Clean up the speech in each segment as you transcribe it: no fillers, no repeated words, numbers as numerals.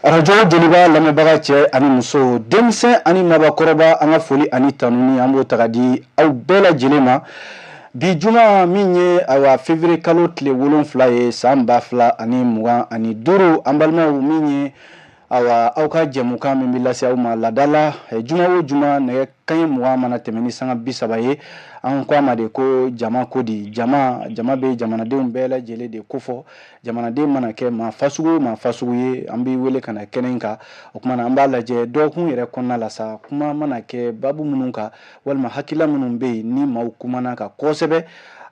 Radio Jeliba lamɛnbaga cɛ ani muso denmisɛn ani mabakɔrɔba an ka foli ani tanuni an b'o taga di aw bɛɛ lajɛlen ma bi juma min ye awa février kalo tile 7 ye san 2025 an balimaw min ye awa aw ka jɛmukan min bɛ lase aw ma ladala juma o juma nɛgɛ kanɲɛ 20 mana tɛmɛ ni sanga 30 ye an ko a ma de ko jama ko di jama bɛ jamanadenw bɛɛ lajɛlen de ko fɔ jamanaden mana kɛ maa fasugu ye an bɛ wele kana kɛnɛ in kan o kuma na an b'a lajɛ dɔgɔkun yɛrɛ kɔnɔna la sa kuma mana kɛ babu minnu kan walima hakilila minnu bɛ yen ni maaw kumana ka kosɛbɛ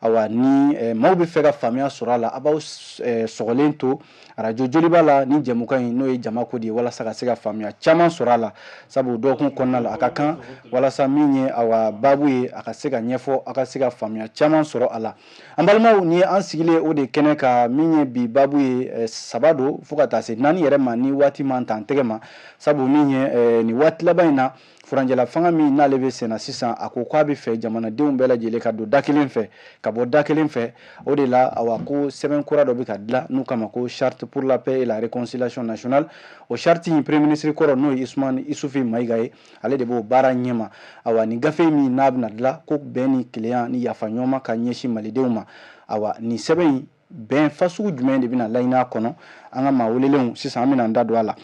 awa ni maaw bɛ fɛ ka faamuya sɔrɔ a la a b'aw sɔgɔlen to radio Joliba la ni jɛmukan in n'o ye jama ko di walasa ka se ka faamuya caman sɔrɔ a la sabu dɔgɔkun kɔnɔna la a ka kan walasa min ye awa babu ye a ka se ka ɲɛfɔ a ka se ka faamuya caman sɔrɔ a la an balimaw ni an sigilen o de kɛnɛ ka min ye bi babu ye saba don fo ka taa se 4 yɛrɛ ma ni waati man ta an tɛgɛ ma sabu min ye ni waati laban in na furanjɛla fanga min n'ale bɛ senna sisan a ko k'a bɛ fɛ jamanadenw bɛɛ lajɛlen ka don da kelen fɛ ka bɔ da kelen fɛ o de la awa ko sɛbɛn kura dɔ bɛ ka dilan n'u kama ko charte pour la paix et la réconciliation nationale o charte in premier ministre kɔrɔ n'o ye Usmani Isufu Mayiga ye ale de b'o baara ɲɛma awa ni gafe min n'a bɛna dilan ko bɛn ni kelenya ni yafa ɲɔgɔn ka ɲɛsin malidenw ma awa ni sɛbɛn in bɛn fasugu jumɛn de bɛna laɲini a kɔnɔ an ka maa welelenw sisan an bɛna an da don a la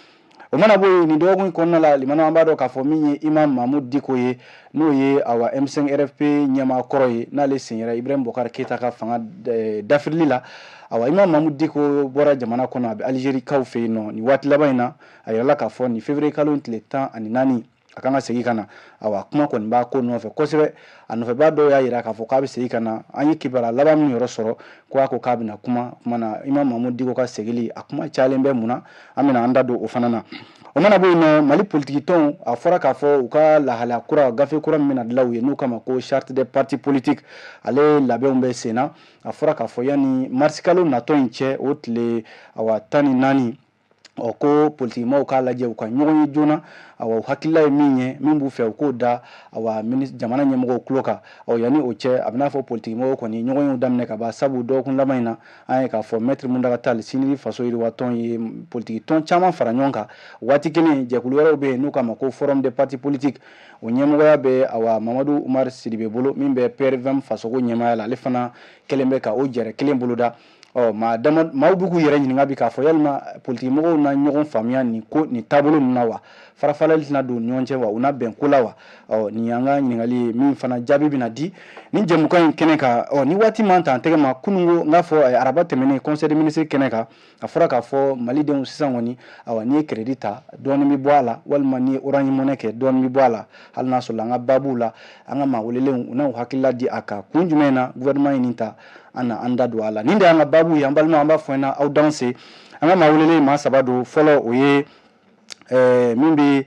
o mana bɔ yen nin dɔgɔkun kɔnɔna la limanaw an b'a dɔn k'a fɔ min ye Imam Mahamud Diko ye n'o ye awa M5 RFP ɲɛmaa kɔrɔ ye n'ale senyɛra Ibrahim Bokar Keita ka fanga dafirili la awa Imam Mahamud Diko bɔra jamana kɔnɔ a bɛ Algérie kaw fɛ yen nɔ ni waati laban in na a yirala k'a fɔ ni février kalo tile 14 a kan ka segin ka na awa kuma kɔni b'a ko nɔfɛ kosɛbɛ a nɔfɛbaa dɔw y'a yira k'a fɔ k'a bɛ segin ka na an ye kibaruya laban min yɔrɔ sɔrɔ ko a ko k'a bɛna kuma na Imam Mahamud Diko ka segili a kuma cayalen bɛ mun na an bɛna an da don o fana na o mana bɔ yen nɔ Mali politique tɔnw a fɔra k'a fɔ u ka lahalaya kura gafe kura min bɛna dilan u ye n'u kama ko charte des partis politiques ale labɛnw bɛ sen na a fɔra k'a fɔ yanni mars kalo natɔ in cɛ o tile awa 14 ko politique maaw k'a lajɛ u ka ɲɔgɔn ye joona awa hakilila ye min ye min b'u fɛ u k'o da awa jamana ɲɛmɔgɔw tulo kan yanni o cɛ a bɛna fɔ politique maaw kɔni ɲɔgɔn yew daminɛ ka ban sabu dɔgɔkun laban in na an ye k'a fɔ maître Mundaka Tall Siniri faso yiriwa tɔn ye politique tɔn caman fara ɲɔgɔn kan waati kelen jɛkulu wɛrɛw bɛ yen n'u kama ko forum des partis politiques o ɲɛmɔgɔya bɛ awa Mamadu Umar Sidibe bolo min bɛ PRVM fasoko ɲɛmaaya la ale fana kelen bɛ ka o jɛrɛ kelen boloda maaw b'u k'u yɛrɛ ɲininka bi k'a fɔ yalima politique mɔgɔw na ɲɔgɔn faamuya nin taabolo ninnu na wa farafalali tɛna don ɲɔgɔn cɛ wa u na bɛn ko la wa nin y'an ka ɲininkali ye min fana jaabi bɛna di ni jɛmukan in kɛnɛ kan ni waati man ta an tɛgɛ ma kunungo n k'a fɔ araba tɛmɛnen conseil des ministres kɛnɛ kan a fɔra k'a fɔ malidenw sisan kɔni n'i ye crédit ta dɔɔnin bɛ bɔ a la walima n'i ye orange money kɛ dɔɔnin bɛ bɔ a la hali n'a sɔrɔ an ka babuw la an ka maa welelenw u n'u hakilila di a kan kun jumɛn na gouvernement ye nin ta an na an da don a la nin de y'an ka babu ye an balima an b'a fɔ ɲɛna aw danse an ka maa welelen maa saba don fɔlɔ o ye min bɛ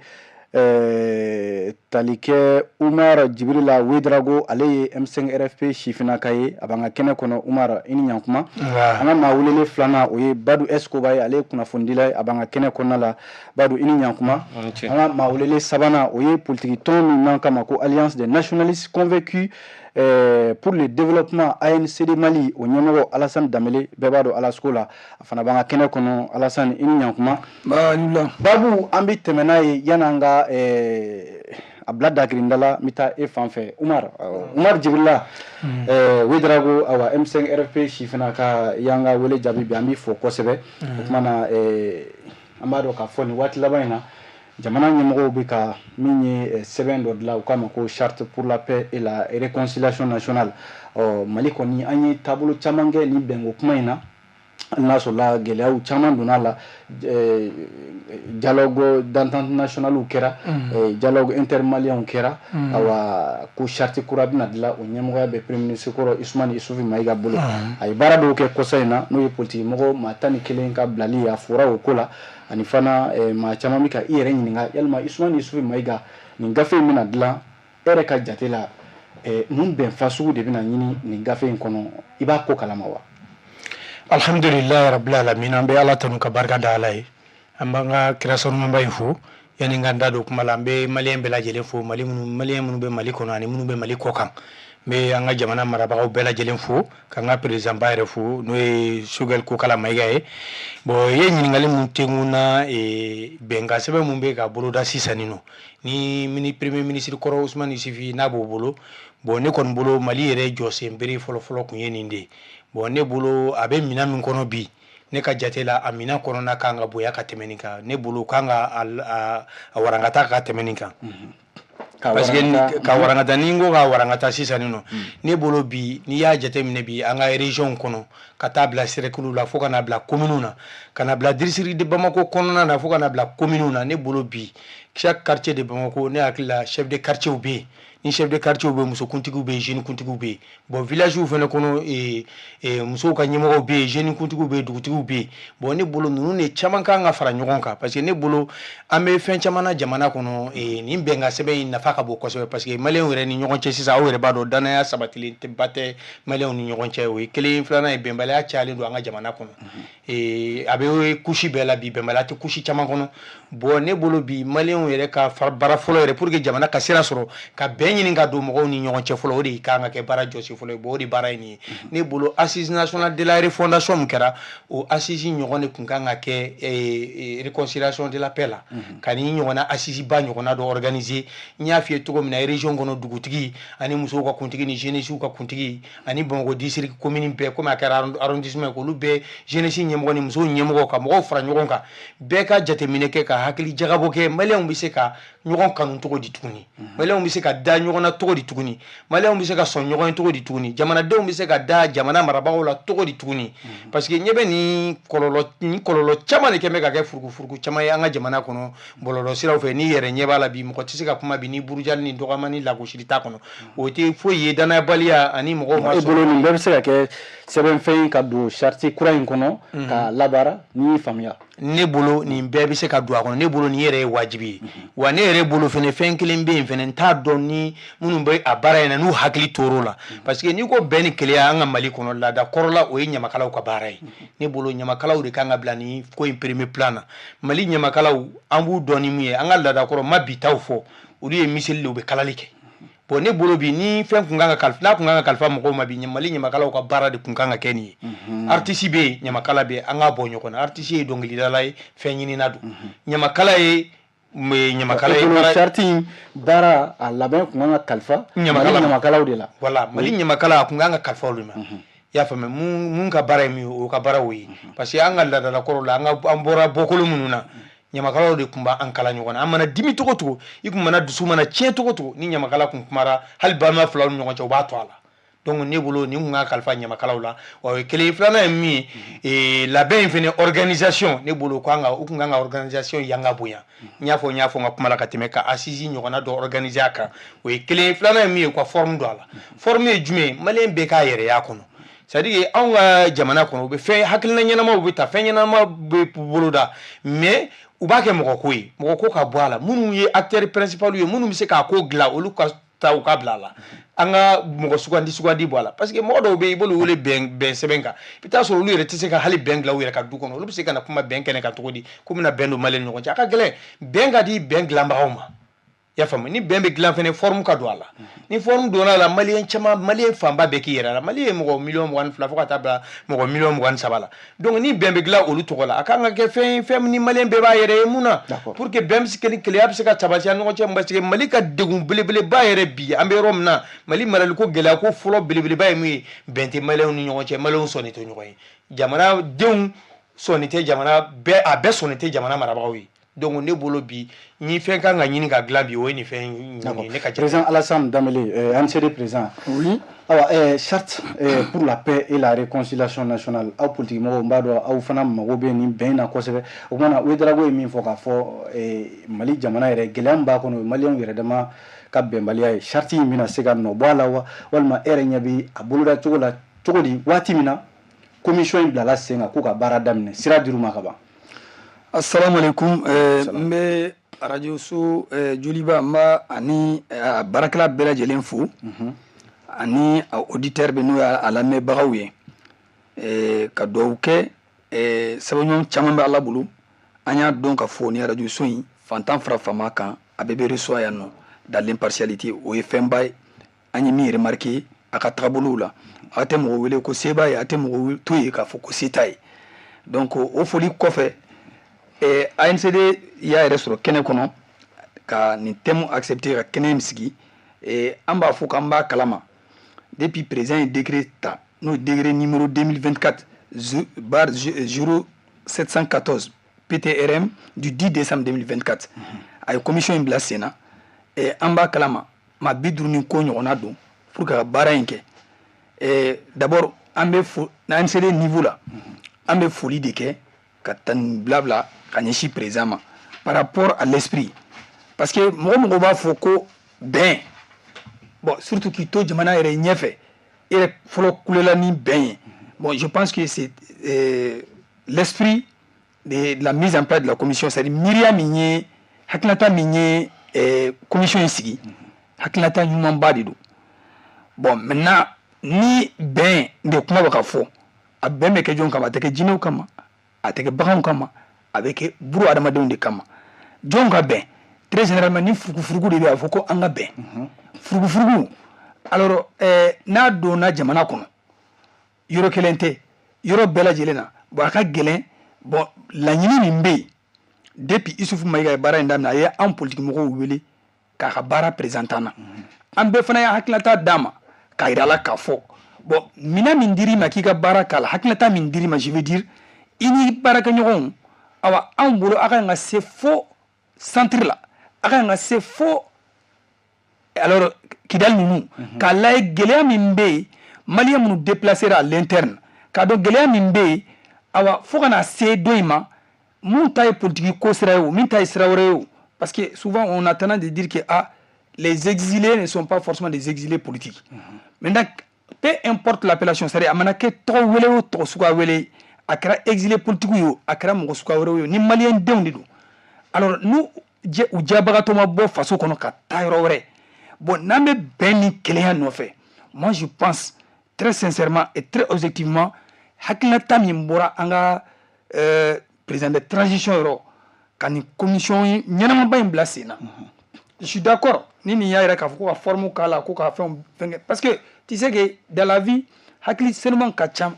tali kɛ Umar Jibrila Wedrago ale ye M5 RFP sifinaka ye a b'an ka kɛnɛ kɔnɔ Umar i ni ɲankuma an ka maa welelen filanan o ye Badu Escobar ye ale ye kunnafonidila ye a b'an ka kɛnɛ kɔnɔna la Badu i ni ɲankuma an ka maa welelen sabanan o ye politique tɔn min n'an kama ko Alliance des nationalistes convaincus pour le développement ANCD Mali o ɲɛmɔgɔ Alassane Dambele bɛɛ b'a dɔn Alasko la a fana b'an ka kɛnɛ kɔnɔ Alassane i ni ɲankuma babu an bɛ tɛmɛ n'a ye yan'an ka a bila dakirinda la n bɛ taa e fan fɛ Umar Jibrila Wedrago awa M5 RFP sifinaka y'an ka wele jaabi bi an b'i fo kosɛbɛ o kuma na an b'a dɔn k'a fɔ nin waati laban in na jamana ɲɛmɔgɔw bɛ ka min ye sɛbɛn dɔ dilan u k'a ma ko charte pour la paix et la réconciliation nationale Mali kɔni an ye taabolo caman kɛ ni bɛnko kuma in na hali n'a sɔrɔla gɛlɛyaw caman donna la dialogue d'entente nationale kɛra dialogue intermalien kɛra awa ko charte kura bɛna dilan o ɲɛmɔgɔya bɛ premier ministre kɔrɔ Usmani Isufu Mayiga bolo a ye baara dɔw kɛ kɔsa in na n'o ye politique mɔgɔ maa 11 ka bilali a fɔra o ko la ani fana maa caman bɛ ka i yɛrɛ ɲininka yalima Usmani Isufu Mayiga nin gafe in bɛna dilan e yɛrɛ ka jate la mun bɛn fasugu de bɛna ɲini nin gafe in kɔnɔ i b'a ko kalama wa alhamdulillah rabbil alamin an bɛ ala tanu ka barika da ala ye an b'an ka kira sanumanba in fo yani n ka da don kuma la an bɛ maliyɛn bɛɛ lajɛlen fo maliyɛn minnu bɛ Mali kɔnɔ ani minnu bɛ Mali kɔ kan me anga jamana marabagaw bɛɛ lajɛlen fo ka nga président ba yɛrɛ fo n'o ye Sogɛl Kokala Mayiga ye bon ye ɲininkali mun tengu na bɛnkan sɛbɛn mun bɛ ka boloda sisan nin nɔ ni premier ministre kɔrɔ Ousmane Yusufu n'a b'o bolo bon ne kɔni bolo Mali yɛrɛ jɔsen bere fɔlɔ kun ye nin de bon ne bolo a bɛ mina min kɔnɔ bi ne ka jate la a mina kɔnɔna kan ka bonya ka tɛmɛ nin kan ne bolo kan ka a warankata ka tɛmɛ nin kan parce que ka warangata ni ngo ka warangata sisan nɔ ne bolo bi ni y'a jate minɛ bi an ka région kɔnɔ ka taa bila sɛrɛkulu la fo ka na bila commune na ka na bila district de Bamako kɔnɔna na fo ka na bila commune na ne bolo bi chaque quartier de Bamako ne hakili la chef de quartier u bɛ ni chef de quartier u bɛ muso kuntigiw bɛ jeune kuntigiw bɛ bon village u fana kɔnɔ musow ka ɲɛmɔgɔw bɛ jeune kuntigiw bɛ dugutigiw bɛ bon ne bolo ninnu de caman kan ka fara ɲɔgɔn kan parce que ne bolo an bɛ fɛn caman na jamana kɔnɔ nin bɛnkan sɛbɛn in nafa ka bon kosɛbɛ parce que maliyɛnw yɛrɛ ni ɲɔgɔn cɛ sisan aw yɛrɛ b'a dɔn danaya sabatilen ba tɛ maliyɛnw ni ɲɔgɔn cɛ o ye kelen filanan ye bɛnbaliya cayalen don an ka jamana kɔnɔ a bɛ couche bɛɛ la bi bɛnbaliya tɛ couche caman kɔnɔ bon ne bolo bi maliyɛnw yɛrɛ ka baara fɔlɔ yɛrɛ pour que jamana ka sira sɔrɔ ka bɛn ɲini ka don mɔgɔw ni ɲɔgɔn cɛ fɔlɔ o de kan ka kɛ baara jɔsi fɔlɔ ye bon o de baara ye nin ye ne bolo assise nationale de la refondation min kɛra o assise ɲɔgɔn de kun kan ka kɛ réconciliation de la paix la ka ni ɲɔgɔnna assise ba ɲɔgɔnna dɔ organiser n y'a f'i ye cogo min na région kɔnɔ dugutigi ani musow ka kuntigi ni jeunesse ka kuntigi ani Bamakɔ district commune bɛɛ comme a kɛra arrondissement k'olu bɛɛ jeunesse ɲɛmɔgɔ ni musow ɲɛmɔgɔ ka mɔgɔw fara ɲɔgɔn kan bɛɛ ka jateminɛ kɛ ka hakili jagabɔ kɛ maliyɛnw bɛ se ka ɲɔgɔn kanu cogo di tuguni maliyɛnw bɛ se ka da ɲɔgɔn na cogo di tuguni maliyɛnw bɛ se ka sɔn ɲɔgɔn ye cogo di tuguni jamanadenw bɛ se ka da jamana marabagaw la cogo di tuguni parce que ɲɛ bɛ ni kɔlɔlɔ caman de kɛ bɛ ka kɛ furugufurugu caman ye an ka jamana kɔnɔ bɔlɔlɔ siraw fɛ n'i yɛrɛ ɲɛ b'a la bi mɔgɔ tɛ se ka kuma bi ni burujali ni dɔgɔma ni lagosili t'a kɔnɔ o tɛ foyi ye danayabaliya ani mɔgɔw ma sɔn bolo nin bɛɛ bɛ se ka kɛ sɛbɛnfɛn ka don charte kura in kɔnɔ ka labaara n'i y'i faamuya ne bolo nin bɛɛ bɛ se ka don a kɔnɔ ne bolo nin yɛrɛ ye wajibi ye wa ne yɛrɛ bolo fɛnɛ fɛn kelen bɛ yen fɛnɛ n t'a dɔn ni minnu bɛ a baara in na n'u hakili tor'o la parce que n'i ko bɛn ni keleya an ka Mali kɔnɔ laada kɔrɔla o ye ɲamakalaw ka baara ye ne bolo ɲamakalaw de kan ka bila ni ko in premier plan na Mali ɲamakalaw an b'u dɔn ni mun ye an ka laada kɔrɔ ma bitaw fɔ olu ye miseli de u bɛ kalali kɛ bon ne bolo bi ni fɛn kun kan ka kalifa n'a kun kan ka kalifa mɔgɔw ma bi Mali ɲamakalaw ka baara de kun kan ka kɛ nin ye artiste bɛ yen ɲamakala bɛ yen an ka bɔ ɲɔgɔn na artiste ye dɔnkilidala ye fɛn ɲinina don ɲamakala ye ɲamakala ye charte baara a labɛn kun kan ka kalifa ɲamakalaw de la voilà Mali ɲamakala a kun kan ka kalifa olu ma i y'a faamuya mun ka baara ye min ye o ka baara o ye parce que an ka laadala kɔrɔ la an bɔra bɔkolo minnu na ɲamakalaw de kun b'an kala ɲɔgɔn na an mana dimi cogo cogo i kun mana dusu mana tiɲɛ cogo cogo ni ɲamakala kun kumara hali balima filaw ni ɲɔgɔn cɛ u b'a to a la donc ne bolo ni kun ka kalifa ɲamakalaw la o ye kelen filanan ye min ye labɛn in fɛnɛ organisation ne bolo u kun kan ka organisation yanga bonya n y'a fɔ n ka kuma la ka tɛmɛ ka assise ɲɔgɔnna dɔ organiser a kan o ye kelen filanan ye min ye u ka forme don a la forme ye jumɛn ye maliyɛn bɛɛ k'a yɛrɛ y'a kɔnɔ c'est-à-dire anw ka jamana kɔnɔ u bɛ fɛn hakilina ɲɛnamaw bɛ ta fɛn ɲɛnama bɛ boloda mais u b'a kɛ mɔgɔ ko ye mɔgɔ ko ka bɔ a la minnu ye acteur principal ye minnu bɛ se k'a ko dilan olu ka ta u ka bila a la an ka mɔgɔ sugandi bɔ a la parce que mɔgɔ dɔw bɛ yen i b'olu wele bɛn sɛbɛn kan i bɛ taa sɔrɔ olu yɛrɛ tɛ se ka hali bɛn dilan u yɛrɛ ka du kɔnɔ olu bɛ se ka na kuma bɛn kɛnɛ kan cogo di ko bɛna bɛn don maliyɛnw ni ɲɔgɔn cɛ a ka gɛlɛn bɛn ka di bɛn dilanbagaw ma i y'a faamu ni bɛn bɛ dilan fɛnɛ forme ka don a la ni forme donna a la maliyɛn fanba bɛɛ k'i yɛrɛ la maliyɛn ye mɔgɔ 22 fo ka taa bila mɔgɔ 23 la donc ni bɛn bɛ dilan olu tɔgɔ la a kan ka kɛ fɛn ni maliyɛn bɛɛ b'a yɛrɛ ye mun na pour que bɛn bɛ se ni keleya bɛ se ka sabati an ɲɔgɔn cɛ parce que Mali ka degun belebeleba yɛrɛ bi an bɛ yɔrɔ min na Mali maraliko gɛlɛya ko fɔlɔ belebeleba ye mun ye bɛn tɛ maliyɛnw ni ɲɔgɔn cɛ maliyɛnw sɔnnen tɛ ɲɔgɔn ye jamanadenw sɔnnen tɛ a bɛɛ sɔnnen tɛ jamana marabagaw ye donc ne bolo bi ni fɛn kan ka ɲini ka dilan bi o ye nin fɛn ɲini ne ka jɛ président Alassane Dembélé MCD président oui awa charte pour la paix et la réconciliation nationale aw politique mɔgɔw n b'a dɔn aw fana mago bɛ nin bɛn na kosɛbɛ o kumana Ouédraogo ye min fɔ k'a fɔ Mali jamana yɛrɛ gɛlɛya min b'a kɔnɔ maliyɛnw yɛrɛ dama ka bɛnbaliya ye charte in bɛna se ka nɔ bɔ a la wa walima e yɛrɛ ɲɛ bɛ a boloda cogo la cogo di waati min na commission in bilala sen kan k'u ka baara daminɛ sira dir'u ma ka ban. Assalamu alaikum n bɛ radio so Joliba n b'a ani baarakɛla bɛɛ lajɛlen fo ani auditeur bɛ n'o ye a lamɛnbagaw ye ka dugawu kɛ sɛbɛnɲɔgɔn caman bɛ Ala bolo an y'a dɔn ka fɔ ni radio so in fantan fara faama kan a bɛɛ bɛ reçoit yan nɔ dans l'impartialité o ye fɛnba ye an ye min remarqué aka tabolo la ate mo wele ko seba ye ate mo toye ka fo ko setaye donc o foli kofé et ANCD ya resro kene kono ka ni temu accepter ka kene msigi et amba fo kamba kalama depuis présent décret ta no décret numéro 2024 0714 PTRM du 10 décembre 2024 ay commission en place na et amba kalama ma bidruni ko nyona do pour que bara inke et d'abord ambe fo na NCD niveau là ambe folie de ke katan blabla kanyeshi présent par rapport à l'esprit parce que mo ba foko ben bon surtout qui to jamana ere nyefe ere folo kulela ni ben bon je pense que c'est l'esprit de la mise en place de la commission c'est Myriam Migné hakilata Migné commission ici hakilata nyuma badido bon maintenant ni ben de kuma baka fo a ben me ke jon kama teke jino kama ateke bakan kama avec buru adamadenw de kama jon ka ben très généralement ni furugu de ba fo ko anga ben furugu alors na do na jamana kono yoro kelente yoro bela jelena bo aka gelen bon la nyini ni mbe depuis Issoufou Maïga bara ndamna ya en politique moko wele ka bara présentana ambe fana ya hakilata dama ka irala ka fo bon mina mindiri makika bara kala hakilata mindiri ma je veux dire ini baraka nyogon awa en bolo aka nga c'est faux centre là aka nga c'est faux alors kidal nunu ka lay gelea mimbe malien nous déplacer à l'interne ka do gelea mimbe awa fokana se doima montaille politique ko serayo mintaille serayo parce que souvent on a tendance de dire que les exilés ne sont pas forcément des exilés politiques maintenant peu importe l'appellation c'est amana ke to wele o to suka wele akra exilé politique yo akra mo suka wele yo ni malien dewndido alors nous je ou diabaga to ma bo faso kono ka tayro wore bon nambe beni keleya no fait moi je pense très sincèrement et très objectivement hakilata mimbora anga président de transition euro quand une commission nyana ba imblacé na je suis d'accord ni ya ira ka fo ka forme kala ko ka fait parce que tu sais que dans la vie hakili seulement kacham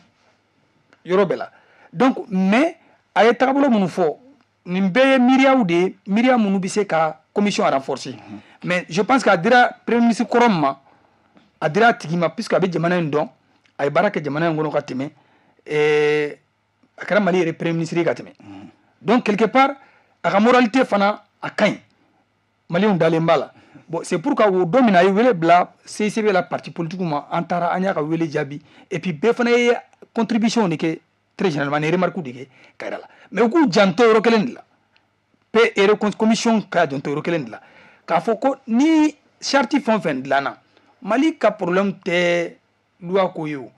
euro bela donc mais ay tabolo munu fo nimbe Myriam munu bise ka commission renforcée mais je pense qu'à dira premier ministre Koroma a dira tigima puisque avec jamana ndon ay baraka jamana ngono ka teme akara mali premier ministre ka teme donc quelque part a moralité fana a kain mali on dalembala bon c'est pourquoi wo domina wele bla CCB la parti politiquement antara anya ka wele jabi et puis be fana contribution ni que très généralement ne remarque de que kairala mais ku janto ro kelen la pe ere commission ka janto ro kelen la ka foko ni charti fon fen lana mali ka problème te loi ko yo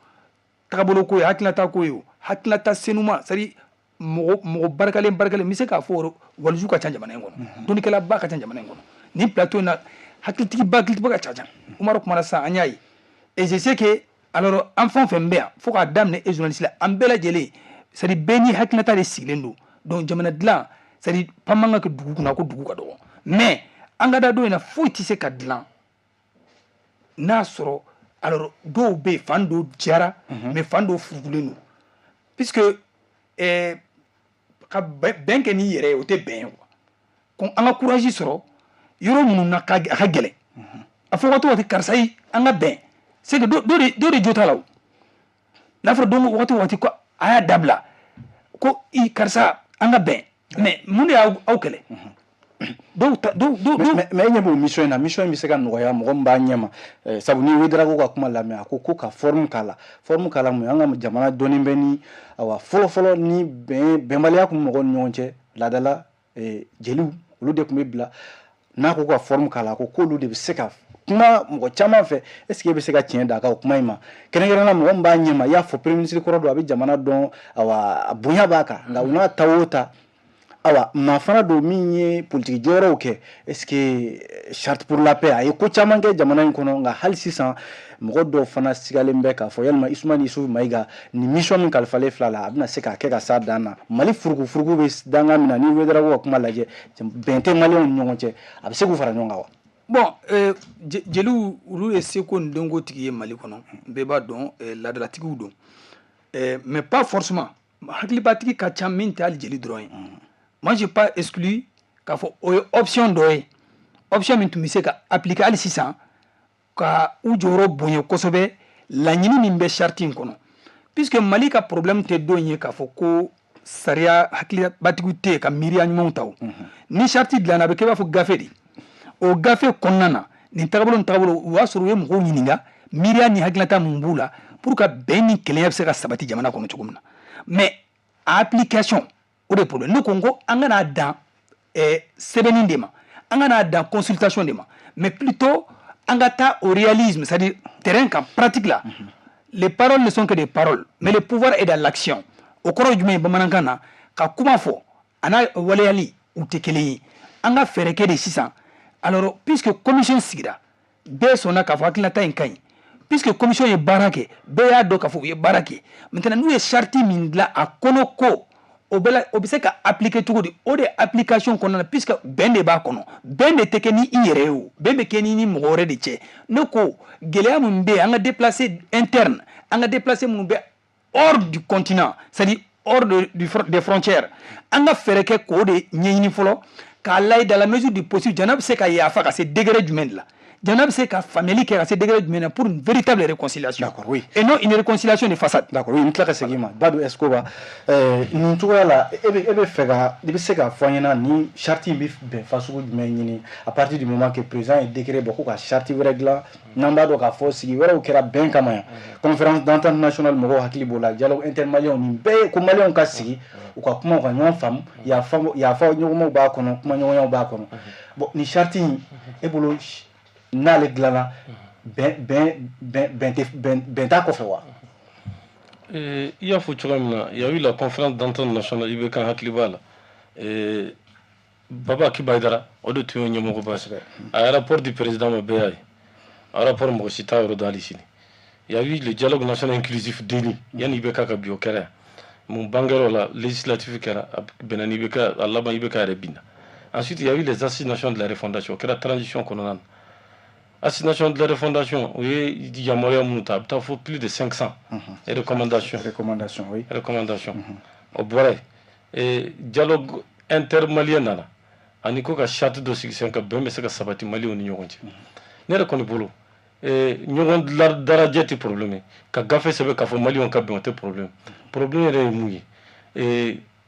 tabolo ko hakilata ko yo hakilata senuma sari mo barkale mi se ka fo walju ka chanja manen gono doni kala ba ka chanja manen gono ni plateau na hakilti ba ka chanja umaro kuma sa anyai et je sais que alors enfant fembe faut ka damne et journaliste la ambela jele sari beni hakilata de silendo donc jamana dlan sari pamanga ko dugu kuna ko dugu ka do mais angada do ina fo tise ka dlan na soro alors do be fando jara mais fando fugulenu puisque ka ben ke ni yere o te ben ko anga courage soro yoro munu na ka gele afo wato karsai anga ben c'est que do de jota law la fra do wato ko aya dabla ko I karsa anga ben mais mun ya au kele mais nyabo mission mi se ka noya mo mba nyama sabu ni wedra ko ka kuma lamia ko ka forme kala mo anga jamana doni beni awa folo ni bembalia ko mo nyonche la dala jelu lu de ko bla na ko ka forme kala ko lu de se ka kuma mo chama fe est-ce que be se ka tien da ka kuma ima kenengera na mo mba nyama ya fo premier ministre ko do abi jamana don awa bunya baka nga una tawota awa mafana do minye politique joro oke est-ce que charte pour la paix ay ko chamange jamana kono nga hal 600 mo do fana sigale mbeka fo yalma Issoufou Maïga ni mission min kalfale flala abna seka ke ka sadana mali furgu be danga mina ni wedara ko kuma laje bente mali on nyonche abse ku fara nyonga wa bon jeliw olu ye seko ni dɔnko tigi ye Mali kɔnɔ bɛɛ b'a dɔn laadalatigiw don mais pas forcément hakilibatigi ka ca min tɛ hali jeli dɔrɔn ye moi j'ai pas exclu k'a fɔ o ye option dɔ ye option min tun bɛ se ka appliquer hali sisan ka u jɔyɔrɔ bonya kosɛbɛ laɲini min bɛ charte in kɔnɔ puisque Mali ka problème tɛ don ye k'a fɔ ko sariya hakilibatigiw tɛ yen ka miiriya ɲumanw ta o ni charte dilanna a bɛ kɛ i b'a fɔ gafe de o gafe kɔnɔna na nin tagabolo o y'a sɔrɔ u ye mɔgɔw ɲininka miiriya ni hakilata mun b'u la pour que bɛn ni kelenya bɛ se ka sabati jamana kɔnɔ cogo min na mais a application o de problème ne ko n ko an kana dan sɛbɛnni de ma an kana dan consultation de ma mais plutôt an ka taa au réalisme c'est-à-dire terrain kan pratique la les paroles ne sont que des paroles mais le pouvoir est dans l'action o kɔrɔ ye jumɛn ye bamanankan na ka kuma fɔ a n'a waleyali u tɛ kelen ye an ka fɛɛrɛ kɛ de sisan alors puisque commission sigira bɛɛ sɔnna k'a fɔ hakilinata in ka ɲi puisque commission ye baara kɛ bɛɛ y'a dɔn k'a fɔ u ye baara kɛ maintenant n'u ye charte min dilan a kɔnɔ ko o bɛ se ka appliquer cogo di o de application kɔnɔna na puisque bɛn de b'a kɔnɔ bɛn de tɛ kɛ ni i yɛrɛ ye o bɛn bɛ kɛ ni mɔgɔ wɛrɛ de cɛ ne ko gɛlɛya min bɛ yen an ka déplacé interne an ka déplacé minnu bɛ hors du continent c'est-à-dire hors des frontières an ka fɛɛrɛ kɛ k'o de ɲɛɲini fɔlɔ k'a lajɛ dans la mesure du possible jamana bɛ se ka yafa ka se degré jumɛn de la jamana bɛ se ka faamuyali kɛ ka se degré jumɛn na pour une véritable réconciliation d'accord oui et non une réconciliation de façade d'accord oui n tila ka segin ma Badou Escobar nin cogoya la e bɛ fɛ ka i bɛ se ka fɔ an ɲɛna ni charte in bɛ bɛn fasugu jumɛn ɲini à partir du moment que président ye décret bɔ ko ka charte wɛrɛ dilan n'an b'a dɔn k'a fɔ sigi wɛrɛw kɛra bɛn kama yan conférence d'entente nationale mɔgɔw hakili b'o la dialogue intermalien nin bɛɛ ye ko maliyɛnw ka sigi u ka kuma u ka ɲɔgɔn faamu yafa ɲɔgɔnmaw b'a kɔnɔ kuma ɲɔgɔnyaw b'a kɔnɔ bon ni charte in e bolo n'ale dilanna bɛn t'a kɔfɛ wa i y'a fɔ cogoya min na il y a eu la conférence d'entente nationale i bɛ kan hakili b'a la Baba Akiba Aidara o de tun ye ɲɛmɔgɔba a rapport du président ma bɛɛ y'a ye a rapport mɔgɔ si t'a yɔrɔ dɔn hali sini il y a eu le dialogue national inclusif DENI yanni i bɛ k'a ka bi o kɛra yan mun bangera o la législatif kɛra a bɛnna ni IBK a laban IBK yɛrɛ binna ensuite il y a eu les assises nationales de la refondation o kɛra transition kɔnɔna na assises nationales de la refondation o ye yamaruya minnu ta a bɛ taa fɔ plus de 500 recommandations oui recommandations o bɔra yen dialogue intermalien nana ani ko ka charte dɔ sigi sen ka bɛn bɛ se ka sabati maliyɛnw ni ɲɔgɔn cɛ ne yɛrɛ kɔni bolo ɲɔgɔn darajɛ tɛ problème ye ka gafe sɛbɛn k'a fɔ maliyɛnw ka bɛn o tɛ problème yɛrɛ ye mun ye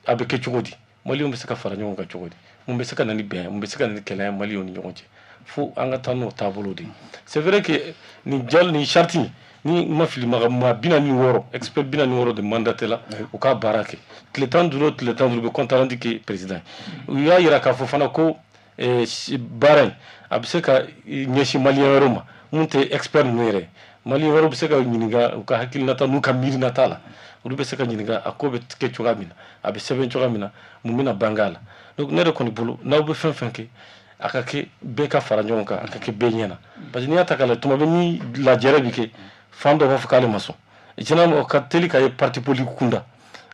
a bɛ kɛ cogo di maliyɛnw bɛ se ka fara ɲɔgɔn kan cogo di mun bɛ se ka na ni bɛn ye mun bɛ se ka na ni kɛlɛ ye maliyɛnw ni ɲɔgɔn cɛ fo an ka taa n'o taabolo de c'est vrai que nin charte ni ma fili maa 46 expert 46 de mandaté la u ka baara kɛ tile 15 tile 15 bɛ compte rendu kɛ président u y'a yira k'a fɔ fana ko baara in a bɛ se ka ɲɛsin maliyɛn wɛrɛw ma mun tɛ expert ninnu yɛrɛ maliyɛn wɛrɛw bɛ se ka ɲininka u ka hakilinata n'u ka miirinata la olu bɛ se ka ɲininka a ko bɛ kɛ cogoya min na a bɛ sɛbɛn cogoya min na mun bɛna bange a la donc ne yɛrɛ kɔni bolo n'aw bɛ fɛn fɛn kɛ a ka kɛ bɛɛ ka fara ɲɔgɔn kan a ka kɛ bɛɛ ɲɛna parce que n'i y'a ta k'a lajɛ tuma bɛ ni lajɛrɛ bɛ kɛ fan dɔ b'a fɔ k'ale ma sɔn tiɲɛna o ka teli ka ye parti politique kunda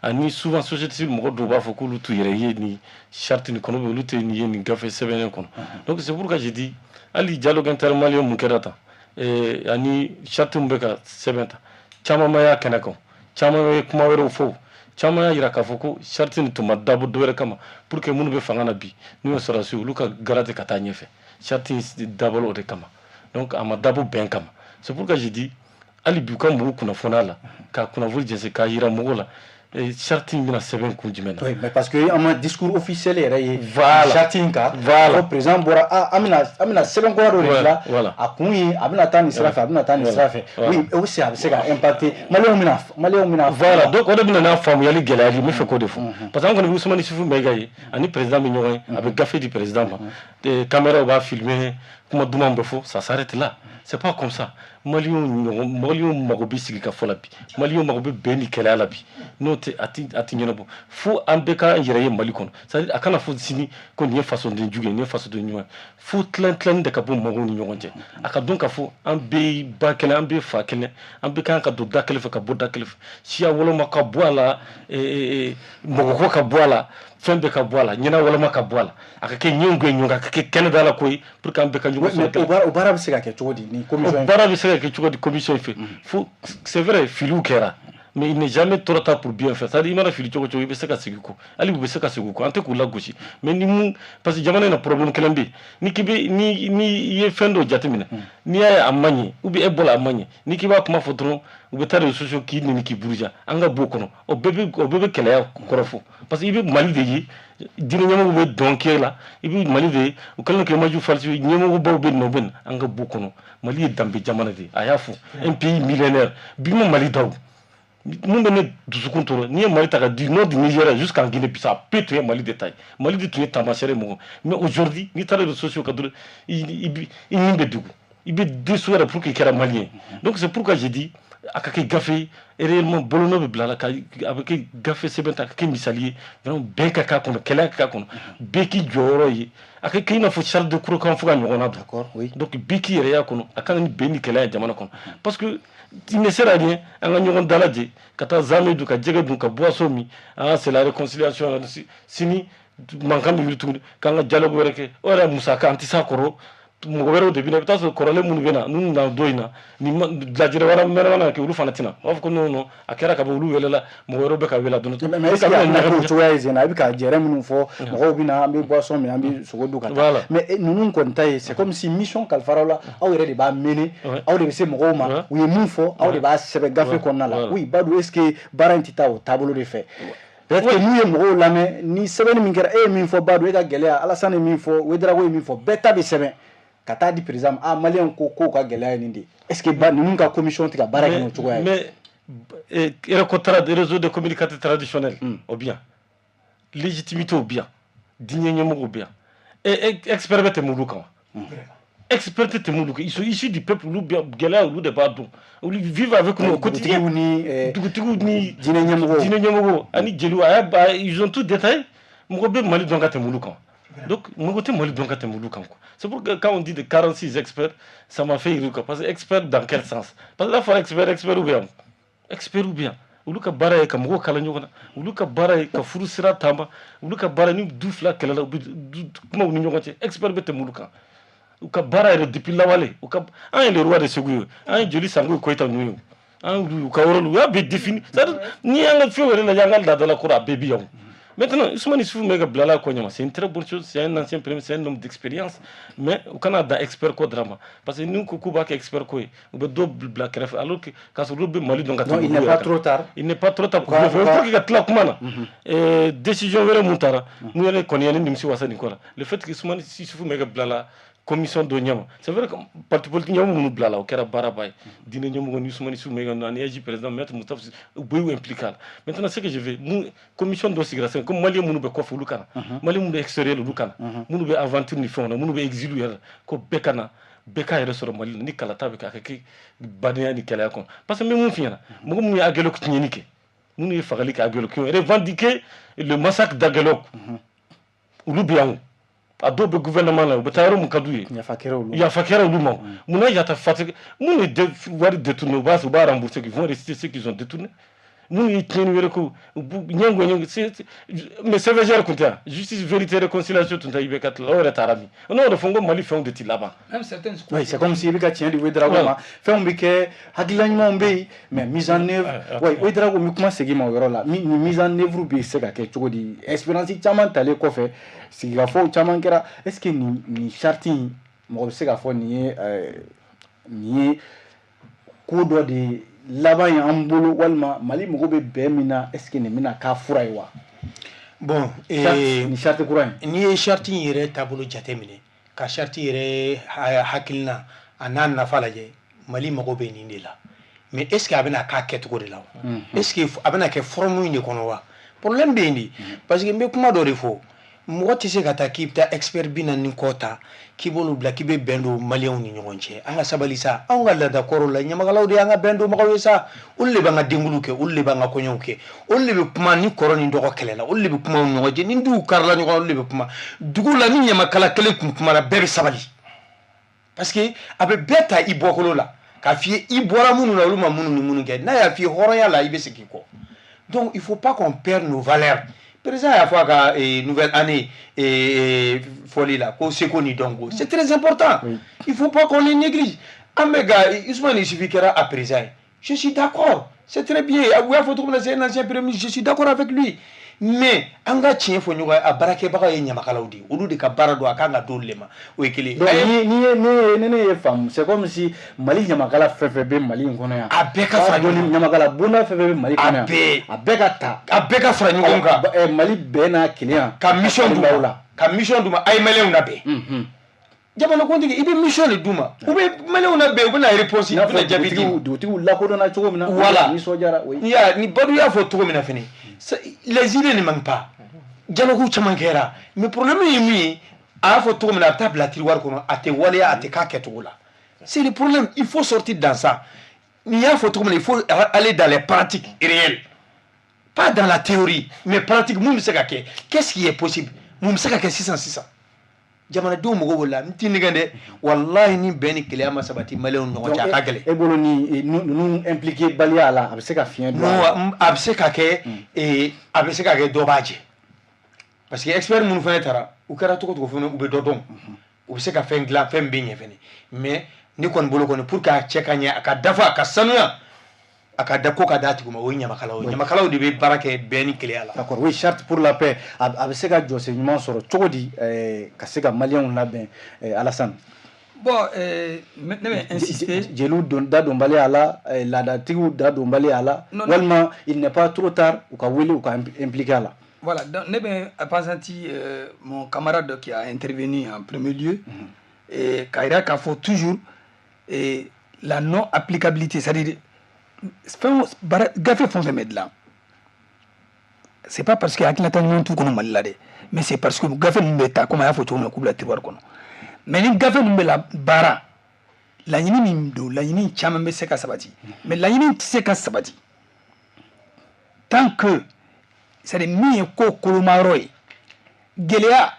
ani souvent société civile mɔgɔ dɔw b'a fɔ k'olu t'u yɛrɛ ye nin charte nin kɔnɔ olu tɛ nin ye nin gafe sɛbɛnnen kɔnɔ donc c'est pour que je dis hali dialogue intermalien mun kɛra tan ani charte mun bɛ ka sɛbɛn ta caman ma y'a kɛnɛ kan caman ye kuma wɛrɛw fɔ caman y'a yira k'a fɔ ko charte nin tun ma dabɔ dɔ wɛrɛ kama pour que minnu bɛ fanga na bi n'u ye sɔrɔdasi olu ka gara tɛ ka taa ɲɛfɛ charte in dabɔla o de kama donc a ma dabɔ bɛn kama c'est pour que je dis hali bi u ka mɔgɔw kunnafoniya la ka kunnafoni jɛnsɛn k'a yira mɔgɔw la charte in bɛna sɛbɛn kun jumɛn na oui mais parce que an ma discours officiel yɛrɛ ye voilà charte in kan voilà ko président bɔra an bɛna sɛbɛn kura dɔ de dilan a kun ye a bɛna taa nin sira fɛ a bɛna taa nin sira fɛ oui aussi a bɛ se ka impacter maliyɛnw bɛna voilà donc o de bɛna n'a faamuyali gɛlɛyali n bɛ fɛ k'o de fɔ parce que an kɔni bɛ Usumani Sufu Mayiga ye ani président bɛ ɲɔgɔn ye a bɛ gafe di président ma caméraw b'a filmer kuma dumanw bɛ fɔ ça s'arrête là c'est pas comme ça maliyɛnw mago bɛ sigi ka fɔ la bi maliyɛnw mago bɛ bɛn ni kɛlɛya la bi n'o tɛ a ti ɲɛnabɔ fo an bɛɛ k'an yɛrɛ ye Mali kɔnɔ c'est-à-dire a kana fɔ sini ko nin ye fasoden jugu ye nin ye fasoden ɲuman ye fo tilan de ka bɔ mɔgɔw ni ɲɔgɔn cɛ a ka dɔn ka fɔ an bɛɛ ye ba kelen an bɛɛ ye fa kelen an bɛɛ kan ka don da kelen fɛ ka bɔ da kelen fɛ siya wɔlɔma ka bɔ a la mɔgɔko ka bɔ a la fɛn bɛɛ ka bɔ a la ɲɛna wɔlɔma ka bɔ a la a ka kɛ ɲɛngo ye ɲɔgɔn ka kɛ kɛnɛ da la ko ye pour que an bɛɛ ka ɲɔgɔn sɔrɔ o baara bɛ se ka kɛ cogo di ni commission o baara bɛ se ka kɛ cogo di commission fɛ fo c'est vrai filiw kɛra mais il n'est jamais trop tard pour bien faire. C'est-à-dire, il m'a fili cogo il peut se casser quoi. Ali peut se casser quoi. Ante kula gosi. Mais ni mu parce que jamana na problème kelembe. Ni kibe ni ye fendo jatemina. Ni ya amanye ou bien ebola amanye. Ni kiba kuma fotron ou be tare social ki ni ki buruja. Anga bokono. O bebe keleya korofo. Parce que ibe mali de yi dina nyama be donké là. Ibe mali de o kala ke maju falsi nyama bo be no ben anga bokono. Mali dambe jamana de. Ayafu un pays millénaire. Bima mali daw. Nous menons du secours, ni Mali du nord du Nigeria jusqu'en Guinée-Bissau, peut tuer Mali détail. Mali de tuer Tamashéré. Mais aujourd'hui, ni les réseaux sociaux, il n'y a il est déçu pour qu'il y ait Malien. Donc c'est pourquoi j'ai dit, avec Gafé, et réellement, Bolono de Blala, avec Gafé, c'est bien, avec Missalier, vraiment, bien kaka, quel kakon, Beki Djoroye, avec qui il faut Charles de Crocan, d'accord, oui. Donc Beki Réa, avec un béni qu'elle a Jamanakon. Parce que, il ne sert à rien, on a une daladje, kata zame du ka djega du ka boisson mi, c'est la réconciliation, sini, mankam mi tout, quand le dialogue verke, ora musaka antisa koro, mugobero de bina taso korale mun bena nun na doina ni dajire wara merwana ke ulu fanatina of ko no akera ka bulu welela mugobero be ka wela dono mais est-ce que na ko to ya zena bi ka jere mun fo mo bina ambi boisson mi ambi sogodu kata mais nunun ko ntai c'est comme si mission kalfarola aw yere de ba mener aw de se mo ma ou ye mun fo aw de ba sebe gafe ko na la oui badu est-ce que barantita o tableau de fait peut-être que nous ye mo la mais ni sebe ni min kera e min fo badu e ka gelea alasane min fo wedra ko min fo beta be sebe kata di par exemple malien ko ka gelaya nindi est-ce que ba nous ka commission tika baraki no choya mais era contrat des réseaux de communication traditionnels ou bien légitimité ou bien digne nyemo ou bien et expert bete muluka expert te muluka ils sont issus du peuple ou bien gelaya ou de badou ou vivent avec nous au quotidien ni digne nyemo ani jelu ils ont tout détaillé mogobe mali donc te muluka. Donc, c'est pour que quand on dit de 46 experts, ça m'a fait rire. Parce que expert dans quel sens? Parce que là, il faut expert ou bien. Expert ou bien. Ou ka bara e ka mogo kala nyogona ou ka bara e ka furusira tamba ou ka bara ni dufla kala kuma ni nyogote expert bete muluka ou ka bara e depuis lawale ou ka un le roi de Ségou un joli sango ko ita nuyo un ka woro ya be défini ça ni anga fiore la jangal da la kura bebi yaw. Maintenant, Ousmane Issoufou Mega Blala Konyama, c'est une très bonne chose, c'est un ancien premier, c'est un homme d'expérience, mais au Canada, expert quoi drama. Parce que nous, Kouba qui est expert quoi, on peut double black ref, alors que quand on roule Mali, donc non, il n'est pas trop tard. Il n'est pas trop tard. Pour qu'il y ait la Koumana, décision vers Moutara, nous allons connaître Nimsi Wassa Nicola. Le fait que Ousmane Issoufou Mega Blala, commission de Nyama, c'est vrai que parti politique Nyama nous blala, au Kera Barabay, dîner Nyama Ousmane Issoufou Mega Nani, président maître Moustapha, ou impliqué. Maintenant, ce que je veux, commission d'ossigration, comme Mali Mounou Kofu Lukana, Mali Mounou extérieur Lukana, Mounou aventure ni fond, Mounou exilé, ko Bekana, Beka est sur Mali, ni Kalata Beka, Bania ni Kalakon. Parce que même Fiana, Mounou Agelok Tnyenike, Mounou Fagalik Agelok, revendiquer le massacre d'Agelok, ou Lubiang. Adobe gouvernement là, betaro mukadouye. Il y a fakera luma. Mouna y a ta fatigue. Mouna voir détourner, va se voir rembourser, qui vont rester ceux qui ont détourné. Mouna y tient le coup. Mais c'est vrai, j'ai justice, vérité, réconciliation, tout à fait, là, tarami. On a le fond Mali fait de ti là-bas. Oui, c'est comme si il y a tient du Wedragoma. Fait un biquet, Hagilagnement Bay, mais mise en œuvre. Oui, Wedrago, comment c'est qui m'a là. Mise en œuvre, c'est quelque chose de espérance, Chaman, t'as les coffres. Si il faut Chaman Kera, est-ce que ni charting, moi, c'est qu'à fond, ni coup de là-bas il y a un boulot walma Mali mogobe bemina est-ce que ni mina ka furaiwa bon ni charte courant ni charte yere tabulu jatemine ka charte yere hakilna anan na falaje Mali mogobe ni ndela mais est-ce que abena ka keto de la est-ce que abena ke formu ni kono wa problème be ni parce que me kuma do refo mɔgɔ tɛ se ka taa k'i bɛ taa expert bi naani kɔ ta k'i b'olu bila k'i bɛ bɛn don maliyɛnw ni ɲɔgɔn cɛ an ka sabali sa anw ka laadakɔrɔw la ɲamakalaw de y'an ka bɛn donbagaw ye sa olu de b'an ka denkuluw kɛ olu de b'an ka kɔɲɔw kɛ olu de bɛ kuma ni kɔrɔ ni dɔgɔ kɛlɛ la olu de bɛ kuma u ɲɔgɔn cɛ ni duw karila ɲɔgɔn olu de bɛ kuma dugu la ni ɲamakala kelen kun kumara bɛɛ bɛ sabali parce que a bɛ bɛɛ ta i bɔkolo la k'a f'i ye i bɔra minnu la olu ma minnu ni minnu kɛ n'a y'a f'i ye hɔrɔnya la i bɛ segin kɔ donc il faut pas qu'on perde nos valeurs président y'a fɔ a ka nouvelle année fɔli la ko seko ni dɔnko c'est très important il faut pas qu'on les néglige an bɛ ka Ousmane Isufi kɛra a président ye je suis d'accord c'est très bien u y'a fɔ cogo min na c'est un ancien premier ministre je suis d'accord avec lui mais an ka tiɲɛ fɔ ɲɔgɔn ye a baarakɛbaga ye ɲamakalaw de ye olu de ka baara don a kan ka d'olu le ma o ye kelen ye ni ne ye faamu c'est comme si Mali ɲamakala fɛn fɛn bɛ Mali in kɔnɔ yan a bɛɛ ka fara ɲɔgɔn kan ɲamakala bonda fɛn fɛn bɛ Mali kɔnɔ yan a bɛɛ ka ta a bɛɛ ka fara ɲɔgɔn kan Mali bɛɛ n'a keleya ka mission d'u ma ka mission d'u ma a ye maliyɛnw labɛn jamanakuntigi i bɛ mission de d'u ma u bɛ maliyɛnw labɛn u bɛ na réponse u bɛ na jaabi di dugutigiw lakodɔnna cogo min na voilà nisɔndiyara ni Badou y'a fɔ cogo min na fɛnɛ les idées ne manquent pas dialogue caman kɛra mais problème ye min ye a y'a fɔ cogo min na a bɛ taa bila tiroir kɔnɔ a tɛ waleya a tɛ k'a kɛcogo la c'est le problème il faut sortir dans ça n'i y'a fɔ cogo min na il faut aller dans les pratiques réelles pas dans la théorie mais pratique mun bɛ se ka kɛ qu'est-ce qui est possible mun bɛ se ka kɛ sisan jamanadenw mɔgɔw b'o la n t'i nɛgɛn dɛ walahi ni bɛn ni keleya ma sabati maliyɛnw ni ɲɔgɔn cɛ a ka gɛlɛn e bolo ni ninnu impliqué baliya la a bɛ se ka fiɲɛ don a bɛ se ka kɛ a bɛ se ka kɛ dɔ b'a jɛ parce que expert minnu fana taara u kɛra cogo cogo fana u bɛ dɔ dɔn u bɛ se ka fɛn dilan fɛn bɛ ɲɛ fana mais ne kɔni bolo kɔni pour que a cɛ ka ɲɛ a ka dafa a ka sanuya a ka da ko ka d'a tigi ma o ye ɲamakalaw ye ɲamakalaw de bɛ baara kɛ bɛn ni keleya la d'accord oui charte pour la paix a bɛ se ka jɔsen ɲuman sɔrɔ cogo di ka se ka maliyɛnw labɛn Alassane bon ne bɛ insister jeliw da donbaliya la laadatigiw da donbaliya la walima il n'est pas trop tard u ka wele u ka impliqué a la voilà donc ne bɛ appesanti mon camarade qui a intervenu en premier lieu et k'a jira k'a fɔ toujours la non applicabilité c'est-à-dire gafe fɛn fɛn bɛ dilan c'est pas parce que hakilinata ɲuman t'u kɔnɔ Mali la dɛ mais c'est parce que gafe ninnu bɛ ta comme a y'a fɔ cogo min na k'u bila tiroir kɔnɔ mais ni gafe ninnu bɛ la baara laɲini min don laɲini caman bɛ se ka sabati mais laɲini tɛ se ka sabati tant que c'est-à-dire min ye ko kolomayɔrɔ ye gɛlɛya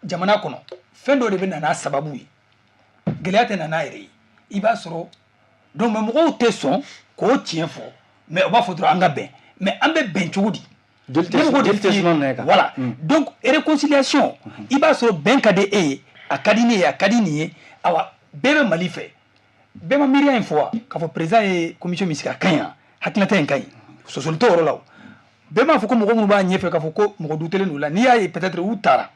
jamana kɔnɔ fɛn dɔ de bɛ na n'a sababu ye gɛlɛya tɛ na n'a yɛrɛ ye i b'a sɔrɔ donc mais mɔgɔw tɛ sɔn k'o tiɲɛ fɔ mais o b'a fɔ dɔrɔn an ka bɛn mais an bɛ bɛn cogo di voilà donc réconciliation i b'a sɔrɔ bɛn ka di e ye a ka di ne ye a ka di nin ye awa bɛɛ bɛ Mali fɛ bɛɛ ma miiriya in fɔ wa k'a fɔ président ye commission min sigi a ka ɲi yan hakilinata in ka ɲi sɔsɔli t'o yɔrɔ la o bɛɛ m'a fɔ ko mɔgɔ minnu b'a ɲɛfɛ k'a fɔ ko mɔgɔ dutelen n'u la n'i y'a ye peut-être u taara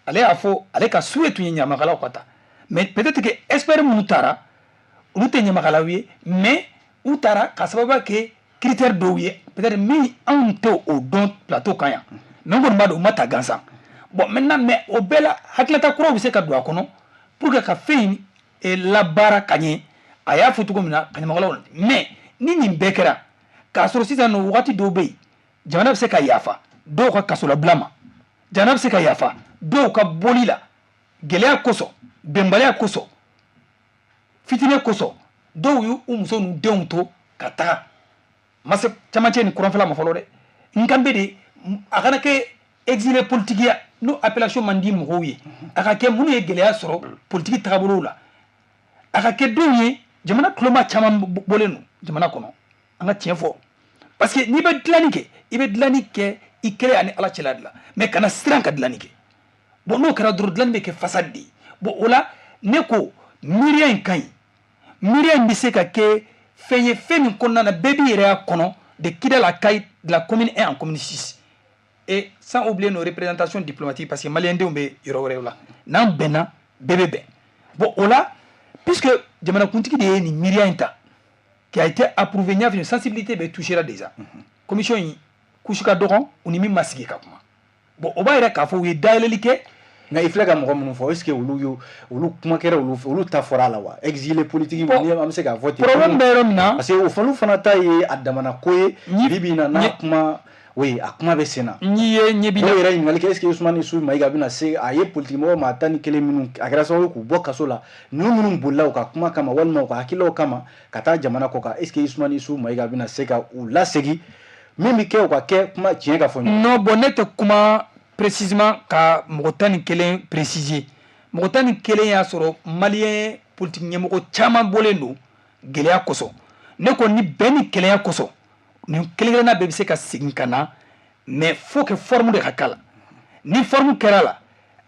ale y'a fɔ ale ka souhait tun ye ɲamakalaw ka taa mais peut-être que expert minnu taara olu tɛ ɲamakalaw ye mais u taara ka sababuya kɛ critère dɔw ye peut-être min anw tɛ o dɔn plateau kan yan mais n kɔni b'a dɔn u ma ta gansan bon maintenant mais o bɛɛ la hakilinata kuraw bɛ se ka don a kɔnɔ pour que ka fɛn in labaara ka ɲɛ a y'a fɔ cogo min na ka ɲamakalaw mais ni nin bɛɛ kɛra k'a sɔrɔ sisan nɔ wagati dɔw bɛ yen jamana bɛ se ka yafa dɔw ka kasolabila ma jamana bɛ se ka yafa dɔw ka bɔli la gɛlɛya kosɔn bɛnbaliya kosɔn fitinin kosɔn dɔw y'u muso n'u denw to ka taga ma se camancɛ ni kuranfɛla ma fɔlɔ dɛ n kan bɛ de a kana kɛ exilé politikiya n'o appellation man di mɔgɔw ye a ka kɛ minnu ye gɛlɛya sɔrɔ politiki tagabolow la a ka kɛ denw ye jamana tuloma caman bɔlen don jamana kɔnɔ an ka tiɲɛ fɔ parce que n'i bɛ dilanni kɛ i bɛ dilanni kɛ i kɛlɛ ani ala cɛla de la mais kana siran ka dilanni kɛ bon n'o kɛra dɔrɔn dilanni bɛ kɛ fasadi de ye bon o la ne ko miiriya in ka ɲi miiriya in bɛ se ka kɛ fɛn ye fɛn min kɔnɔna na bɛɛ b'i yɛrɛ y'a kɔnɔ de Kidal à Kayes de la commune 1 en commune 6 et sans oublier nos représentations diplomatiques parce que malien denw bɛ yɔrɔ wɛrɛw la n'an bɛnna bɛɛ bɛ bɛn bon o la puisque jamanakuntigi de ye nin miiriya in ta qui a été approuvé n y'a fɔ sensibilité bɛ touché la déjà commission in kusi ka dɔgɔn u ni min ma sigi ka kuma bon o b'a yɛrɛ k'a fɔ u ye dayɛlɛli kɛ nka i filɛ ka mɔgɔ minnu fɔ est ce que olu kuma kɛra olu ta fɔra a la wa exilé politique an bɛ se k'a fɔ ten problème bɛ yɔrɔ min na parce que o fana ta ye a damana ko ye bi bi in na n'a kuma oui a kuma bɛ sen na n'i ye ɲɛbi o yɛrɛ ɲininkali kɛ est ce que Usmane Isu Mayiga bɛna se a ye politique mɔgɔ maa 11 minnu a kɛra sababu k'u bɔ kaso la ninnu minnu bolila u ka kuma kama walima u ka hakililaw kama ka taa jamana kɔ kan est ce que Usmane Isu Mayiga bɛna se ka u lasegin min bɛ kɛ u ka kɛ kuma tiɲɛ ka fɔ ɲɔgɔn non bon ne tɛ kuma précisément ka mɔgɔ 11 préciser mɔgɔ 11 y'a sɔrɔ malien politique ɲɛmɔgɔ caman bɔlen don gɛlɛya kosɔn ne ko ni bɛn ni kɛlɛya kosɔn nin kelen-kelenna bɛɛ bɛ se ka segin ka na mais faut que forme de ka k'a la ni forme kɛra la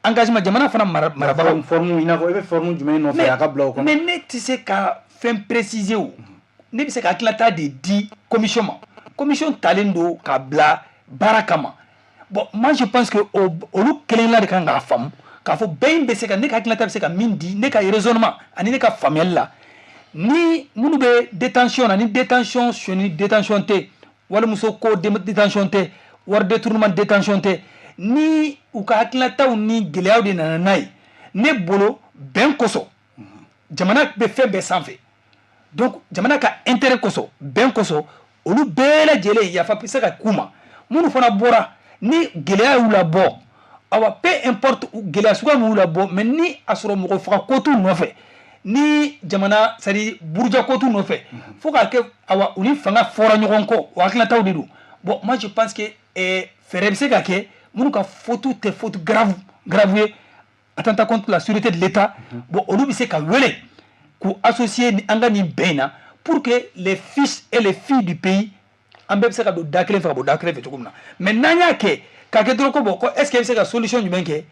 engagement jamana fana marabagaw forme i n'a fɔ i bɛ forme jumɛn nɔfɛ a ka bila o kɔnɔ mais ne tɛ se ka fɛn préciser o ne bɛ se ka hakilata de di commission ma commission talen don k'a bila baara kama bon moi je pense que olu kelen-kelenna de kan k'a faamu k'a fɔ bɛɛ in bɛ se ka ne ka hakilata bɛ se ka min di ne ka raisonnement ani ne ka faamuyali la ni minnu bɛ détention na ni détention soni détention tɛ walimuso ko détention tɛ wari détournement détention tɛ ni u ka hakilataw ni gɛlɛyaw de nana n'a ye ne bolo bɛn kosɔn jamana bɛ fɛn bɛɛ sanfɛ donc jamana ka intérêt kosɔn bɛn kosɔn olu bɛɛ lajɛlen yafa bɛ se ka k'u ma minnu fana bɔra ni gɛlɛya y'u labɔ awa peu importe gɛlɛya suguya min y'u labɔ mais ni a sɔrɔ mɔgɔ faga ko t'u nɔfɛ ni jamana c'est à dire buruja ko t'u nɔfɛ fo k'a kɛ awa u ni fanga fɔra ɲɔgɔn kɔ o hakilataw de don bon moi je pense que fɛɛrɛ bɛ se ka kɛ minnu ka faute tɛ faute grave ye attentat contre la sûreté de l'État bon olu bɛ se ka wele k'u associer ni an ka nin bɛn in na pour que les fils et les filles du pays an bɛɛ bɛ se ka don da kelen fɛ ka bɔ da kelen fɛ cogo min na mais n'an y'a kɛ k'a kɛ dɔrɔn ko bon ko est ce que bɛ se ka solution jumɛn kɛ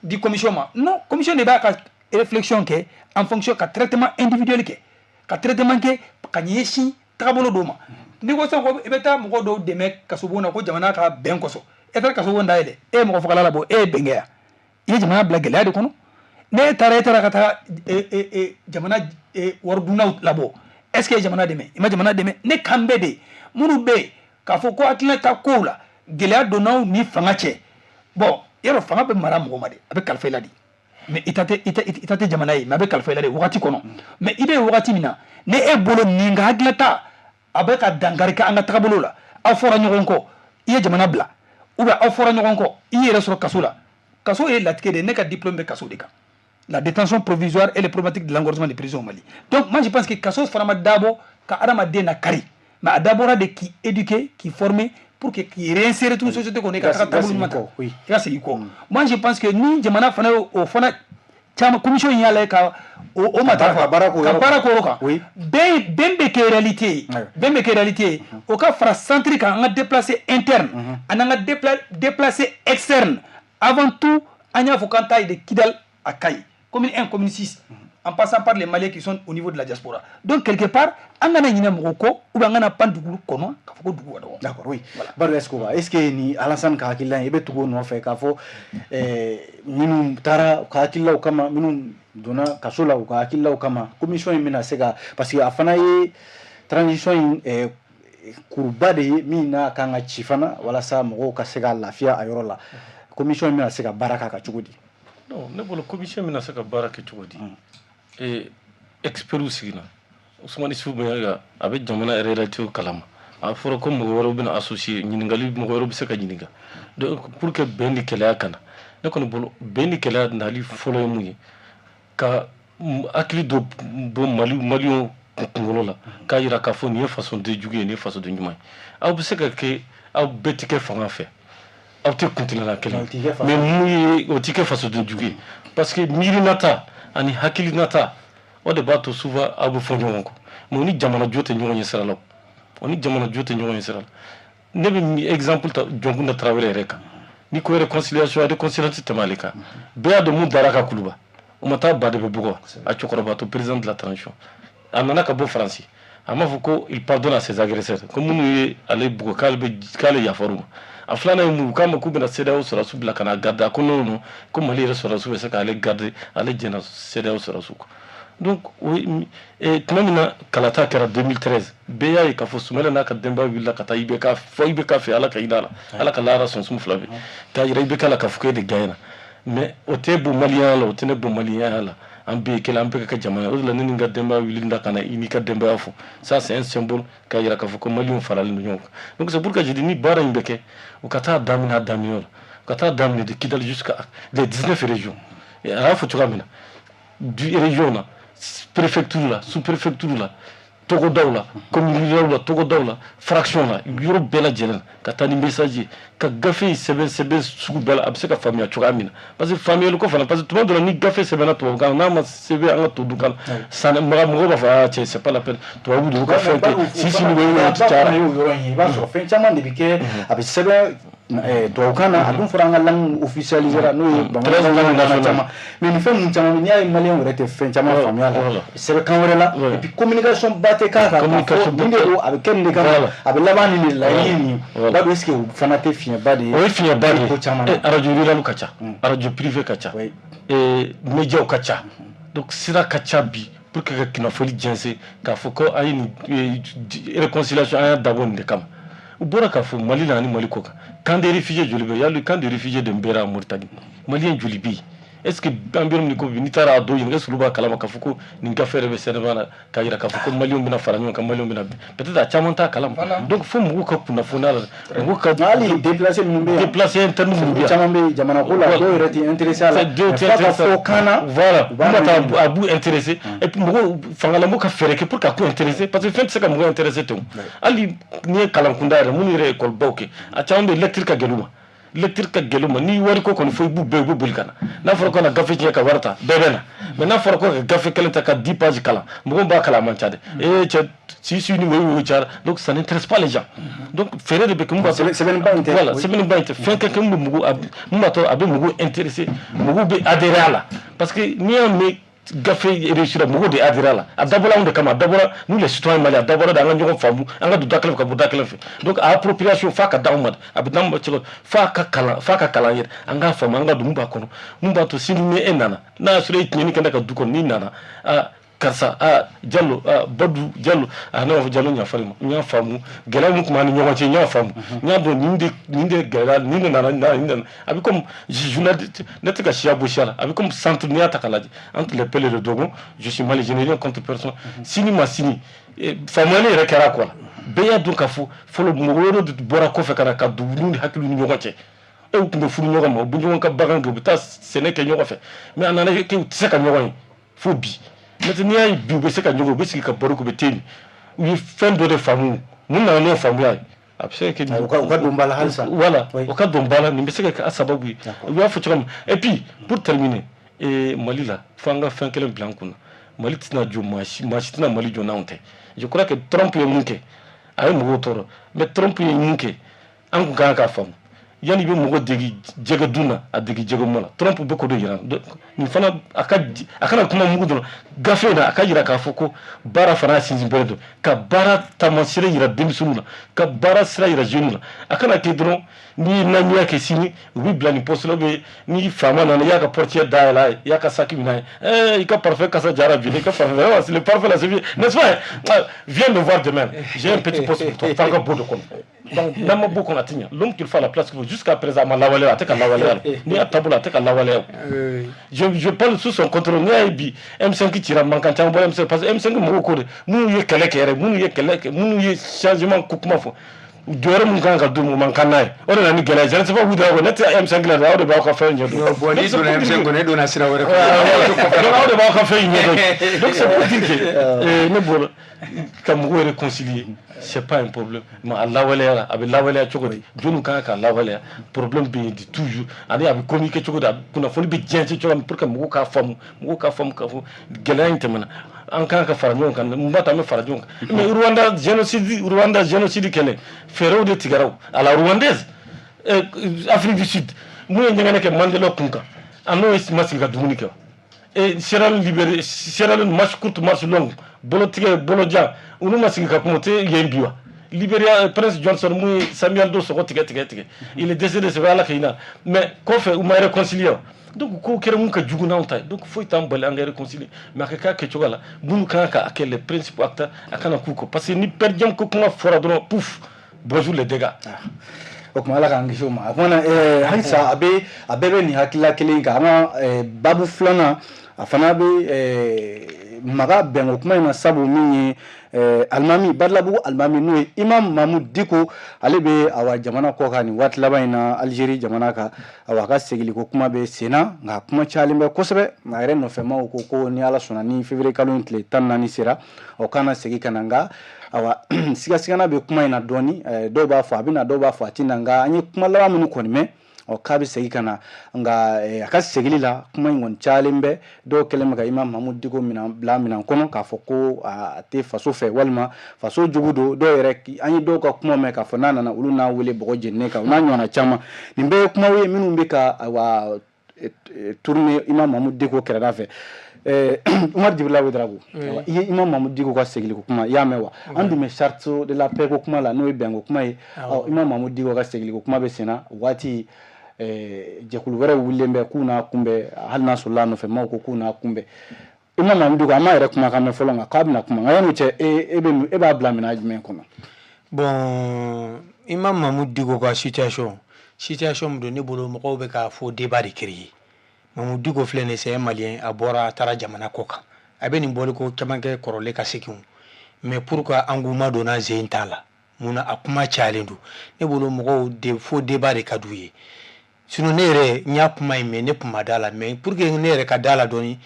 di commission ma non commission de b'a ka réflexion kɛ en fonction ka traitement individuel kɛ ka traitement kɛ ka ɲɛsin tagabolo dɔw ma n'i ko sisan ko i bɛ taa mɔgɔ dɔw dɛmɛ kasobon na ko jamana ka bɛn kosɔn e taara kasobon dayɛlɛ e ye mɔgɔ fagala labɔ e ye bɛnkɛya i ye jamana bila gɛlɛya de kɔnɔ ne taara ka taa jamana waridunnaw labɔ est ce que e ye jamana dɛmɛ i ma jamana dɛmɛ ne kan bɛɛ de minnu bɛ yen k'a fɔ ko hakilinata kow la gɛlɛya donnaw ni fanga cɛ bon yɔrɔ fanga bɛ mara mɔgɔ ma de a bɛ kalifa i la de mais ita tɛ jamana ye mais a bɛ kalifa i la de wagati kɔnɔ mais i bɛ yen wagati min na ne e bolo nin ka hakilinata a bɛ ka dankari kɛ an ka tagabolo la aw fɔra ɲɔgɔn kɔ i ye jamana bila ou bien aw fɔra ɲɔgɔn kɔ i yɛrɛ sɔrɔ kaso la kaso ye latigɛ de ye ne ka diplôme bɛ kaso de kan la détention provisoire et les problématiques de l'engorgement des prisons au Mali donc moi je pense que kaso fana ma dabɔ ka adamaden na kari mais a dabɔra de k'i éduquer k'i former pour que k'i réinsérer toute société kɔnɔ ka taga taabolo ɲuman ta i ka segin kɔ moi je pense que ni jamana fana o fana caman commission in y'a lajɛ ka o matarafa ka baara k'o yɔrɔ kan bɛn bɛ kɛ réalité ye o ka fara centre kan an ka déplacé interne ani an ka déplacé externe avant tout an y'a fɔ k'an ta ye de Kidal à Kayi commune 1 commune 6 en passant par les Maliens qui sont au niveau de la diaspora donc quelque part an kana ɲinɛ mɔgɔ kɔ ou bien an kana pan dugu kɔnɔ k'a fɔ ko dugu ka dɔgɔ d'accord oui Badou Escobar est ce que ni Alassane ka hakilila i bɛ tugu o nɔfɛ k'a fɔ minnu taara ka hakililaw kama minnu donna kaso la u ka hakililaw kama commission in bɛna se ka parce que a fana ye transition in kuruba de ye min n'a kan ka ci fana walasa mɔgɔw ka se ka lafiya a yɔrɔ la commission in bɛna se ka baara k'a kan cogo di non ne bolo commission bɛna se ka baara kɛ cogo di experts sigina Usmane Isu Mayiga a bɛ jamana yɛrɛ réalité kalama a fɔra ko mɔgɔ wɛrɛw bɛna associer ɲininkali mɔgɔ wɛrɛw bɛ se ka ɲininka donc pour que bɛn ni kɛlɛya kana ne kɔni bolo bɛn ni kɛlɛya nali fɔlɔ ye mun ye ka hakili dɔ bɔ maliyɛnw kunkolo la k'a jira k'a fɔ nin ye fasoden jugu ye nin ye fasoden ɲuman ye aw bɛ se ka kɛ aw bɛɛ tɛ kɛ fanga fɛ aw tɛ kuntilana kelen mais mun ye o tɛ kɛ fasoden jugu ye parce que miirinata ani hakilinata o de b'a to souvent aw bɛ fɔ ɲɔgɔn kɔ mais o ni jamana jo tɛ ɲɔgɔn ye sira la o ni jamana jo tɛ ɲɔgɔn ye sira la ne bɛ exemple ta Jɔnkunda Tarawele yɛrɛ kan ni ko réconciliation a réconciliation tɛmɛ ale kan bɛɛ y'a dɔn mun dara ka kuluba o ma taa ba de bɛ bugɔ a cɛkɔrɔba to président de la transition a nana ka bɔ Faransi a m'a fɔ ko il pardonne à ses agresseurs ko minnu ye ale bugɔ k'ale yafar'u ma a filanan ye mun k'a ma k'u bɛna CEDEAO sɔrɔdasiw bila ka na garder a ko non ko Mali yɛrɛ sɔrɔdasiw bɛ se k'ale garder ale jɛnna CEDEAO sɔrɔdasiw kɔ donc tuma min na kalata kɛra 2013 bɛɛ y'a ye k'a fɔ Sumala n'a ka denbaya wulila ka taa IBK fɛ Ala ka hinɛ a la Ala ka lahara sɔnsum fila bɛ k'a jira IBK la k'a fɔ k'e de gagnera mais o tɛ bon maliyɛnya la o tɛ ne bon maliyɛnya la an bɛɛ ye kelen an bɛɛ ka kɛ jamana o de la ne ni n ka denbaya wulila ka na i n'i ka denbaya fo ça c'est un symbole k'a jira k'a fɔ ko maliyɛnw faralen don ɲɔgɔn kan donc c'est pour que je dis ni baara in bɛ kɛ u ka taa daminɛ a daminɛyɔrɔ u ka taa daminɛ de Kidal jusqu'à les 19 régions a y'a fɔ cogoya min na du région na préfecture la sous-préfecture la togodaw la communauté la togodaw la fraction la yɔrɔ bɛɛ lajɛlen ka taa ni message ye ka gafe sɛbɛn sugu bɛɛ la a bɛ se ka faamuya cogoya min na parce que faamuyali ko fana parce que tuma dɔ la ni gafe sɛbɛnna tubabukan n'a ma sɛbɛn an ka tubabukan na mɔgɔw b'a fɔ ah cɛ c'est pas la peine tubabu de y'u ka fɛn kɛ sisi ni wɛrɛ ti caya i b'a sɔrɔ fɛn caman de bɛ kɛ a bɛ sɛbɛn tubabukan na a dun fɔra an ka langue officialisera n'o ye bamanankan caman mais nin fɛn ninnu caman n'i y'a ye maliyɛnw yɛrɛ tɛ fɛn caman faamuya la sɛbɛnkan wɛrɛ la et puis communication ba tɛ k'a kan k'a fɔ nin de don a bɛ kɛ nin de kama a bɛ laban nin de la i ye nin ye ba don est-ce que o fana tɛ fiɲɛba de ye o ye fiɲɛba de ko caman ye radio rurale ka ca radio privé ka ca médiaw ka ca donc sira ka ca bi pour que ka kunnafoni jɛnsɛn k'a fɔ ko an ye nin réconciliation an y'a dabɔ nin de kama u bɔra k'a fɔ Mali la ani Mali kɔ kan camp de réfugiés joli bɛ yen yali camp de réfugiés de Nbera Mauritanie maliyɛn joli bɛ yen est-ce que an bɛ min ko bi n'i taara a dɔw ɲininka est-ce que olu b'a kalama k'a fɔ ko nin gafe yɛrɛ bɛ sɛbɛn na k'a jira k'a fɔ ko maliyɛnw bɛna fara ɲɔgɔn kan maliyɛnw bɛna peut-être a caman t'a kalama donc fo mɔgɔw ka kunnafoniya la mɔgɔw ka hali déplacé minnu bɛ yan déplacé interne minnu bɛ yan caman bɛ jamana ko la dɔw yɛrɛ tɛ intéressé a la dɔw tɛ f'a ka fɔ kan na voilà mun b'a taa a b'u intéressé et puis mɔgɔw fangalamɔgɔw ka fɛɛrɛ kɛ pour que a k'u intéressé parce que fɛn tɛ se ka mɔgɔ intéressé ten hali n'i ye kalan kunda yɛrɛ minnu yɛrɛ ye école baw kɛ a caman bɛ lecture ka gɛlɛn u ma lecture ka gɛlɛn u ma ni wari ko kɔni fɔ i b'u bɛɛ u bɛ boli ka na n'a fɔra ko ka na gafe tiɲɛ ka wari ta bɛɛ bɛ na mais n'a fɔra ko ka gafe kelen ta ka 10 pages kalan mɔgɔw b'a kalan a man ca dɛ cɛ si ni wo cayara donc ça n'intéresse pas les gens donc fɛɛrɛ de bɛ kɛ mun b'a to sɛbɛnniba in tɛ voilà sɛbɛnniba in tɛ fɛn kɛ mun bɛ mɔgɔw mun b'a to a bɛ mɔgɔw intéressé mɔgɔw bɛ adhérer a la parce que n'i y'a mɛn gafe réussira mɔgɔw de adhérer a la a dabɔra anw de kama a dabɔra nous les citoyens maliens a dabɔra de an ka ɲɔgɔn faamu an ka don da kelen fɛ ka bɔ da kelen fɛ donc a appropriation f'a ka d'anw ma a bɛ d'anw ma cogo f'a ka kalan yɛrɛ an k'a faamu an ka don mun b'a kɔnɔ mun b'a to sini ni e nana n'a y'a sɔrɔ e tiɲɛni kɛ ne ka du kɔnɔ n'i nana karisa Diallo Badou Diallo ne b'a fɔ Diallo ɲafari ma n y'a faamu gɛlɛya min tun b'an ni ɲɔgɔn cɛ n y'a faamu n y'a dɔn nin de gɛlɛya nin de nana a bɛ comme journaliste ne tɛ ka siya gosi a la a bɛ comme centre n'i y'a ta k'a lajɛ entre les Pele et le Dogon je suis malien je n'ai rien contre personne sini ma sini faamuyali yɛrɛ kɛra quoi bɛɛ y'a dɔn k'a fɔ fɔlɔ mɔgɔ wɛrɛw de bɔra kɔfɛ ka na ka don n'u ni hakiliw ni ɲɔgɔn cɛ e tun bɛ furu ɲɔgɔn ma u bɛ ɲɔgɔn ka bagan kɛ u bɛ taa sɛnɛ kɛ ɲɔgɔn fɛ mais a nana kɛ u tɛ se ka ɲɔgɔn ye fo bi maintenant n'i y'a ye bi u bɛ se ka ɲɔgɔn u bɛ sigi ka baro kɛ u bɛ te u ye fɛn dɔ de faamu mun nana n'o faamuya ye a bɛ se ka kɛ u ka don ba la halisa voilà u ka don ba la nin bɛ se ka kɛ a sababu ye u y'a fɔ cogoya min et puis pour terminer Mali la fo an ka fɛn kelen bila an kunna Mali tɛna jɔ maa si tɛna Mali jɔ n'anw tɛ je crois que Trump ye mun kɛ a ye mɔgɔw tɔɔrɔ mais Trump ye mun kɛ an kun kan k'a faamu yanni i bɛ mɔgɔ degi jɛgɛ dun na a degi jɛgɛ mɔ la Trump bɛ k'o de yira nin fana a kana kuma mugu dɔrɔn gafe in na a ka yira k'a fɔ ko baara fana y'a sinsin bere don ka baara taamasiyɛn yira denmisɛnninw na ka baara sira yira jeunes na a kana kɛ dɔrɔn n'i ye naaniya kɛ sini u b'i bila nin poste la ou ni faama nana i y'a ka portière dayɛlɛ a ye i y'a ka saki minɛ a ye i ka parfum kasa jara bi i ka parfum vraiment c'est le parfum là c'est bien n'est-ce pas viens me voir demain j'ai un petit poste pour toi f'an ka bɔ de kɔnɔ donc n'an ma bɔ kɔnɔ a tɛ ɲɛ l'homme qu'il faut à la place qu'il faut jusqu'à présent a ma lawaleya a tɛ ka lawaleya n'i y'a taabolo a tɛ ka lawaleya je parle sous son contrôle n'i y'a ye bi M5 cira mankan caman bɔ M5 parce que M5 mɔgɔw ko de minnu ye kɛlɛ kɛ yɛrɛ minnu ye changement ko kuma fɔ jɔyɔrɔ mun kan ka don mu man kan n'a ye o de na ni gɛlɛya je ne sais pas vous dire ne tɛ M5 la dɛ aw de b'aw ka fɛn ɲɛdɔn bon n'i donna M5 kɔnɔ e donna sira wɛrɛ donc aw de b'aw ka fɛn ɲɛdɔn donc c'est pour dire que ne bolo ka mɔgɔw réconcilier c'est pas un problème mais a lawaleya la a bɛ lawaleya cogo di jɔnniw kan ka lawaleya problème bɛ yen de toujours ani a bɛ communiquer cogo di a kunnafoni bɛ diɲɛ cogo min pour que mɔgɔw k'a faamu k'a fɔ gɛlɛya in tɛmɛna an kan ka fara ɲɔgɔn kan mun b'a to an bɛ fara ɲɔgɔn kan mais Rwanda génocide kɛlɛ fɛɛrɛw de tigɛra o à la rwandaise Afrique du Sud mun ye ɲɛgɛnɛ kɛ Mandela kun kan a n'o ye ma sigi ka dumuni kɛ Sierra Leone marche courte marche longue bolo tigɛ bolo jan olu ma sigi ka kuma o tɛ yen bi wa Libéria Prince Johnson mun ye Samuel Doe sɔgɔ tigɛ il est décédé c'est vrai Ala ka hinɛ mais kɔfɛ u ma réconcilier donc ko kɛra mun ka jugu n'anw ta ye donc foyi t'an bali an ka réconcilier mais a ka kɛ a kɛcogo la minnu kan ka kɛ les principaux acteurs a kana k'u kɔ parce que ni pɛrɛdiɲɛn ko kuma fɔra dɔrɔn pouf bonjour les dégâts. o kuma ala k'an kisi o ma a kumana halisa a bɛɛ bɛ nin hakilila kelen kan an ka babu filanan a fana bɛ maga bɛn o kuma in na sabu min ye alimami Badalabugu alimami n'o ye Imam Mamudu Diko ale bɛ awa jamana kɔ kan nin waati laban in na Algérie jamana kan awa a ka segiliko kuma bɛ sen na nka kuma cayalen bɛ kosɛbɛ a yɛrɛ nɔfɛmaw ko ni ala sɔnna ni février kalo in tile 14 sera o kana segin ka na nka awa sigasigana bɛ kuma in na dɔɔni dɔw b'a fɔ a bɛ na dɔw b'a fɔ a tɛ na nka an ye kuma laban minnu kɔni mɛn k'a bɛ segin ka na nka a ka segili la kuma in kɔni cayalen bɛ dɔw kɛlen bɛ ka Imam Mamudu Diko bila minɛn kɔnɔ k'a fɔ ko a tɛ faso fɛ walima faso jugu don dɔw yɛrɛ an ye dɔw ka kuma mɛn k'a fɔ n'a nana olu n'a wele bɔgɔ jeninen kan o n'a ɲɔgɔnna caman nin bɛɛ ye kumaw ye minnu bɛ ka tourner Imam Mamudu Diko kɛrɛda fɛ Umar Dibirila Ouedraogo i ye Imam Mamudu Diko ka segiliko kuma i y'a mɛn wa an dun bɛ charte de la paix ko kuma la n'o ye bɛnko kuma ye Imam Mamudu Diko ka segiliko kuma bɛ sen na waati jɛkulu wɛrɛ wulilen bɛ k'u n'a kunbɛ hali n'a sɔrɔla a nɔfɛ maaw ko k'u n'a kunbɛ Imam Mamudu Diko an ma yɛrɛ kumakan mɛn fɔlɔ nka k'a bɛna kuma nka yan'o cɛ e b'a bila minɛn jumɛn kɔnɔ bon Imam Mamudu Diko ka situation min don ne bolo mɔgɔw bɛ ka fɔ débat de créer Mamudu Diko filɛ nin c'est un malien a bɔra a taara jamana kɔ kan a bɛ nin bɔli ko caman kɛ kɔrɔlen ka segin mais pour que engouement donna zen t'a la mun a kuma cayalen don ne bolo mɔgɔw fo débat de ka d'u ye sinon ne yɛrɛ n y'a kuma in mɛn ne kun ma da la mais pour que ne yɛrɛ ka da la dɔɔni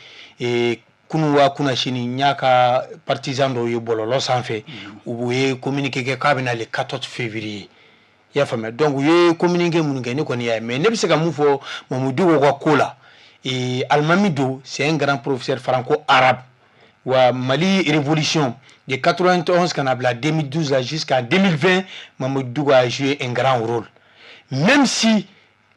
kunu wa kuna sini n y'a ka partisan dɔw ye bɔlɔlɔ sanfɛ u ye communiqué kɛ k'a bɛna le 14 février i y'a faamuya donc u ye communiqué minnu kɛ ne kɔni y'a ye mais ne bɛ se ka mun fɔ Mamudu Diko ka ko la alimami don c'est un grand professeur franco-arabe wa Mali révolution de 91 kana bila 2012 là jusqu'à 2020 Mamudu Diko a joué un grand rôle même si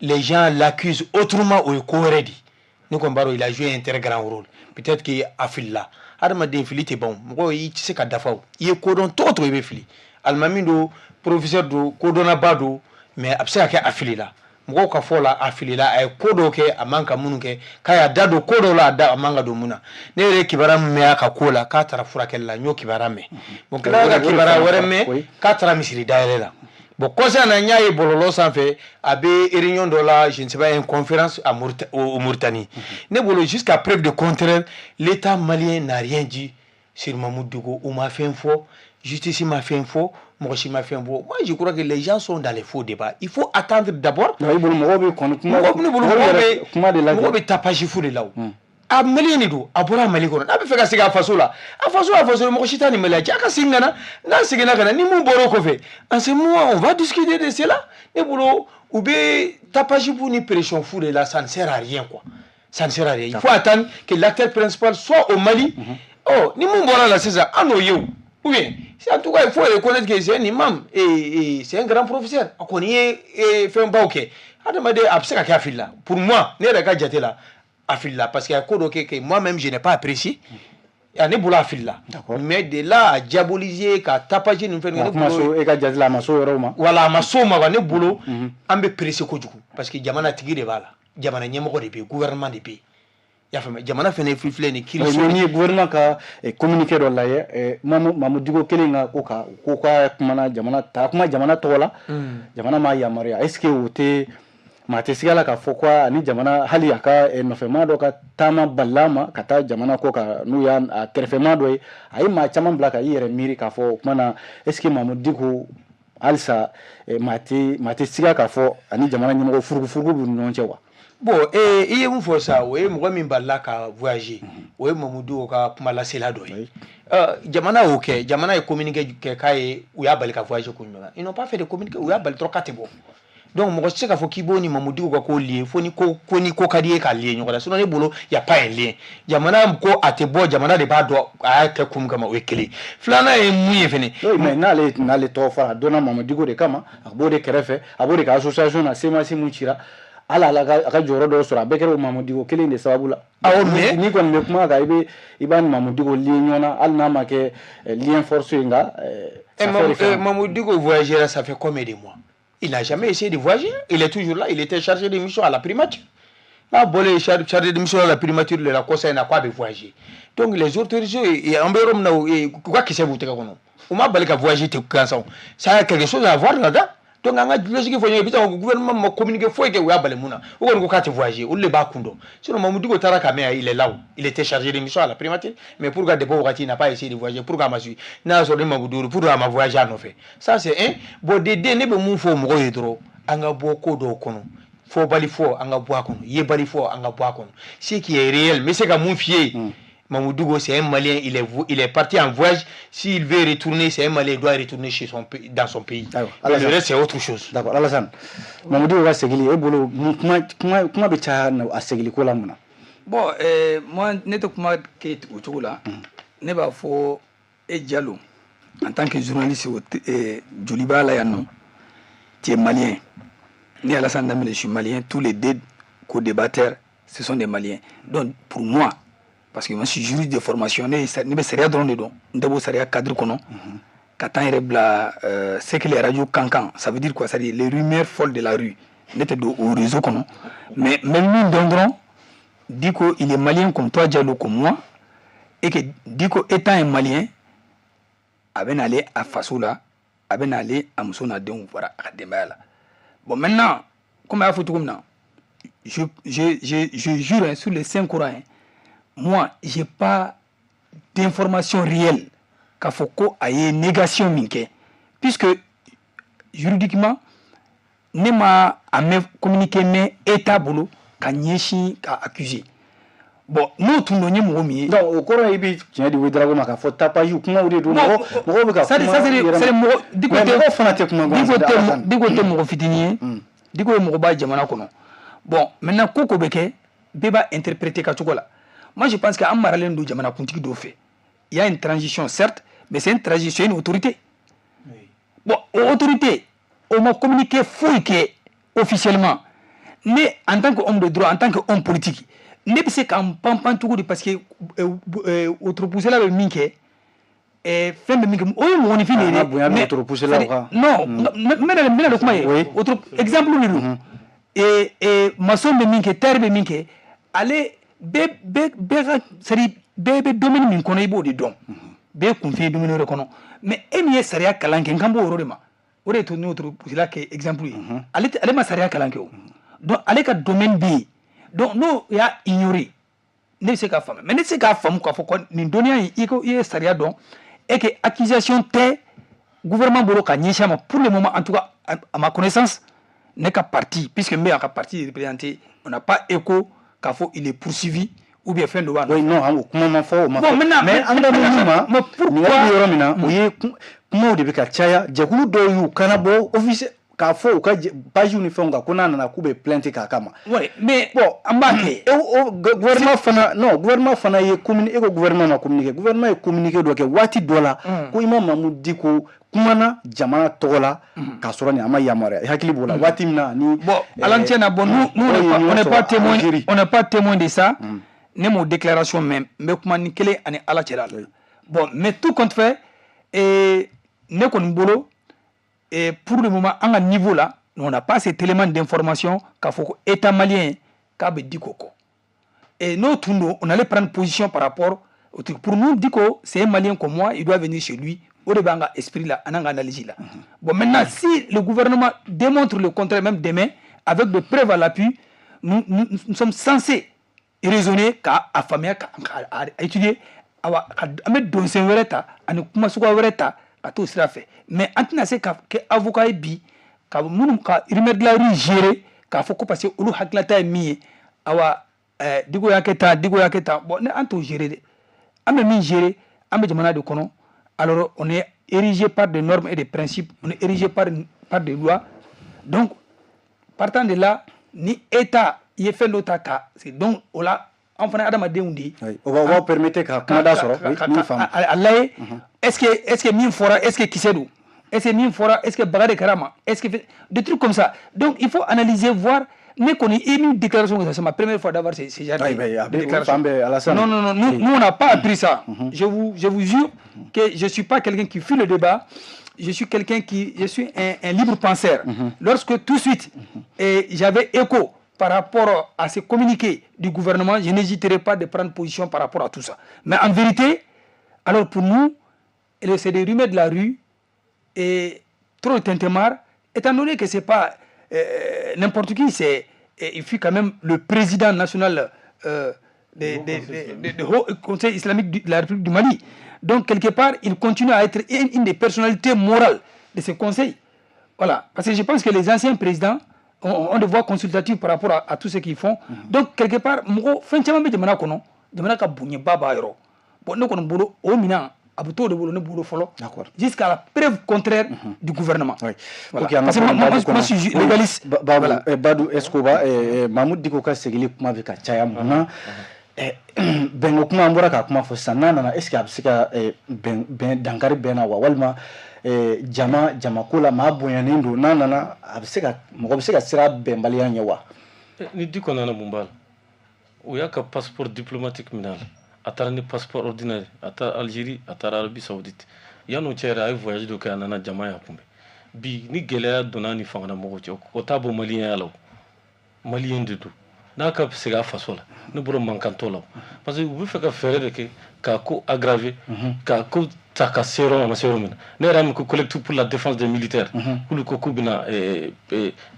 les gens l'accusent autrement au Coredi. Nous comparons, il a joué un très grand rôle. Peut-être qu'il a fait là. Adamaden fili te bon. Moko yi tise ka dafa. Il est codon toto ibe fili. Almami do professeur do codona bado mais abse ka afili là. Moko ka fola afili là ay kodo ke amanka munu ke kaya dado kodo la da amanga do muna. Ne re kibara me ka kola ka tara fura kella nyo kibara me. Bon kala kibara wore me ka tara misiri daire là. Bon, concernant Nya et Bololo sanfé, abe réunion de la, je ne sais pas, une conférence au Mauritanie. Jusqu'à preuve de contraire, l'État malien n'a rien dit sur Mamudu Diko. On m'a fait un faux, justice m'a fait un faux, Moshi m'a fait un faux. Moi, je crois que les gens sont dans les faux débats. Il faut attendre d'abord. A malien do abora maliko na be feka siga faso la a faso mo chitani malaji aka singana na sigina kana ni mu boro ko fe en ce moment on va discuter de cela et bolo ou be tapage pour ni pression fou de là ça ne sert à rien quoi ça ne sert à rien il faut attendre que l'acteur principal soit au Mali oh ni mu boro là c'est ça ando yo ou bien c'est en tout cas il faut reconnaître que c'est un imam et c'est un grand professeur akoni fait un ba OK adamade abseka ka filla pour moi ne reka jate là Afilla parce qu'il y a quoi que moi-même je n'ai pas apprécié. Il y a des boules Afilla. Mais de là à diaboliser, à tapager, nous faisons voilà, ma somme, on est boulot, on est pressé parce que Yamana Tigre de Vala, Yamana Nyamoko de pays, gouvernement de pays. Yamana fait des fliflés, des kills. Le gouvernement a communiqué dans la Mamudu Diko Kelinga, Koka, Kumana, Yamana Tola, Yamana Maya Maria. Est-ce que vous êtes Matisigala ka fokwa ni jamana hali aka nofema do ka tama balama kata jamana ko ka nuya a kerfema do ay ma chaman blaka yere miri ka fo mana eski Mamudu Diko alsa matisigala ka fo ani jamana nyimo furugu bu non cewa bon iye mu fo sa we mo min balaka voyager we Mamudu ka kuma la sela do jamana OK jamana e communiquer ke kai u ya balika voyager ko nyona ils n'ont pas fait de communiquer u ya bal trop katebo donc mo se ka fo kiboni Mamudu Diko ko lié fo ni ko ni ko kadié ka lié nyokola sinon ne bolo y a pas un lien jamana ko atebo jamana de ba do a ka kum kama o ekele flana e muye fene mais na le to fara dona Mamudu Diko de kama abode kerefe abode ka association na semasi munchira ala aka joro do sura bekere Mamudu Diko kele de sababula mais ni kon me kuma ga iban Mamudu Diko lié nyona al na ma ke lien forcé nga Mamudu Diko voyager ça fait combien de mois. Il n'a jamais essayé de voyager. Il est toujours là. Il était chargé de mission à la primature. Là, bolé chargé de mission à la primature, le conseil n'a pas de voyager. Donc les autorités, et en Bérom, quoi que c'est vous, on m'a balé qu'à voyager, ça a quelque chose à voir là-dedans. donc anga logique fo nyebe bisa gouvernement ma communiquer fo ke wa balemuna o ko ka te voyager o le ba kundo sinon Mamoudou Digo Tara Kamea il est là où il était chargé de mission à la primature mais pour garder pour il n'a pas essayé de voyager pour ma suite na so de Mamoudou pour ma voyager en fait ça c'est un bon de ne be mun fo mo yedro anga boko do kono fo bali fo anga bo kono ye bali fo anga bo kono ce qui est réel mais c'est comme mon fier Mamoudou Digo c'est un Malien il est parti en voyage s'il veut retourner c'est un Malien il doit retourner chez son pays dans son pays le reste c'est autre chose d'accord Alassane Mamoudou Digo segili e bolo kuma be cha na segili ko la muna bon moi neto kuma ke o togo la ne ba fo e Diallo en tant que journaliste Joliba la yanno tu es malien ni Alassane Dembélé je suis malien tous les deux co-débatteurs ce sont des Maliens donc pour moi parce que moi je suis juriste de formation ne be sariya dron de don ndebo sariya cadre kono katan rebla c'est que les radios cancan ça veut dire quoi ça veut dire les rumeurs folles de la rue n'était au réseau kono mais même nous dondron dit qu'il est malien comme toi Diallo comme moi et que dit étant un malien avait allé à Fasoula avait allé à Moussona donc voilà à Dembala bon maintenant comme à photo comme maintenant je jure hein, sur les 5 Corans hein, moi j'ai pas d'information réelle qu'a Foko a une négation minke puisque juridiquement ne m'a communiqué mais état boulot qu'a nyeshi qu'a accusé bon nous tout nous n'y momi donc au courant ibi tiens di wedra ko maka fota pa yu kuma uri do mo be ka ça c'est mo diko te fanatique mo diko te mo fitini diko mo ba jamana kono bon maintenant koko beke beba interpréter ka chokola moi je pense que en maralen do jamana kuntiki do fait il y a une transition certes mais c'est une transition une autorité oui. Bon autorité on m'a communiqué fou que officiellement mais en tant qu'homme de droit en tant qu'homme politique ne be se kan pampan tout parce que autre pousser la minke fin de minke o mo ni fini mais autre pousser la non mais le comment autre exemple nous et maçon de minke terre de minke aller be sari be domaine min kono ibo de don be confier domaine re kono mais emi sariya kalanke ngambo ororema ore to autre pousser la que exemple aller ma sariya kalanke donc aller ka domaine B donc nous il y a ignoré ne c'est qu'à femme mais ne c'est qu'à femme quoi faut qu'on ni donner il sariya don et que accusation té gouvernement bolo ka nyeshama pour le moment en tout cas à ma connaissance n'est qu'à parti puisque mais à parti représenté on n'a pas écho qu'a faut il est poursuivi ou bien fin de loi oui non comment ma fo ma bon maintenant mais anda mo pourquoi yoro mina oye kuma de bika chaya jakulu do yu kanabo office ka fo ka page uniforme ka kuna na kube plainte ka kama ouais mais bon ambake gouvernement fana non gouvernement fana ye communiquer ko gouvernement na communiquer gouvernement ye communiquer do ke wati dola ko imam Mamoudou Diko kumana jamana togola ka soro ni ama yamare hakili bola wati mina ni bon alantiena bon nous on n'est pas témoin de ça ne mo déclaration même mais comment ni kele ani ala tira bon mais tout compte fait et ne kon bolo et pour le moment à un niveau là on n'a pas cet élément d'information qu'a faut état malien qu'a be dikoko et nous tout nous on allait prendre position par rapport au truc pour nous diko c'est un malien comme moi il doit venir chez lui au débanga esprit là ananga analyse là bon maintenant si le gouvernement démontre le contraire même demain avec de preuves à l'appui nous sommes censés raisonner qu'à affamé à étudier à mettre dans ce vereta à ne kuma suka vereta à tout cela fait mais antina c'est que avocat bi ka munum ka remède la rue gérer ka faut ko passer ulu haklata mi awa digo yaketa bon ne anto gérer de ame mi gérer ame jamana de kono alors on est érigé par des normes et des principes on est érigé par des lois donc partant de là ni état y fait l'autre cas c'est donc là enfin adama deundi on va permettre que Canada soro oui femme Allah est-ce que min fora est-ce que kisedou est-ce que min fora est-ce que bagade karama est-ce que des trucs comme ça donc il faut analyser voir mais qu'on ait une déclaration c'est ma première fois d'avoir ces genre de déclaration non nous on n'a pas appris ça je vous jure que je suis pas quelqu'un qui fuit le débat je suis quelqu'un je suis un libre penseur lorsque tout de suite et j'avais écho par rapport à ces communiqués du gouvernement, je n'hésiterai pas de prendre position par rapport à tout ça. Mais en vérité, alors pour nous, c'est des rumeurs de la rue et trop de tintemar étant donné que c'est pas n'importe qui, il fut quand même le président national du Haut Conseil islamique de la République du Mali. Donc, quelque part, il continue à être une des personnalités morales de ce conseil. Voilà. Parce que je pense que les anciens présidents ont des voix consultatives par rapport à tout ce qu'ils font. Donc, quelque part, jusqu'à la preuve contraire du gouvernement. Oui. Voilà. Okay, parce que moi, je suis légaliste. Badou Escoba, Mahmoud Dikoka Segili kuma bika chaya muna. Bengo kuma mbora ka kuma fo sanana est-ce que absika ben dankari bena wa walma jama kula ma bonyane ndo nana absika mo absika sira ben baliya nyewa ni diko nana mumbal o yaka passeport diplomatique minal atara ni passeport ordinaire atara Algérie atara Arabie Saoudite yano chera ay voyage do kana na jama ya kumbe bi ni gelaya donani fangana mo ko tabo malien yalo malien de tout n'a qu'à se faire façon là nous pourrons manquer tout là parce que vous faites faire de que kako aggravé kako takasero na sero mina ne ram ko collectif pour la défense des militaires pour le koku bina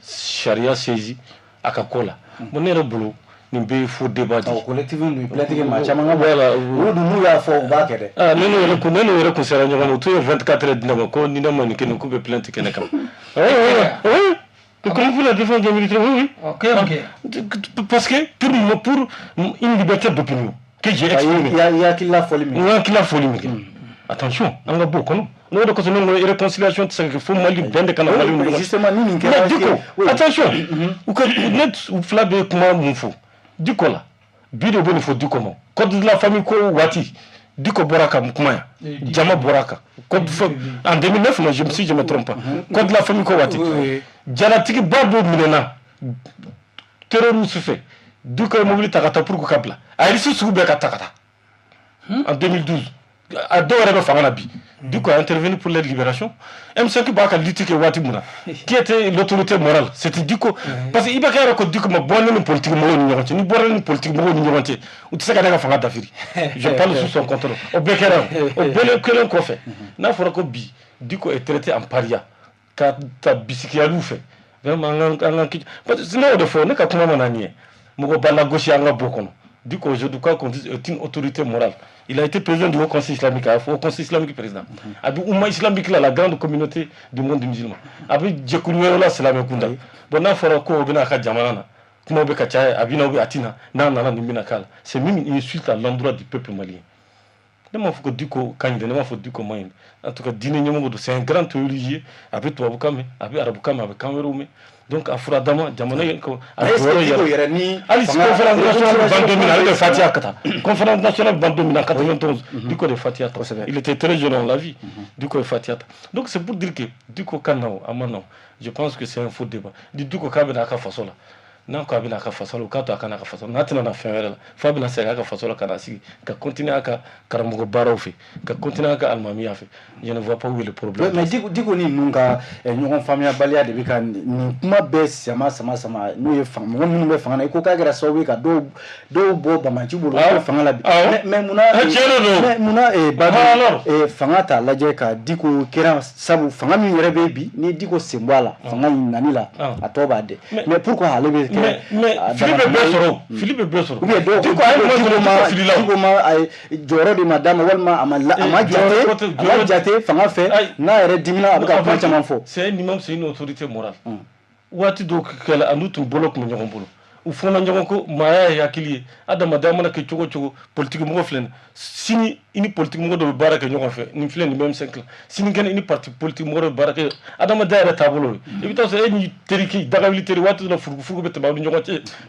charia saisi akakola mon ne bulu ni be fo débat au collectif ni platique ma chama voilà nous ya fo ba kede neno ko sera nyono to 24 heures dina ko ni na man ke no ko be plainte ke ne kam comment vous la défense des militaires? Oui. Ok. Parce que pour une liberté d'opinion que j'ai exprimée. Il y a qui la folie. Il y a qui la folie. Attention, on a beaucoup. Nous avons une réconciliation, c'est qu'il faut Mali bien de Canada. Justement, nous attention, ou flabé comment mon fou. Du coup là, bide bon il faut du comment. Code de la famille ko wati. Diko Boraka Moukoumaya, Djama Boraka. En 2009, moi, je me trompe pas. Code de la famille Kowati. Djalatiki Babo Milena. Terroriste fait. Diko Mobili Takata pour Kokabla. Aïssi Soubeka Takata. En 2012. À deux heures de Famanabi. Diko a intervenu pour la libération. M5 Baka Litike Wati Mouna. Qui était l'autorité morale? C'était Diko. Parce qu'il y a un Diko, mais bon, politique, ni bonne politique, ou tu sais qu'il y a un d'affaires. Je parle sous son contrôle. Au Bekera, au Belekelen qu'on fait. N'a pas que Bi, Diko est traité en paria. Quand ta bicyclette nous fait. Vraiment, sinon, de fois, on n'est qu'à tout le monde. Mougo Bala Gauche Yanga Bokono. Diko, je dois qu'on dise est une autorité morale. Il a été président du Haut Conseil islamique, au Conseil islamique président. Abi Oumma islamique là, la grande communauté du monde musulman. Abi Djekounoué là, c'est la même kunda. Bon, n'a fora ko obina ka jamana. Kuma obe ka chaya, abi na obe atina, na na nimina kala. C'est même une insulte à l'endroit du peuple malien. Ne m'en faut que Diko Kanye, ne m'en faut Diko Maïn. En tout cas, Dine Nyomodo, c'est un grand religieux. Abi Touaboukame, abi Araboukame, abi Kameroume. Donc, à Fouradama, Jamana Yenko, Alice, conférence nationale Bandomina, de Fatia Kata. Conférence nationale Bandomina, 91, du coup de Fatia. Il était très jeune dans la vie, du coup de Fatia. Donc, c'est pour dire que, du coup, Kanao, Amano, je pense que c'est un faux débat. Du coup, Kabina Kafasola. Non, Kabina Kafasola, ou Kato Akana Kafasola, Natana Ferrella, Fabina Sega Kafasola Kanasi, qui continue à Karamogo Barofi, qui continue à Almami. Je ne vois pas où est le problème. Mais dis que nous avons famille à Balia de Bikan, nous avons sama, nous avons fait un coca grâce au week à deux bobs, mais Mouna et Baba et Fangata, la Jeka, Diko, Kera, Sabu, Fangami Rebebi, ni Diko Simbola, Fangami Nanila, à Tobade. Mais pourquoi aller? Mais Philippe Bessoro. Oui, donc, Joro de Madame Walma, Amadjate, Fanga fait, n'a Dimina avec un point faux. C'est un imam, c'est une autorité morale. Ouati donc qu'elle a nous tout bloc mon boulot. Ou fond n'yonko Maya et Akili, Adam Madame que Chogo politique moflen. Sini une politique mo de baraka nyon fait, ni flen même 5 ans. Sini gagne une parti politique mo de baraka Adam Madame tabolo. Évidemment c'est une teriki dagabilité Ouati de fugu bete ba nyon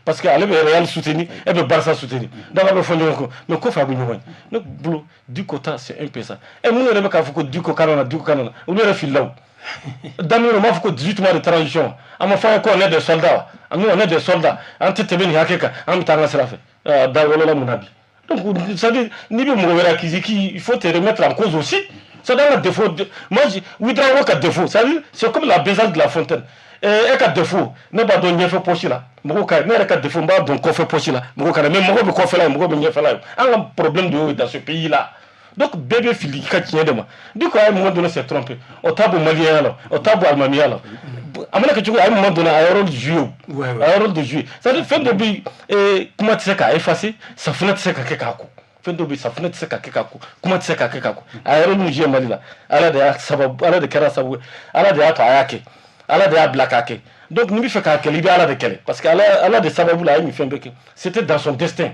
parce que allez Real soutenir et be Barça soutenir. Dans le fond nyon mais ko fa bu nyon. Donc boulot du quota c'est un peu ça. Et mon ne ka fuko du ko kanana. On est filaw. Dans le moment, il faut 18 mois de transition. On a fait on est des soldats. Nous, on est des soldats. On te tebe ni hakeka. On t'a lancé la fait. Dawolola Munabi. Donc, ça dit, il faut te remettre en cause aussi. Ça donne un défaut. Moi, Ouidrao a défaut. C'est comme la besace de la fontaine. Et un défaut. Ne pas donner fait poche là. Moka, ne pas défaut. Pas donc qu'on fait poche là. Moka, même Moka, qu'on fait là. Moka, bien fait là. On a un problème de dans ce pays là. Donc, bébé Fili, quand il y a des mots, du coup, à un moment donné, c'est trompé. Au tabou malien, au tabou almamien, amana ka cogo à un moment donné a rôle de jouer a rôle de jouer ça veut faire de bi comment tu sais qu'à effacer ça fenêtre c'est qu'à kako fait de bi ça fenêtre c'est qu'à kako comment tu sais qu'à kako a rôle de jouer mali là ala de sababu ala de kara sababu ala de ato ayake ala de ablakake donc ni bi fait qu'à kele bi ala de kele parce que ala de sababu là il fait que c'était dans son destin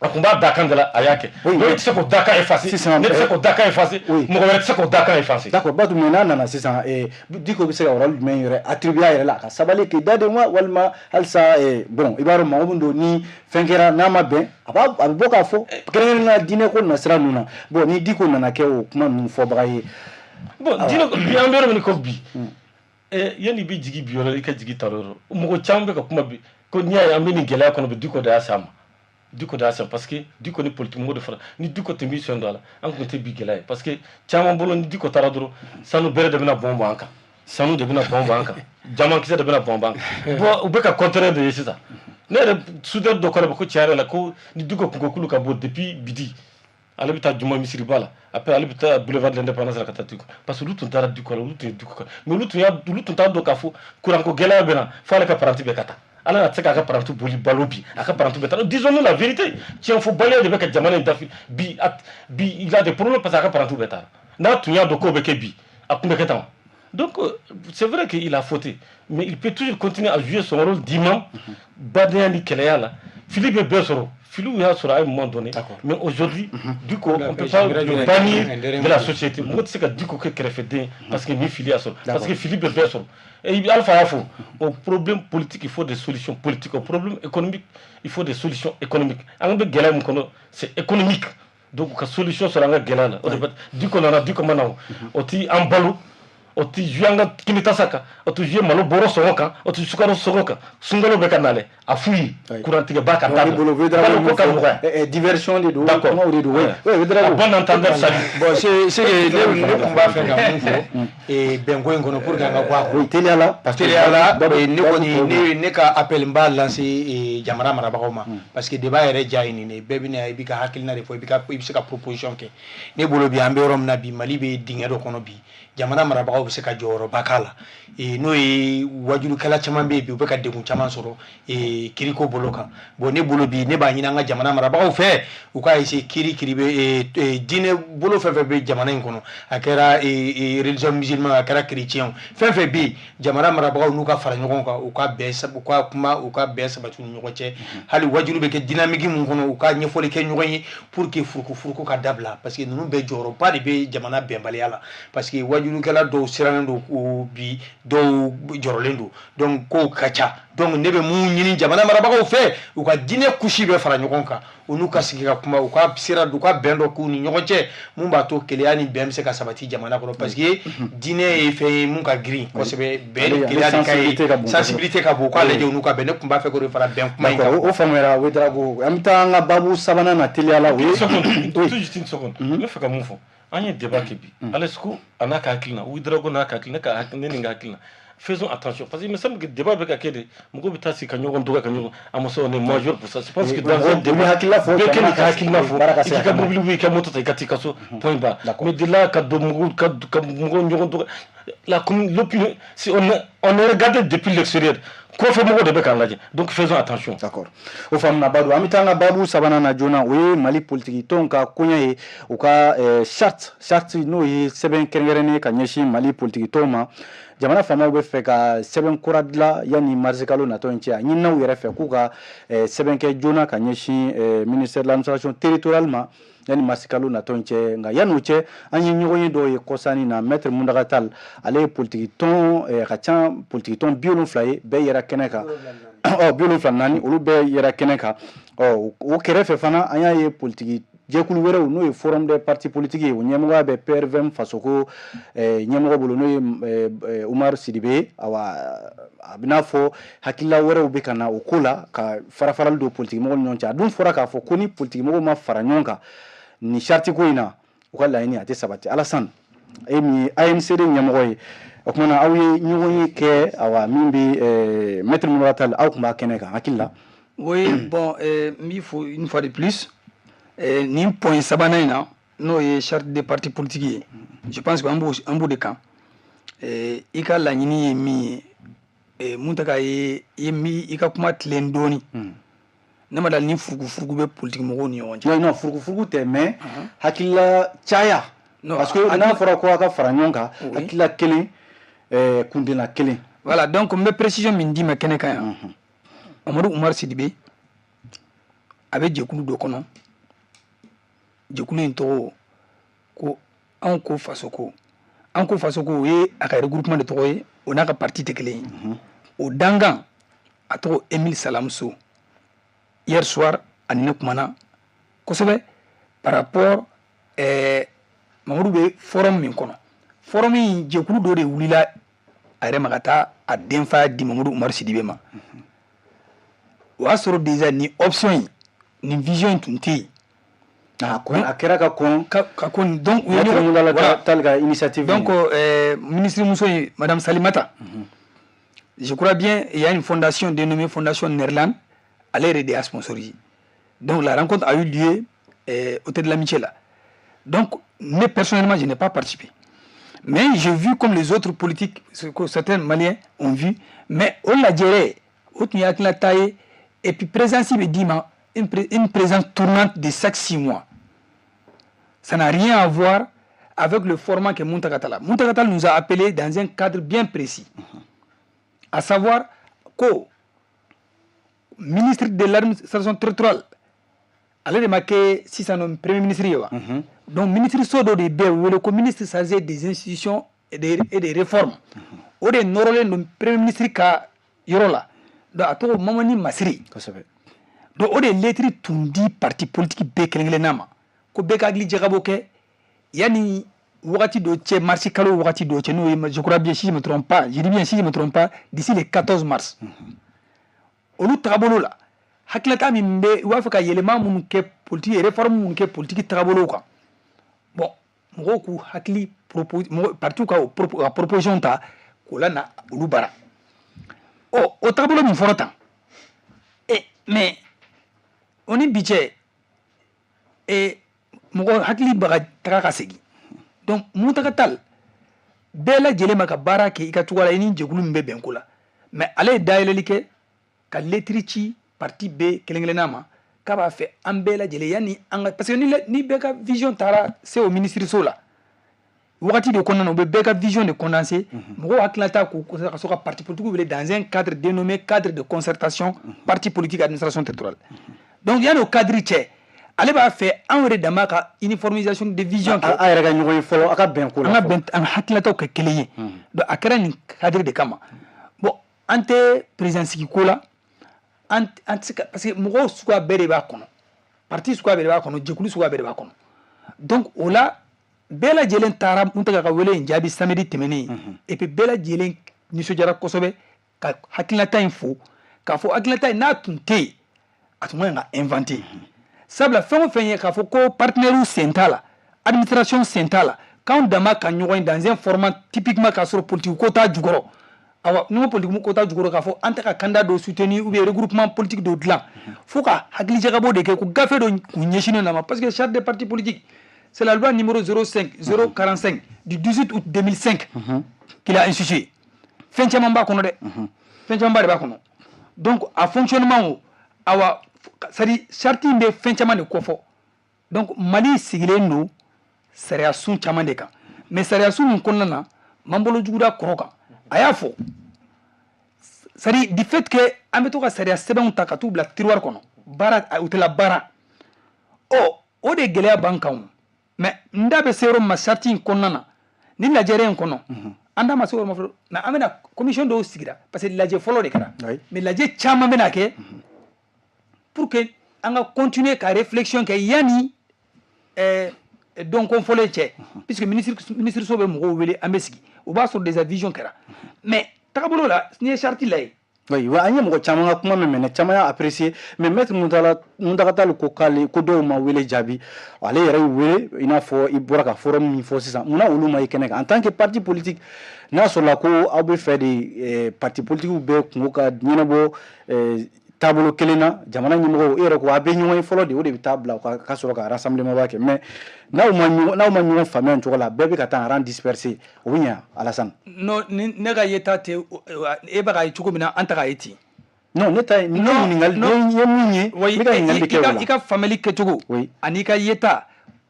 a combat dakan de la ayake donc tu sais que dakan effacé ne sais que dakan effacé mo ko sais que dakan effacé d'accord batu mena nana sisan diko bi se ka rôle men yore attribuer yere la ka sabali ke dade moi walma halsa bon ibaro ma obundo ni fenkera na ma ben aba boka fo kenen na dine ko na sira nuna bon ni diko nana ke o kuma nu fo bagaye bon dine ko bi ambero ni ko bi yani bi jigi bi yoro ka jigi taroro mo ko chambe ka kuma bi ko nya amini gela ko no bi diko da sama diko da sama parce que diko ni politique mo de fara ni diko te mission do la an ko te bi gela parce que chama bolo ni diko taradro sanu bere de bina bombo anka sanu de bina bombo anka jaman kise de bina bombo anka bo ubeka contraire de yesa ne souder do ko ko tiare la ko ni diko ko kulu ka bo depuis bidi alibita juma misiri bala après alibita boulevard de l'indépendance la katatuko parce que lutu dara diko la lutu diko mais lutu ta do kafu kuran ko gela bena fala ka paranti be kata ala na tsaka ka parantu boli balobi aka parantu beta disons-nous la vérité tiens faut balayer de beka jamana dafi bi il a des problèmes parce que aka parantu beta na tunya do ko beke bi akumbe ketan donc c'est vrai qu'il a fauté mais il peut toujours continuer à jouer son rôle d'imam badani keleyala Philippe Bessoro Philou a sur un moment donné, mais aujourd'hui, du coup, on ne peut pas le bannir de la société. Moi, tu sais que du coup, qu'est-ce qu'il fait parce que ni Philippe parce que Philippe est personne. Et Alpha Afo, au problème politique, il faut des solutions politiques. Au problème économique, il faut des solutions économiques. C'est économique. Donc, la solution sera la galère. Du coup, on a dit comment on dit en ballot. Oti juanga kimita saka otu jue malo boro songoka otu sukaro songoka sungalo beka nale afui kurantige baka table diversion de do comment on dit bon entendeur salut bon c'est le combat fait dans et bengo ngono pour ganga kwa tele ala parce que ala ne ko ni ka appel mba lancer jamara maraba ko parce que débat ere jaini ne bebi ne ay bika hakilina refo bika ibisika proposition ke ne bolo bi ambe rom na bi mali be dingero kono bi jamana maraba ko se ka joro bakala no e wajulu kala chama be bi beka de kun chama soro kiriko boloka bo ne bolo bi ne ba nyina nga jamana maraba ko fe u ka ese kiri be dine bolo fe be jamana ngono akera religion musulman akera chrétien fe bi jamana maraba ko nu ka fara nyogon ka u ka be sa u ka kuma u ka be sa batu nyogo che hali wajulu be ke dynamique mun ngono u ka nyefole ke nyogon pour que furuko ka dabla parce que nous be joro pas de be jamana be mbaliala parce que wajulu kala do sirando bi do jorolendo donc ko kacha donc nebe mu nyini jamana maraba ko fe u ka dine kushi be fara nyogon ka unu ka sigi ka kuma u ka sira du ka bendo ku ni nyogon che mun ba to keleani bem se ka sabati jamana ko parce que dine e fe mun ka green ko se be keleani kai sensibilité ka bo ko ale je unu ka bene kumba fe ko fara bem kuma o famera we drago amta nga babu sabana na teliala we juste une seconde le fait ka mun fo anya débat ke bi alesco anaka hakilna we drago na hakilna ka hakilna ni hakilna faisons attention parce qu'il me semble que le débat avec Akede mugo bitasi kanyo ndoga kanyo amoso on est majeur pour ça je pense que dans un débat hakilna fo ikika mobiliser ka moto katika so point bas mais de là ka mugo nyogo ndoga la l'opinion si on est regardé depuis l'extérieur ko fe mugo de beka laje donc faisons attention d'accord o famna badu amitanga babu sabana na jona we mali politique tonka kunya e o ka charte no yi seben kengerene ka nyeshi mali politique toma jamana fama be fe ka seben kuradla yani marzikalo na tonche ni na yere fe ku ka seben ke jona ka nyeshi ministère de l'administration territorialement yani marzikalo na tonche nga yanuche anyi nyogo do e kosani na maître mundagatal ale politique ton ka chan politique ton biolon flaye be yera keneka biolon flanani olu be yera keneka o kerefe fana anya ye politique jekulu were no e forum des partis politiques o nyemwa be PRVM fasoko nyemwa bolo no Umar Sidibe awa abinafo hakilla were be kana okola ka farafaral do politique mo nyoncha dum fora ka fo koni politique mo ma faranyonka ni sharti ko ina o kala ni ate sabati alasan emi ANC de nyemwa yi okuna awi nyugo ke awa mimbi maître Mouratal aw kuma keneka hakilla oui bon il faut une fois de plus ni point sabana ina no ye charte des partis politiques je pense qu'en bout de camp i ka laɲini ye min ye mun tɛ ka ye i ka kuma tilen dɔɔni ne ma dali ni furugu bɛ politique mɔgɔw ni ɲɔgɔn cɛ. non furugu tɛ mais hakilila caya parce que n'a fɔra ko a ka fara ɲɔgɔn kan hakilila kelen kundina kelen. voilà donc n bɛ précision min d'i ma kɛnɛ kan yan Amadu Umaru Sidibe a bɛ jɛkulu dɔ kɔnɔ jɛkulu in tɔgɔ ko anw ko fasoko an ko fasoko o ye a ka regroupement de tɔgɔ ye o n'a ka parti tɛ kelen ye o dangan a tɔgɔ Emile Salamso hier soir ani ne kumana kosɛbɛ par rapport Mamadu bɛ forum min kɔnɔ forum in jɛkulu dɔ de wulila a yɛrɛ ma ka taa a denfaya di Mamadu Umaru Sidibe ma o y'a sɔrɔ déjà ni option in ni vision in tun tɛ yen. a kɛra ka kɔn donc u ye ɲɔgɔn tali ka initiative donc ministre muso ye madame Salimata je crois bien il y a une fondation dénommée Fondation Nerland elle est sponsorisée donc la rencontre a eu lieu au Théâtre de l'Amitié là donc moi personnellement je n'ai pas participé mais j'ai vu comme les autres politiques que certains Maliens ont vu mais on l'a géré au la taille et puis présence il dit une présence tournante de chaque 6 mois. Ça n'a rien à voir avec le format que Muntakatala. Muntakatala nous a appelés dans un cadre bien précis. À savoir qu'au ministre de l'administration territoriale, allez remarquer si c'est un premier ministre. Donc, ministre Sodo de Béou, le ministre chargé des institutions et des réformes. Au de Norolé, le premier ministre Ka Yorola. Donc, à tout moment, Masri. Donc o de lettre tundi parti politique bɛɛ kelen-kelenna ma ko bɛɛ ka hakili jagabɔ kɛ yani wagati dɔ cɛ mars kalo wagati dɔ cɛ n'o ye je crois bien si je me trompe pas je dis bien si je me trompe pas d'ici le 14 mars olu tagabolo la hakilata min bɛ u b'a fɛ ka yɛlɛma minnu kɛ politique réforme minnu kɛ politique tagabolo kan bon mɔgɔw k'u hakili parti ka proposition ta k'o la na olu bara o tagabolo min fɔra tan mais on est budget et mɔgɔ hakili baga taga ka segi donc Muntakatal bɛɛ lajɛlen ma ka baara kɛ i ka cogo la i ni jɛkulu min bɛ bɛn ko la mais ale ye dayɛlɛli kɛ ka lettre ci parti bɛɛ kelen-kelenna ma k'a b'a fɛ an bɛɛ lajɛlen yani an ka parce que ni bɛɛ ka vision taara se o ministériso la wagati de kɔnɔna na u bɛ bɛɛ ka vision de condenser mɔgɔw hakilina t'a ko ka sɔrɔ ka parti politique wele dans un cadre dénommé cadre de concertation parti politique administration territoriale donc yani o cadre cɛ ale b'a fɛ an yɛrɛ dama ka uniformisation de vision kɛ a yɛrɛ ka ɲɔgɔn ye fɔlɔ a ka bɛn ko la an ka bɛn an hakilinataw kɛ kelen ye donc a kɛra nin cadre de kama bon an tɛ président sigi ko la an tɛ se ka parce que mɔgɔw suguya bɛɛ de b'a kɔnɔ parti suguya bɛɛ de b'a kɔnɔ jɛkulu suguya bɛɛ de b'a kɔnɔ donc o la bɛɛ lajɛlen taara Muntaka ka wele in jaabi samedi tɛmɛnen et puis bɛɛ lajɛlen nisɔndiyara kosɛbɛ ka hakilinata in fo k'a fɔ hakilinata in n'a tun tɛ yen a tun ka inventé sabula fɛn o fɛn ye k'a fɔ ko partenaires sen t'a la administration sen t'a la k'anw dama ka ɲɔgɔn ye dans un format typiquement k'a sɔrɔ politique ko t'a jukɔrɔ awa ni ko politique ko t'a jukɔrɔ k'a fɔ an tɛ ka candidat dɔ soutenir ou bien regroupement politique dɔ dilan fo ka hakili jagabɔ de kɛ ko gafe dɔ k'u ɲɛsinnen na ma parce que charte des partis politiques c'est la loi numéro 045 du 18 août 2005 qu'il a institué fɛn caman b'a kɔnɔ dɛ fɛn caman ba de b'a kɔnɔ donc a fonctionnement o awa c'est-à-dire charte in bɛ fɛn caman de kofɔ donc Mali sigilen don sariya sun caman de kan mais sariya sun min kɔnɔna na m'an bolo juguda kɔrɔ kan a y'a fɔ c'est-à-dire du fait que an bɛ to ka sariya sɛbɛnw ta ka t'u bila tiroir kɔnɔ baara u tɛ la baara o de gɛlɛya b'an kan mais n da bɛ se yɔrɔ min ma charte in kɔnɔna na ni lajɛrɛ in kɔnɔ an da ma se yɔrɔ ma fɔlɔ mais an bɛna commission dɔw sigira parce que lajɛ fɔlɔ de kɛra mais lajɛ caman bɛna kɛ pour que an ka continuer ka réflexion kɛ yani dɔnko fɔlɔ cɛ puisque ministre so bɛ mɔgɔw wele an bɛ sigi o b'a sɔrɔ déjà vision kɛra mais tagabolo la n'i ye charte lajɛ oui an ye mɔgɔ caman ka kuma min mɛnɛ caman y'a apprécié mais maître Muntakatal ko k'ale ko dɔw ma wele jaabi ale yɛrɛ y'u wele i n'a fɔ i bɔra ka forum min fɔ sisan munna olu ma i kɛnɛ kan en tant que parti politique n'a sɔrɔla ko aw bɛ fɛ de parti politique bɛɛ kungo ka ɲɛnabɔ taabolo kelen na jamana ɲɛmɔgɔw e yɛrɛ ko a bɛ ɲɔgɔn ye fɔlɔ de o de bɛ taa bila ka sɔrɔ ka rassemblement ba kɛ mais n'aw ma ɲɔgɔn faamuya nin cogo la bɛɛ bɛ ka taa rang dispersé o bɛ ɲɛ Alassane. non ne ka yeta tɛ e bɛ ka ye cogo min na an ta ka ye ten. non ne ta ye ɲininkali ye mun ye ne ka ɲininkali kɛ o la. i ka faamuyali kɛcogo ani ka yeta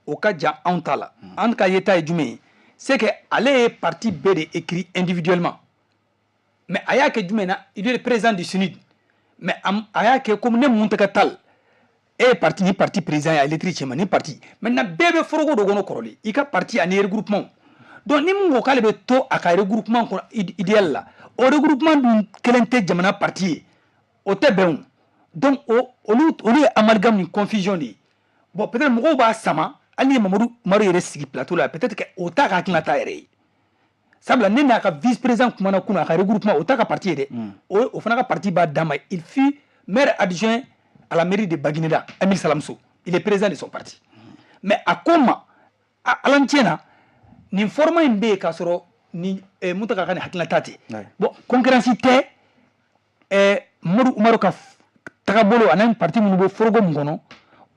o ka jan anw ta la an ka yeta ye jumɛn ye c'est que ale ye parti bɛɛ de écrit individuellement mais a y'a kɛ jumɛn na il est le président du SUNID mais a y'a kɛ comme ne mun tɛ ka tal e ye parti ni parti président ye a lettre cɛ ma ni parti maintenant bɛɛ bɛ foroko dɔ kɔnɔ kɔrɔlen i ka parti ani regroupement donc ni mun ko k'ale bɛ to a ka regroupement kɔnɔ idéal la o regroupement dun kelen tɛ jamana parti ye o tɛ bɛn o donc olu ye amalgame ni confusion de ye bon peut-être mɔgɔw b'a sama hali ni ye Mamadu Umaru yɛrɛ sigi plateau la peut-être que o t'a ka hakilinata yɛrɛ ye sabula ne n'a ka vice président kumana kunun a ka regroupement o t'a ka parti ye dɛ o fana ka parti b'a d'a ma il fut maire adjoint à la mairie de Baguineda Emile Salamso il est président de son parti mais a ko n ma ala n tiɲɛ na nin format in bɛ yen k'a sɔrɔ ni Muntaka ka nin hakilinata tɛ bon concurrence tɛ Mamadu Umaru ka tagabolo ani parti minnu bɛ foroko min kɔnɔ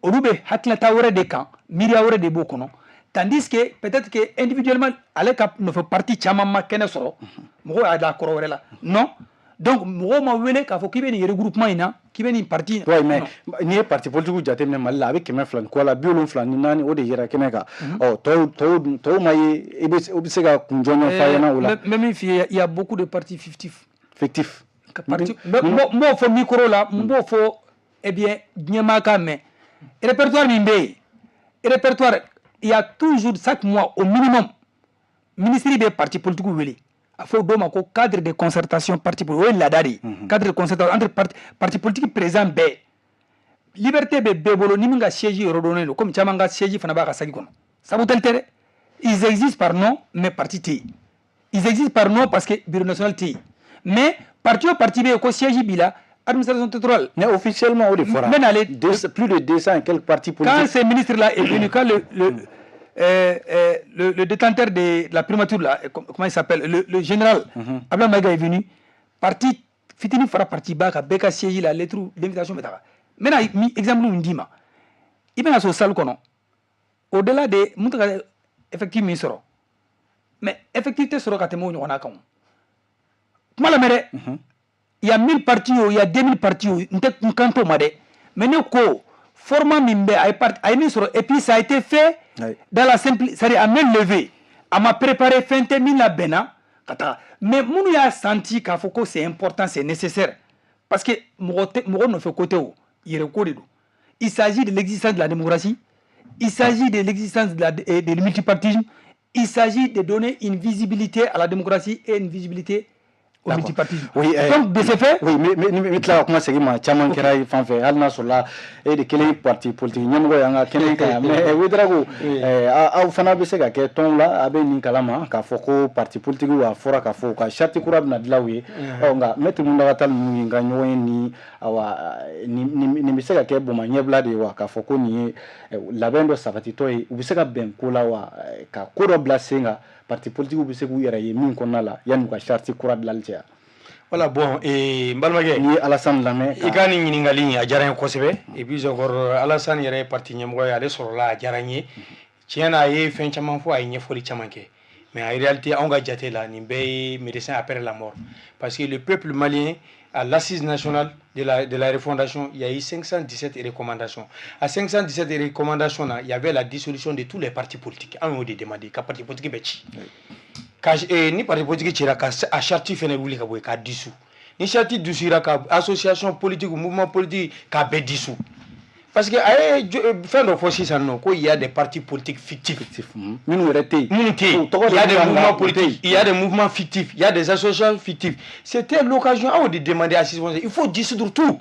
olu bɛ hakilinata wɛrɛ de kan miiriya wɛrɛ de b'o kɔnɔ tandis que peut-être que individuellement ale ka nɔfɛ parti caman ma kɛnɛ sɔrɔ mɔgɔw y'a da kɔrɔ wɛrɛ la non donc mɔgɔw ma wele k'a fɔ k'i bɛ nin regroupement in na k'i bɛ nin parti oui mais n'i ye parti politique jateminɛ Mali la a bɛ 200 ni kɔ la 74 ni 4 o de yera kɛnɛ kan tɔw ma ye o bɛ se ka kunjɔnjɔn f'a ɲɛna o la. n bɛ min f'i ye il y a beaucoup de partis fictifs. fictif. n b'o fɔ micro la n b'o fɔ eh bien diɲɛmaa ka mɛn répertoire min bɛ yen répertoire il y a toujours chaque mois au minimum ministre bɛ parti politique wele a fɔ dɔw ma ko cadre de concertation parti politique o ye laada de ye cadre de concertation entre parti politique présent bɛɛ liberté bɛ bɛɛ bolo ni min ka siège yɔrɔ dɔnnen don komi caman ka siège fana b'a ka saki kɔnɔ sabu tel tɛ dɛ ils existent par nom mais parti tɛ yen ils existent par nom parce que bureau national tɛ yen mais parti o parti bɛ yen ko siège b'i la administration territoriale. Mais officiellement, on est fort. Plus de 200 et quelques partis politiques. Quand ce ministre-là est venu, quand le détenteur de la primature, là, comment il s'appelle, le général Abla Maïga est venu, parti, fitini fera parti bas, beka siège la lettre d'invitation. Maintenant, exemple, on dit, il y a une salle qu'on au-delà de effectivement, il sera. Mais effectivement, il sera quand il y a un quand. Comment la mère il y a 1000 partis, il y a 2000 partis, mais nous, format Mimbe, et puis ça a été fait dans la simplicité, c'est-à-dire à main levée. À m'a préparé fin termine la bena. Mais nous y a senti qu'à Foucault c'est important, c'est nécessaire. Parce que nous fait côté où il s'agit de l'existence de la démocratie, il s'agit de l'existence de multipartisme, il s'agit de donner une visibilité à la démocratie et une visibilité au multipartisme. Oui, donc de ce fait, oui, mais là comment c'est que ma chaman kera fan fait alna sola et de quel parti politique nyamgo yanga keneka mais oui drago au fana be se ka ke ton la abe ni kalama ka foko parti politique wa fora ka fo ka charte kurab na dlawi nga metu munda watal mu nga nyoyen ni awa ni be se ka ke boma nyebla de wa ka foko ni labendo sabati toy u be se ka ben kola wa ka koro blasenga parti politique ou bise ku yara ye min konna la yan ka charte kura de laltia voilà bon mbalmage ni Alassane Lamé ikani ñiningali a jarañ ko sebe et puis encore Alassane yere parti ñemgo ya le soro la jarañé tiena ye fen chaman fo ay ñefoli chamanke mais en réalité on ga jaté la ni be médecin après la mort parce que le peuple malien à l'assise nationale de la refondation, il y a eu 517 recommandations. À 517 recommandations, il y avait la dissolution de tous les partis politiques. On a demandé que les partis politiques ni parti politique qui a charti fait le dissous. Ni charti dissous, association politique ou mouvement politique qui a dissous. Parce que fin de fois il y a des partis politiques fictifs. Il y a des mouvements politiques, il y a des mouvements fictifs, il y a des associations fictives. C'était l'occasion de demander à 6 il faut dissoudre tout.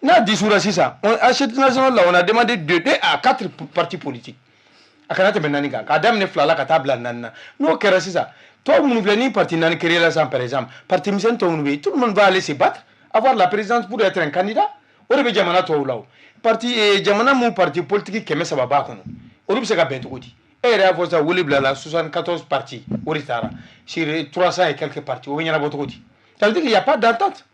On a dissoudre ça. À cette nationale là, on a demandé de 2 à 4 partis politiques. À Kanate Benaniga, Kadam Neflala Katabla Nana. Non, c'est ça. Toi, vous venez parti Nani Kerela par exemple, parti Missen tout le monde va aller se battre, avoir la présidence pour être un candidat. On est déjà là. Parti jamana mon parti politique keme sababa kono olu se ka ben togodi e re avoza woli blala 74 partis au sur 300 et quelques partis o nyana botogodi ça veut dire qu'il y a pas d'entente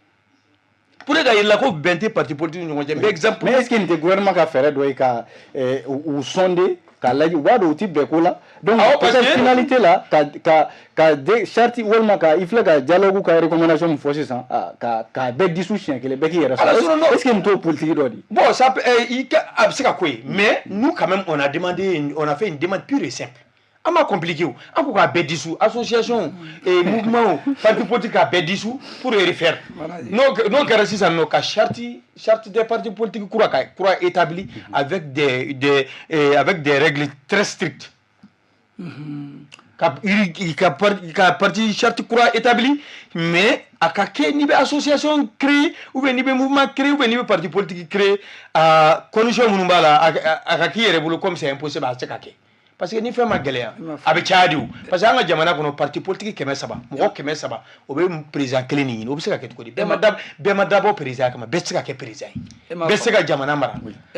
pour que la ko bente parti politique ñu ngé exemple mais est-ce que le gouvernement ka fere do ka ou sondé ka laji wado type de kola donc cette finalité là ka de charte wolma ka ifla ka dialogue ka recommandation force ça ka be dissolution que le bec est-ce que nous politique do di bon ça il ka quoi mais nous quand même on a fait une demande pure et simple. On m'a compliqué. On peut pas dissous association et mouvement parti politique à dissous pour les refaire. Non car si ça nos charte des partis politiques croit établi avec des règles très strictes. Parti charte croit établi mais à quel niveau association créée ou bien niveau mouvement créé ou bien niveau parti politique créé à condition munubala à qui est révolu comme c'est impossible à chacun. Parce que ni fait ma galère avec Tchadiou parce que anga jamana kono parti politique kemé saba mo kemé saba o be président kelen ni o be se ka ket ko di be ma dabo président kama be se ka ke président be se ka jamana mara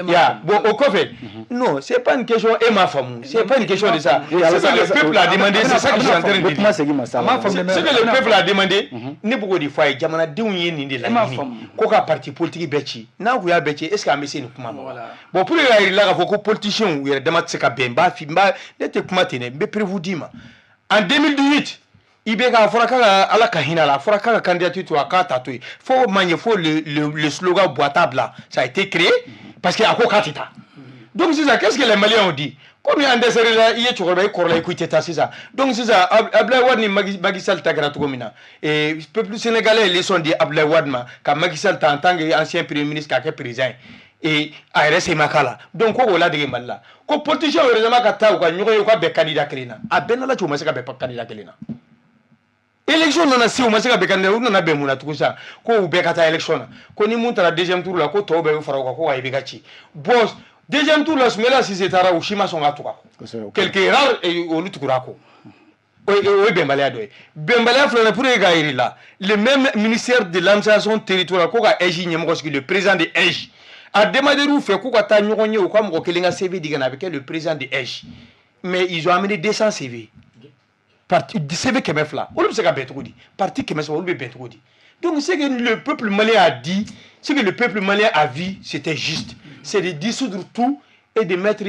ya bon au fait non c'est pas une question et ma femme c'est pas une question de ça c'est ça le peuple a demandé c'est ça que je suis en train de dire c'est que le peuple a demandé ni bugo di fay jamana diw yi ni de la ni ko ka parti politique bechi na ku ya bechi est-ce que amesi ni kuma bon pour il la ko politicien ou dama se ka bemba fimba n'était pas matin, mais prévu en 2018, il y a à la kahina la foraka candidature à Katatou. Faut manier faut le slogan boitable là, ça a été créé parce qu'il y a quoi katita. Donc c'est ça. Qu'est-ce que les Maliens ont dit? Comme il y a un désert là, il y a toujours des corps là écoutez c'est ça. Donc c'est ça. Ablaye Wade ni Macky Sall ta gratu komina. Et peuple sénégalais les sont dit Ablaye Wade ma, quand Macky Sall en tant qu'ancien premier ministre qui a président. Et ARS makala donc ko wala de malla ko politicien heureusement ka taw ka ñoy ko be candidat kelina a ben la ci mo se ka be candidat kelina élection nana si o mo se ka be candidat nana be muna tout ça ko be ka ta élection ko ni mun tara deuxième tour la ko to be fara ko wa be gachi boss deuxième tour la smela si c'est tara o shima son atuka quelque rare et o lutukura ko o bembalea doy bembalea flana pour gairi là le même ministère de l'administration territoriale ko ka eji nyemo ko le président de EJ a demandé où fait quoi ta nyonye ou comme ko CV digana avec le président de EJ mais ils ont amené 200 CV parti CV kemefla on le sait ka beto di parti kemefla on le beto di donc c'est que le peuple malien a dit ce que le peuple malien a vu c'était juste c'est de dissoudre tout et de mettre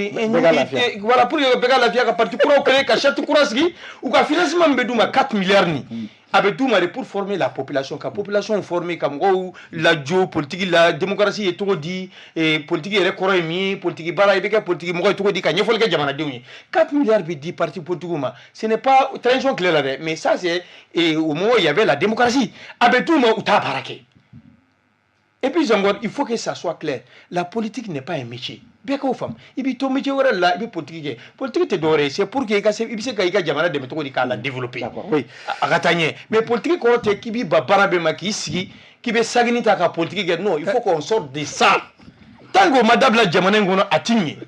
voilà pour que la vie à parti pour créer ka charte courasgi ou ka financement beduma 4 milliards ni avec tout pour former la population formée comme la géopolitique la démocratie est tout dit et politique est économie politique bara et politique mo tout dit ka ñefol ke jamana diwni 4 milliards bi di parti politique ce n'est pas très clair là mais ça c'est et au moment où il y avait la démocratie avec tout ou ta barake. Et puis encore, il faut que ça soit clair. La politique n'est pas un métier. Bien qu'aux femmes, il y a un métier là, il y a politique. Politique est doré, c'est pour que il y ait jamana de méthode qui la développer. Oui. Mais politique quand qui bi babara qui ici, qui be sagini ta politique non, il faut qu'on sorte de ça. Tant que madame la jamana atigné.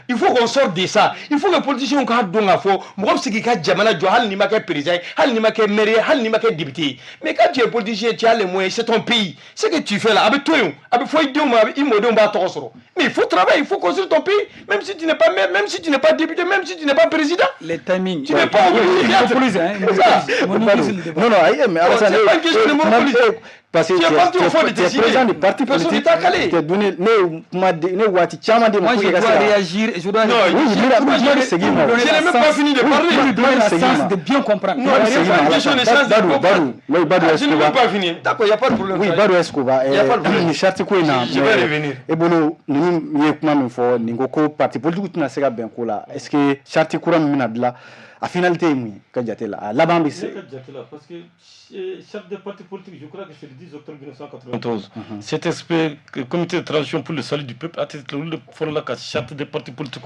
Il faut qu'on sorte de ça. Il faut que les politiciens soient donc à fond. Moi, c'est qui a jamana jo hal ni ma ke président, hal ni ma ke maire, hal ni ma ke député. Mais quand tu es politicien, tu as les moyens, c'est ton pays. Ce que tu fais là, avec toi, avec foi de moi, il me donne pas trop. Mais il faut travailler, il faut construire ton pays, même si tu n'es pas maire, même si tu n'es pas député, même si tu n'es pas président. Les timings. Tu n'es pas monopolisé. Non, mais c'est pas une question de monopolisme. Parce que tu es président du parti politique. Tu es donné moi je dois réagir et je dois je n'ai même pas fini de parler. La chance de bien comprendre. Non, il n'y a pas de question de chance de comprendre. Je n'ai même pas fini. D'accord, il n'y a pas de problème. Oui, Badou Escobar. Il n'y a pas de problème. Je vais revenir. Et bon, nous avons fait un parti politique qui n'a pas bien cool. Est-ce que charte courant minadla a finalité est là là-bas parce que chef de parti politique, je crois que c'est le 10 octobre 1991. Cet aspect, comité de transition pour le salut du peuple, a été le fond la charte des partis politiques.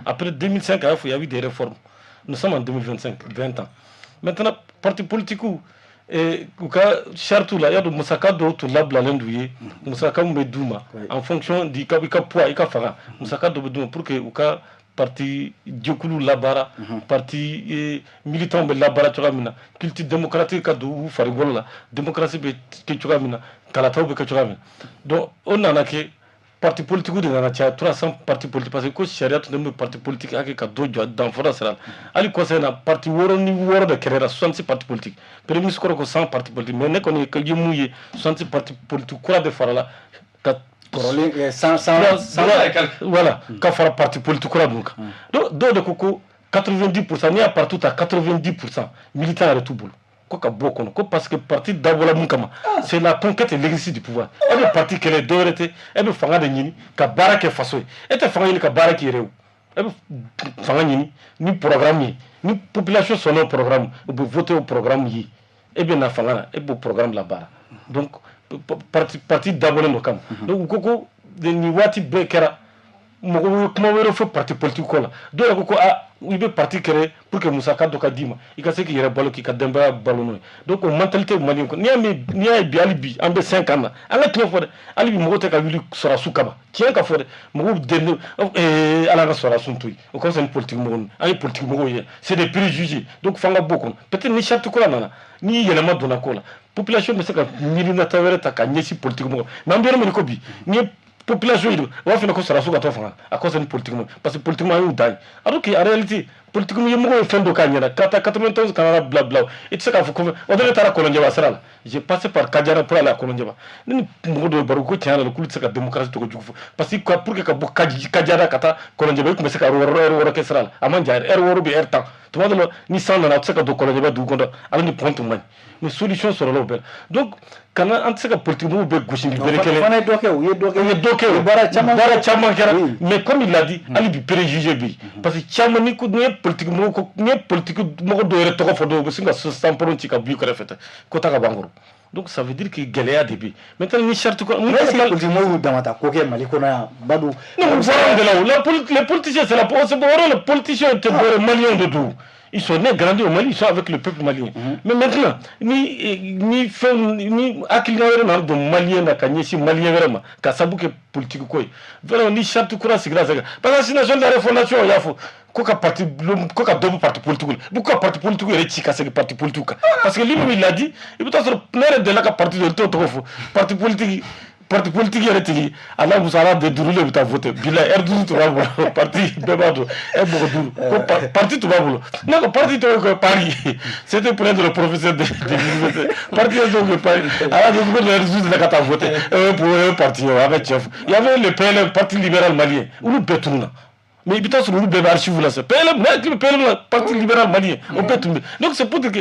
Après 2005, il y a eu des réformes. Nous sommes en 2025, 20 ans. Maintenant, parti politique, charte là, il y a de Moussaka d'autres labla l'endouillé, Moussaka Mbedouma, en fonction du poids et Fara, Moussaka Dobedouma pour que parti Djokulu Labara, parti militant de Labara Turamina, culture démocratique ou Farigola, démocratie Turamina, Kalatao Turamina. Donc, on en a que parti politique de nana caya 300 parti politique parce que ko sharia tun bɛ parti politique hakɛ ka dɔ jɔ danfara sira la hali conseil na parti wɔɔrɔ ni wɔɔrɔ de créera 66 parti politique premier ministre kɔrɔ ko 100 parti politique mais ne kɔni ye mun ye 66 parti politique kura de farala ka kɔrɔlen 100 voilà ka fara parti politique kura dun kan donc dɔw de ko 90% n'i y'a parti ta 90% militaire yɛrɛ t'u bolo ko ka bɔ kɔnɔ ko parce que parti dabɔla mun kama c'est la conquête et l'exercice du pouvoir e bɛ parti kɛlɛ dɔwɛrɛ tɛ e bɛ fanga de ɲini ka baara kɛ faso ye e tɛ fanga ɲini ka baara k'i yɛrɛ ye e bɛ fanga ɲini ni programme ye ni population sɔnna o programme u bɛ voter o programme ye e bɛ na fanga na e b'o programme labaara donc parti dabɔlen dɔ kama donc u ko nin waati bɛɛ kɛra mɔgɔ ye kuma wɛrɛ fɔ parti politique ko la dɔw yɛrɛ ko i bɛ parti créer pour que musaka dɔ ka d'i ma i ka se k'i yɛrɛ balo k'i ka denbaya balo n'o ye donc o mentalité malien ko n'i y'a ye bi hali bi an bɛ 5 ans na an ka tiɲɛ fɔ dɛ hali bi mɔgɔw tɛ ka wuli sɔrɔdasiw kama tiɲɛ ka fɔ dɛ mɔgɔw dɛmɛ ala ka sɔrɔdasiw to yen o ka fisa ni politique mɔgɔw ninnu an ye politique mɔgɔw ye c'est des préjugés donc f'an ka bɔ o kɔnɔ peut-être ni charte ko la nana ni yɛlɛma donna ko la population bɛ se ka miirinata wɛrɛ ta ka ɲɛsin politique mɔgɔw mais an bɛ yɔrɔ min ko bi ni ye population yi o b'a fɔ ko sɔrɔdasiw ka to fanga a cause ni politique mɔgɔw parce que politique mɔgɔw y'u dan ye alors que en réalité politique ye mɔgɔw ye fɛn dɔ k'a ɲɛna ka taa 91 kana bila bila i tɛ se k'a fɔ ko o de ne taara Kɔlɔnjɛba sira la j'ai passé par Kadiara pour aller à Kɔlɔnjɛba ne ni mɔgɔ dɔw ye baro ko tiɲɛ yɛrɛ la k'olu tɛ se ka démocratie tɔgɔ jugu fɔ parce que pour que ka bɔ Kadiara ka taa Kɔlɔnjɛba i tun bɛ se ka heure wɔɔrɔ kɛ sira la a man jan heure wɔɔrɔ bɛ heure 10 tuma dɔ la ni san nana a tɛ se ka don Kɔlɔnjɛba dugu kɔnɔ ale ni point tun man ɲi mais solution sɔrɔla o bɛɛ la donc kana an tɛ se ka politique mɔgɔw bɛɛ gosi ni bere kelen fana ye dɔ kɛ u ye dɔ kɛ baara caman kɛra mais comme il l'a dit hali bi préjugé bɛ yen parce que caman ni ye politique mɔgɔ dɔw yɛrɛ tɔgɔ fɔ dɔw bɛ sin ka sanpɔrɔn ci ka bɔ i kɛrɛfɛ ten ko ta ka bɔ an kɔrɔ donc ça veut dire que gɛlɛya de bɛ yen maintenant ni charte ko est-ce que politique mɔgɔw y'u dama ta ko kɛ Mali kɔnɔ yan Badou non voilà de là les politiciens c'est les politiciens tɛ bɔra maliyɛnw de don ils sont nés grandis au Mali, ils sont avec le peuple malien. Mais maintenant, ni hakilina wɛrɛ nana don malien na ka ɲɛsin malien wɛrɛ ma ka sabu kɛ politique ko ye vraiment ni charte kura sigira sɛgɛ parce que assignation de la refondation y'a fɔ ko ka dɔ bɔ parti politique la bu ka parti politique yɛrɛ ci ka segin parti politique kan parce que lui-même il l'a dit i bɛ taa sɔrɔ ne yɛrɛ delila ka parti dɔ i t'o tɔgɔ fɔ parti politique yɛrɛ tigi a la musala de duuru le bɛ taa voter bila R12 tun b'a bolo parti bɛɛ b'a dɔn mɔgɔ duuru ko parti tun b'a bolo ne ko parti tɔgɔ ko Paris c'était pour être le professeur de l'université parti tɔgɔ ko Paris a y'a dit ko R12 de ka taa voter pour parti a ka tiɲɛ fɔ il y avait le PLM parti libéral malien olu bɛɛ tununa mais il peut être olu bɛɛ bɛ archive la c'est PLM la parti libéral malien on peut tomber donc c'est pour dire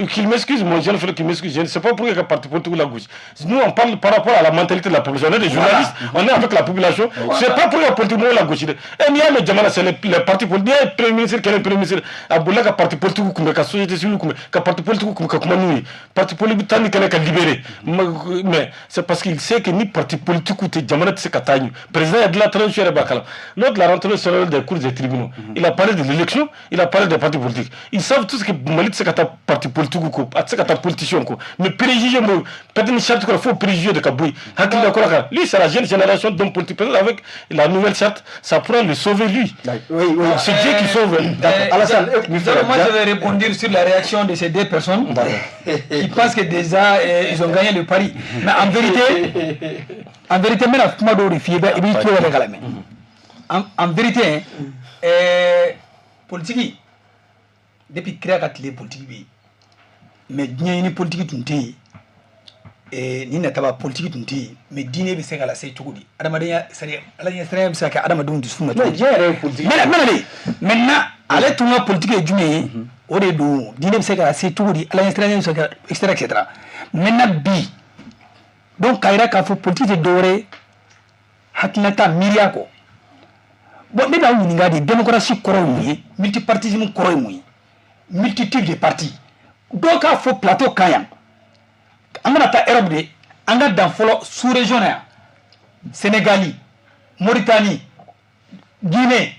qu'il m'excuse mon jeune frère qu'il m'excuse je ne sais pas pourquoi le parti politique la gauche nous on parle par rapport à la mentalité de la population on est des journalistes on est avec la population c'est pas pour le politique la gauche et ni le jamana c'est les partis politiques ni premier ministre quel premier ministre a bola ka parti politique ku ka société civile ku ka parti politique ku ka kuma nous parti politique tani kele ka libérer mais c'est parce qu'il sait que ni parti politique ku te jamana tse ka tanyu président de la transition bakala l'autre la rentrée sur des cours des tribunaux il a parlé de l'élection il a parlé des partis politiques ils savent tout ce que Mali tse ka ta parti politique ku tse ka ta politicien ku mais préjugé mo peut-être une charte ko faut préjugé de kaboui hakili ko la lui c'est la jeune génération d'hommes politiques avec la nouvelle charte ça pourra le sauver lui oui c'est Dieu qui sauve Alassane moi je vais répondre sur la réaction de ces deux personnes qui pensent que déjà ils ont gagné le pari mais en vérité mais la kuma do rifié ba ibi to wala kala en vérité politique depuis créer ka tile politique bi mais diɲɛ ni politique tun tɛ yen ni nataba politique tun tɛ yen mais diinɛ bɛ se ka lase cogo di adamadenya c'est-à-dire ala ɲɛ siranɲɛ bɛ se ka kɛ adamadenw dusukun na cogo di. diɲɛ yɛrɛ ye politique maintenant ale tun ka politique ye jumɛn ye o de don diinɛ bɛ se ka lase cogo di ala ɲɛ siranɲɛ bɛ se ka etc etc maintenant bi donc k'a jira k'a fɔ politique tɛ dɔwɛrɛ ye hakilinata miiriya kɔ bon ne b'a ɲininka de démocratie kɔrɔ ye mun ye multipartisme kɔrɔ ye mun ye multitude de partis dɔw k'a fɔ plateau kan yan an kana taa Europe de an ka dan fɔlɔ sous région na yan Sénégali Mauritanie Guinée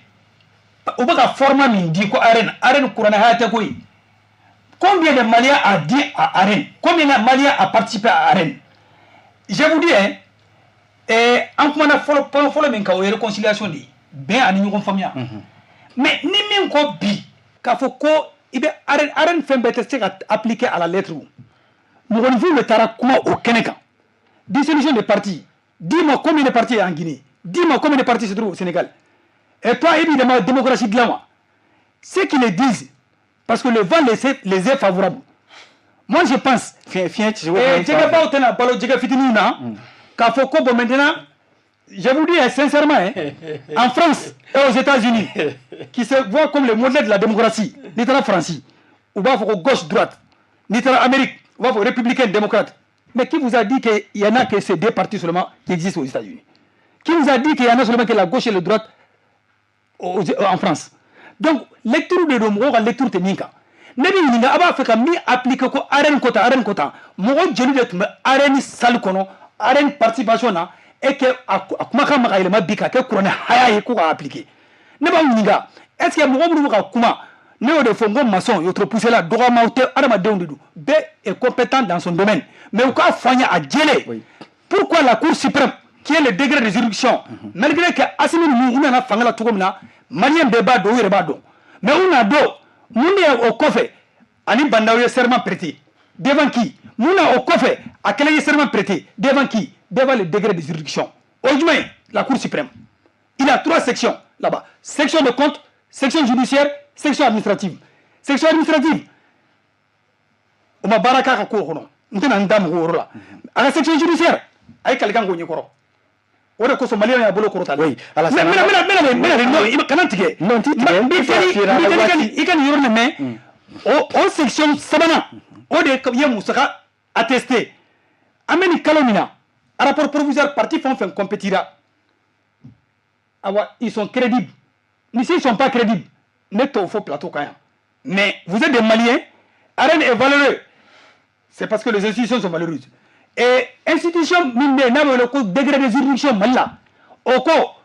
u bɛ ka format min di ko arène kuranɛ haya tɛ koyi combien de Maliens a dit à arène combien de Maliens a participé à arène je vous dis an kumana fɔlɔ min kan o ye réconciliation de ye bɛn ani ɲɔgɔn faamuya mais ni min ko bi k'a fɔ ko i bɛ arène fɛn bɛɛ tɛ se ka appliquer à la lettre mɔgɔninfin bɛ taara kuma o kɛnɛ kan dissolution de parti dis-moi combien de partis en Guinée Dis-moi combien de partis se trouvent au Sénégal. Et toi, évidemment, la démocratie de là, ceux qui le disent, parce que le vent les est favorable. Moi, je pense. Maintenant, je vous dis sincèrement, en France et aux États-Unis, qui se voient comme le modèle de la démocratie, l'État français, ou va pour gauche-droite, l'État Amérique, ou va pour républicain démocrate. Mais qui vous a dit qu'il y en a que ces deux partis seulement qui existent aux États-Unis? Qui vous a dit qu'il y en a seulement que la gauche et la droite en France? Donc, lecture de Domo, lecture de Ninka. Nebi Ninga, aba fait que mi applique ko arène kota. Mon jeli de tumbe arène salle kono, arène participation na, et que akumaka maka ilema bika ke kurone haya ko appliquer. Neba Ninga, est-ce que mon groupe ka kuma Néo de Fongo maçon, il poussé là, droit maouté, Adama Deondou. B est compétent dans son domaine. Mais au cas Fanya a djélé. Pourquoi la Cour suprême, qui est le degré de juridiction, malgré que Assimi Mouna n'a pas la Touromna, Malien débat do Rebado. Mais on a do, Mouna au coffre, Ani Bandaouye serment prêté. Devant qui Mouna au coffre, à quel serment prêté. Devant qui Devant le degré de juridiction. Aujourd'hui, la Cour suprême. Il a 3 sections là-bas. Section de compte, section judiciaire, section administrative. Section administrative. On m'a baraka à quoi on a un dame ou là. À la section judiciaire, avec quelqu'un qui est au on a consommé un boulot corota. Oui, à la section. En section Sabana, on est comme Yamoussaka attesté. Ameni Kalomina, un rapport provisoire parti font compétira. Ils sont crédibles. Mais s'ils ne sont pas crédibles, n'est au faux plateau quand même. Mais vous êtes des Maliens, Arène est valeureux. C'est parce que les institutions sont valeureuses. Et institutions, le degré de juridiction, au cours,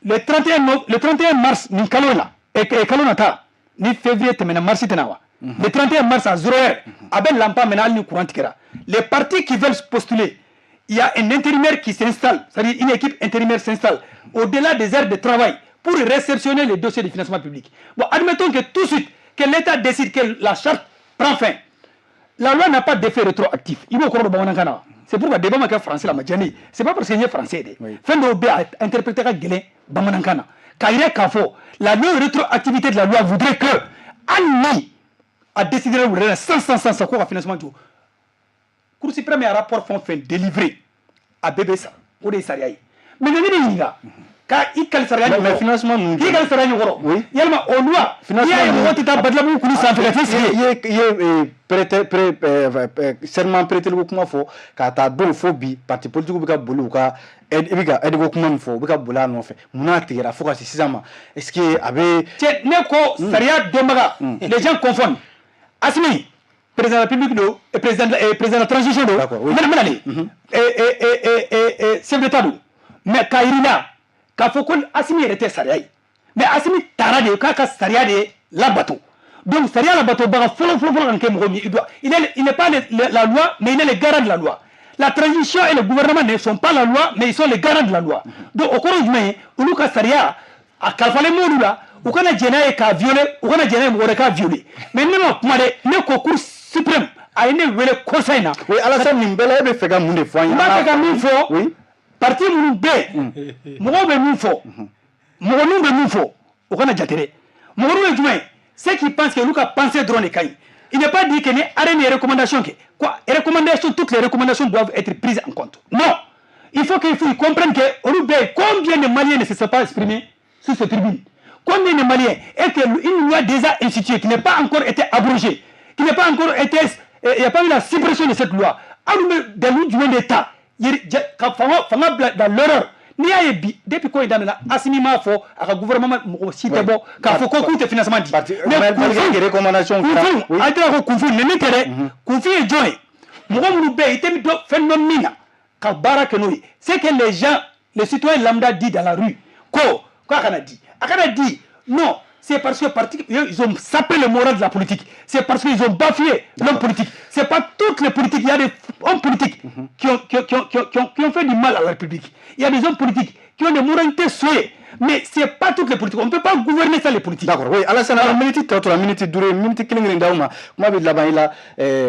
le 31 mars, ni Kalona, et Kalonata, ni février, mars, le 31 mars à 0h, Abel Lampa, Menal, ni courant. Les partis qui veulent postuler, il y a un intérimaire qui s'installe, c'est-à-dire une équipe intérimaire s'installe, au-delà des heures de travail, pour réceptionner les dossiers de financement public. Bon, admettons que tout de suite, que l'État décide que la charte prend fin. La loi n'a pas d'effet rétroactif. Il faut qu'on le c'est pourquoi le débat français la Madjani. C'est pas parce qu'il est français. Fin de l'OB a interprété la gueule Bamanankana. La non-rétroactivité de la loi voudrait que Annie a décidé de 100 quoi financement du Cour suprême a rapport font fin délivré à BBC ou des Sariaï. Mais le gars, car il calme Sariaï. Mais financement, il calme Sariaï. Oui. Il y a une loi. Financement, serment prêté le gouvernement faut car ta bon phobie parti politique bika bolu ka ebiga edgo kuma fo bika bula no fe munatira faut que c'est ça est-ce que avait neko saria domaga les gens confondent Asmi président de la République et président de la transition do et chef d'état do mais kairina ka faut que Asmi était saria mais Asmi tarade ka saria de la bateau. Donc, c'est-à-dire la bateau, il n'est pas la loi, mais il est le garant de la loi. La transition et le gouvernement ne sont pas la loi, mais ils sont les garants de la loi. Donc, au cours du mois, on a Saria, à Kalfale Moula, on a Djena qui a violé, on a Djena qui a violé. Mais nous, le concours suprême a été le conseil. Oui, à la fin, nous avons fait un monde fois. Nous avons fait oui. Parti Moubé, Moubé Moufo, Moubé Moufo, on a Djatere. Moubé Djoué. Ceux qui pensent que Lucas pensait drone les cailles. Il n'est pas dit que les arènes et recommandations. Quoi, les recommandations, toutes les recommandations doivent être prises en compte. Non. Il faut qu'ils comprennent que combien de Maliens ne se sont pas exprimés sur cette tribune. Combien de Maliens et qu'une loi déjà instituée qui n'a pas encore été abrogée, qui n'a pas encore été, il n'y a pas eu la suppression de cette loi. Alors, dans l'État, il y a dans l'horreur. Ni a bi depuis quand il y a Assimi Mafo à le gouvernement aussi d'abord car faut qu'on coûte financement dit mais les recommandations oui a été confié ne n'était confié joy moi nous be était phénomène car baraka nous c'est que les gens les citoyens lambda dit dans la rue quoi qu'on a dit non c'est parce que ils ont sapé le moral de la politique. C'est parce qu'ils ont bafoué l'homme politique. C'est pas toutes les politiques. Il y a des hommes politiques qui ont fait du mal à la République. Il y a des hommes politiques qui ont des moralités souhaitées. Mais c'est pas toutes les politiques. On ne peut pas gouverner ça les politiques. D'accord. Oui. Alors c'est la minute durée, minute qui est là. Moi là bas il a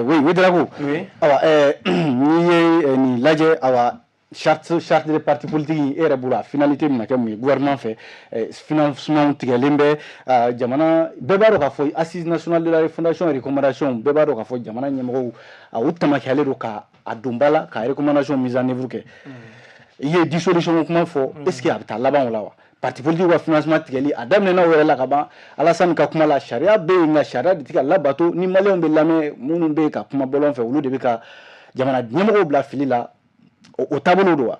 oui Drago. Oui. Alors ni laje awa charte des partis politiques et la finalité du gouvernement fait financement tigɛlen jamana bɛɛ b'a dɔn k'a fɔ assise nationale de la refondation et recommandation bɛɛ b'a dɔn k'a fɔ jamana ɲɛmɔgɔw u tamakiyalen don ka a don ba la ka recommandation mise en œuvre kɛ i ye dissolution kuma fɔ est ce que a bɛ taa laban o la wa parti politique ka financement tigɛli a daminɛna o yɛrɛ la ka ban Alassane ka kuma la sariya bɛ yen nka sariya de tɛ ka labato ni maliyɛnw bɛ lamɛn minnu bɛ ka kuma bɔlɔn fɛ olu de bɛ ka jamana ɲɛmɔgɔw bila fili la o taabolo don wa.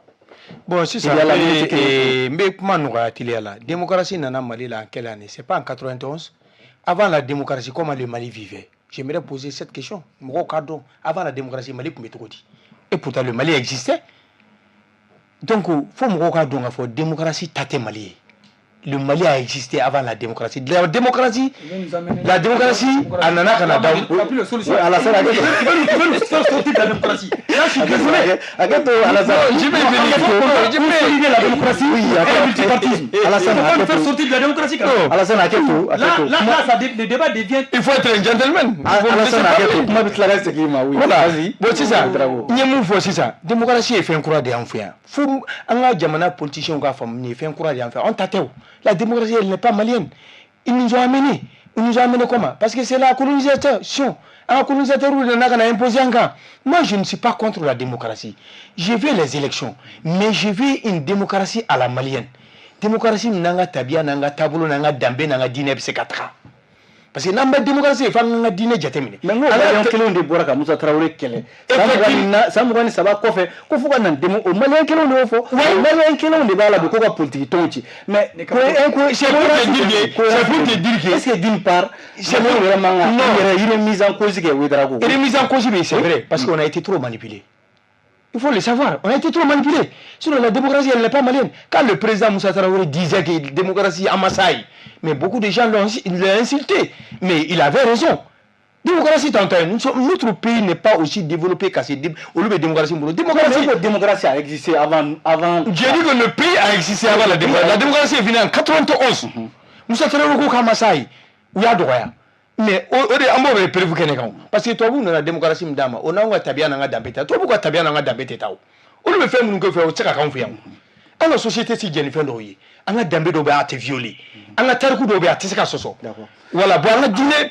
Bon, c'est ça. Mais comment nous a-t-il la démocratie nana Mali là en quelle année? C'est pas en 91. Avant la démocratie, comment le Mali vivait? J'aimerais poser cette question. Avant la démocratie, Mali pouvait tout dire. Et pourtant le Mali existait. Donc, il faut que la démocratie tate Mali. Le Mali a existé avant la démocratie. La démocratie, Anana Canada. Alassane, il veut nous sortir de la démocratie. Et là, je suis désolé. Je vais la démocratie. Oui, le multipartisme. Alassane, il faut nous faire sortir de la démocratie. Alassane, là, le débat devient. Il faut être un gentleman. Alassane, comment tu l'as dit? Voilà, c'est ça. C'est ça. Démocratie est fait un courant d'enfer. Faut un jamana politicien qui a fait un courant d'enfer. On t'attend. La démocratie, elle n'est pas malienne. Ils nous ont amenés. Ils nous ont amenés comment? Parce que c'est la colonisation. Un colonisateur a imposé un gars. Moi, je ne suis pas contre la démocratie. Je veux les élections. Mais je veux une démocratie à la malienne. Démocratie, nanga tabia, nanga tabolo, nanga dambe, nanga dîner, c'est 4 ans. Parce que la démocratie, il faut que dîner jatemine. Mais nous, on kelon de Boraka Moussa Traoré kele. Samugani saba kofe, ko fuka nan demo o malien kelon de ofo. O malien kelon de bala ko ka politique tonchi. Mais c'est pour te dire que est-ce que d'une part, c'est vraiment il y a une mise en cause que Ouedrago. Et mise en cause, c'est vrai parce qu'on a été trop manipulé. Il faut le savoir, on a été trop manipulé. Sinon, la démocratie, elle n'est pas malienne. Quand le président Moussa Traoré disait que la démocratie à Massaï, mais beaucoup de gens l'ont insulté. Mais il avait raison. Démocratie, notre pays n'est pas aussi développé qu'à ces démocratie. La démocratie a existé avant. J'ai dit que le pays a existé avant la démocratie. La démocratie est venue en 91. Moussa Traoré à Massaï, où il y a droit. Mais on va prévu que parce que toi vous la démocratie m'dama on a tabia nanga dambeta toi pourquoi tabia nanga dambeta tao on le fait mun ko fait o tsaka kan fiam à la société si jeni fait ndoyi anga dambe do ba te violer anga tarku do ba te saka soso voilà bon anga dîner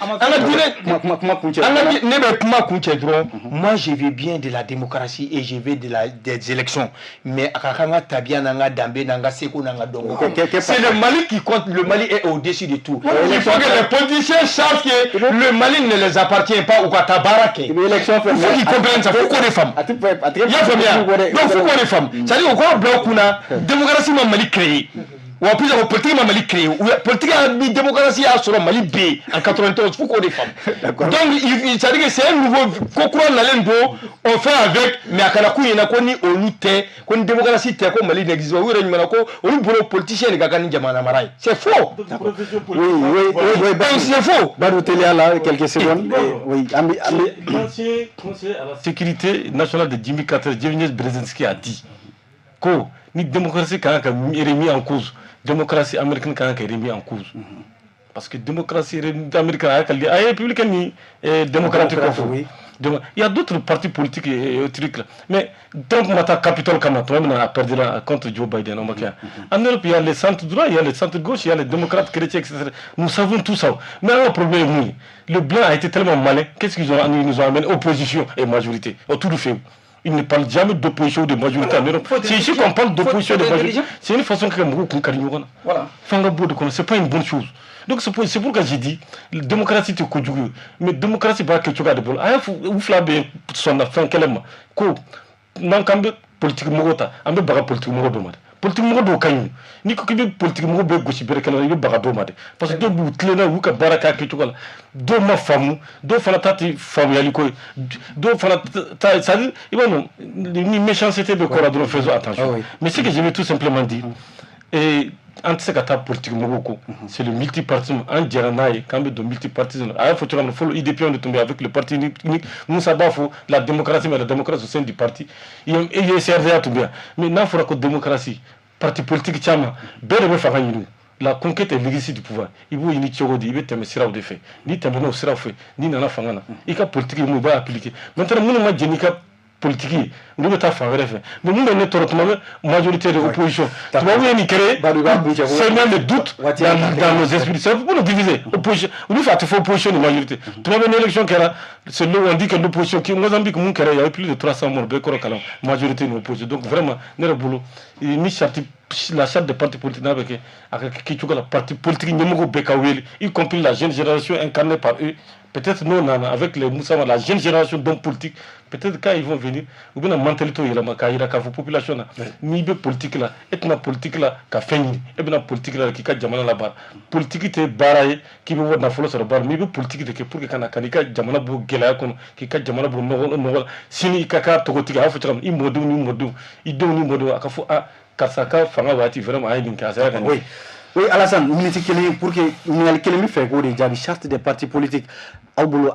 moi je veux bien de la démocratie et je veux des élections mais akanga tabia nanga dambe nanga seko nanga dongo c'est le Mali qui compte. Le Mali est au-dessus de tout. Il faut que les politiciens sachent que le Mali ne les appartient pas ou quoi tabarake. Il faut qu'ils comprennent ça. Il faut qu'on les femmes. Il y a femmes. Donc il faut qu'on les femmes. C'est-à-dire qu'on bloque una démocratie Mali créée. Ou en plus la politique Mali créée. Ou la politique démocratie a sur Mali B en 91. Il faut qu'on les femmes. Donc c'est-à-dire que c'est un nouveau concours dans l'Indo. On fait avec mais à Kalakou il y en a qu'on y au lutte qu'on démocratie comme Mali n'existe pas. Oui, il y a un politicien qui a gagné Jamana Maraï. C'est faux. Oui, c'est faux. Baroutelia là, quelques secondes. Oui, conseiller à la sécurité nationale de Jimmy Carter, Jevnes Brzezinski a dit que la démocratie est remise en cause. La démocratie américaine est remise en cause. Parce que la démocratie américaine est la République démocratique. Il y a d'autres partis politiques et trucs là. Mais Trump m'a Capitole Kama, toi-même a perdu contre Joe Biden. En Europe, il y a les centres droits, il y a les centres gauche, il y a les démocrates chrétiens, etc. Nous savons tout ça. Mais le problème, oui, le blanc a été tellement malin. Qu'est-ce qu'ils nous ont amené? Opposition et majorité. Autour du fait. Ils ne parlent jamais d'opposition ou de majorité en Europe. C'est ici qu'on parle d'opposition et de majorité. C'est une façon que nous avons. Voilà. C'est pas une bonne chose. Donc c'est pourquoi j'ai dit, la démocratie est conjuguée. Mais la démocratie n'est pas quelque chose de bon. Il faut faire son affaire. Non, quand politique morota, on peut pas politique morota. Politique morota au caillou. Ni que politique morota gauche, il y a baga domade. Parce que deux bouts, les ou que baraka quelque chose. Deux ma femme, deux fanatati femme yaliko, deux fanatati, ça dit, il va non, une méchanceté de corps à nous faisons attention. Mais ce que je veux tout simplement dire, et anti-secata politique moroko, c'est le multipartisme en Djeranaï, quand même de multipartisme. Il faut que l'IDP on est tombé avec le parti unique. Nous savons la démocratie, mais la démocratie au sein du parti. Il y a CRDA tout bien. Mais il faut que la démocratie, parti politique, tchama, belle faire la conquête et l'exercice du pouvoir. Il faut une tchogodi, il faut sira au ni tambono sira fait, ni nana fangana. Il y a politique qui va appliquer. Maintenant, nous avons dit politique nous bɛ taa fan wɛrɛ fɛ mais mun bɛ ne tɔɔrɔ tuma bɛ majorité de opposition tubabu ye nin créé c'est même le doute dans nos esprits c'est pour nous diviser opposition olu fɛ a tɛ fɔ opposition ni majorité tuma bɛ ni élection kɛra c'est là où on dit que l'opposition qui Mozambique mun kɛra il y a eu plus de 300 morts bɛɛ kɔrɔ kalan majorité ni opposition donc vraiment ne yɛrɛ bolo ni charte la charte des partis politiques n'a bɛ kɛ a ka kɛ cogo la parti politique ɲɛmɔgɔw bɛɛ ka wele y compris la jeune génération incarnée par eux. Peut-être nous, avec les Moussa, la jeune génération d'hommes politiques, peut-être quand ils vont venir, ou bien la mentalité, il y a la population, ni be politique là, et la politique là, qui a fait, et bien la politique là, qui a jamana là-bas. Politique était baraye, qui veut voir la folie sur la barre, mais politique de pour que quand kanika jamana bu gelaya kono, qui a jamana bu no sini kaka togotique, a fait il modou, il donne ni modou, a fait ah, kasaka fanga wati vraiment aïe bin kasa. Oui. Oui, Alassane, minute kelen pour que nous kelen fait ko de jabi charte des partis politiques aw bolo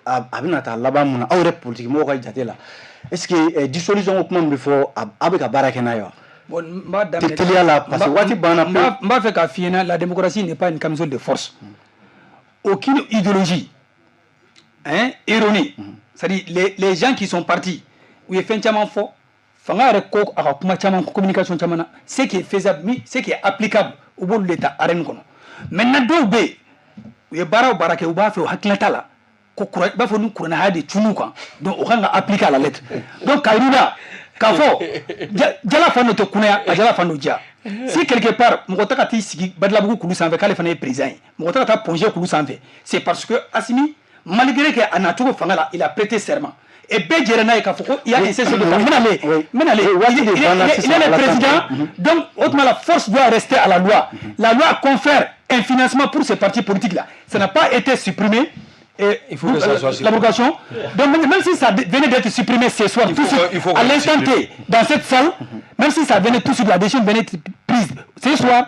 a bina ta laban mun aw rep politique mo ka jate la est-ce que dissolution o kuma be fo abe ka baraka na yo bon mba damé la parce que wati bana mba fait ka fiena la démocratie n'est pas une camisole de force aucune idéologie erronée c'est-à-dire les gens qui sont partis où est fait chaman fo fanga rek ko aka kuma chaman communication chamana ce qui est faisable ce qui est applicable au bout de l'état arène kono maintenant do be ye bara barake u ba fe hakilata la ko kura ba fo nu kurana hadi tunu kan donc o kanga appliquer à la lettre donc kairuna ka fo jala fano to kuna ya jala fano dia si quelque part mo kota ka ti sigi badla bugu kulu sanfé kale fana président mo kota ka ponger kulu sanfé c'est parce que Assimi malgré que anatugo fangala il a prêté serment et Bédjerena et Kafoko, il y a un cessez de il est le président, donc autrement la force doit rester à la loi. La loi confère un financement pour ces partis politiques-là. Ça n'a pas été supprimé. Et il faut que ça soit supprimé. L'abrogation. Donc même si ça venait d'être supprimé ce soir, tout à l'instant T, dans cette salle, même si ça venait tout de suite, la décision venait prise ce soir,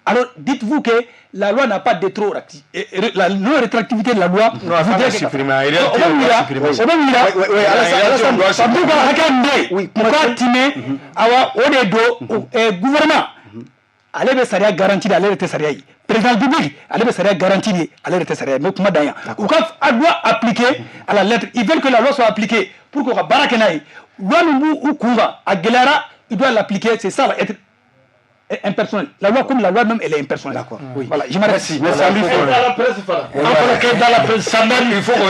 alors dites-vous que la loi n'a pas de trop la non-rétroactivité de la loi. Non, elle va supprimer. Gouvernement, allez be saria garantie allez rester saria. Président public, allez be saria garantie allez rester saria. Mais comment d'ailleurs, ou quand elle doit appliquer à la lettre, ils veulent que la loi soit appliquée pour qu'on barakenaï. Loi ou Kouva, à Gelara, il doit l'appliquer, c'est ça être impersonnel. La loi comme la loi même elle est impersonnelle. D'accord. Oui. Voilà, je m'arrête. Merci. Dans la presse, dans la presse, ça il faut qu'on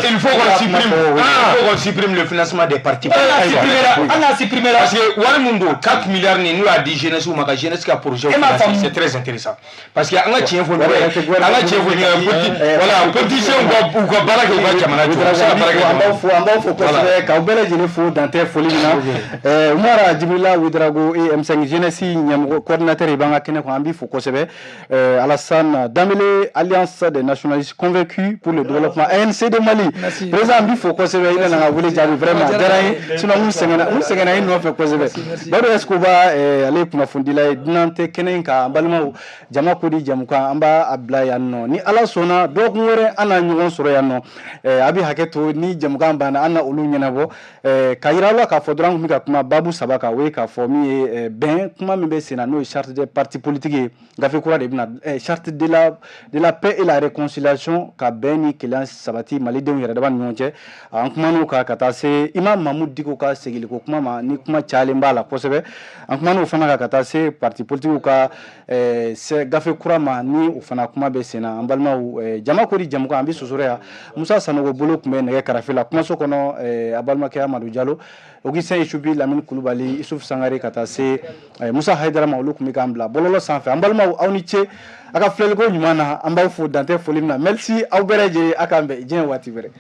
il faut qu'on supprime le financement des partis. On a supprimé là. Parce que Walimundo 4 milliards nous a dit jeunesse ou ma jeunesse qui a projet. C'est très intéressant. Parce que on a tient voilà, politicien ou quoi baraque ou quoi jamana. faut considérer qu'au bel il faut dans tes folies là. Umara Djibila Ouedraogo et M5 jeunesse coordinateur ibanga kene ko ambi faut kosebe Alassane Damele Alliance des nationalistes convaincus pour le développement ANC de Mali. Président ambi faut kosebe ina na wole jabi vraiment daraye sinon on sengena ino fait kosebe. Bado Escoba ale kuna fundila dinante kene ka ambalma jama ko di jamuka amba abla yanno ni ala sona do ngore ana nyugon soro yanno abi haketo ni jamuka amba na ana ulu nyenabo kayirala ka fodran mi ka kuma babu sabaka we ka fomi ben kuma mi be sena no charte des partis politiques gafe kura de bina charte de la paix et la réconciliation ka beni kilan sabati mali de yara daban nyonche an kuma no ka kata se imam mahmoud diko ka segili ko kuma ma ni kuma chale mbala kosebe an kuma no fana ka kata se parti politique ka se gafe kura ma ni o fana kuma be sena ambalma jama ko di jamuka ambi sosoreya musa sanogo bolo kuma ne karafila kuma so kono abalma ke Amadou Diallo Augustin Ichoubi Lamine Koulibaly Issouf Sangare kata se Moussa Haidara Maoulou kumi kambla bololo sanfé ambalma awniche aka flelgo nyumana amba fo dante folimna merci aw bereje akambe jen wati bere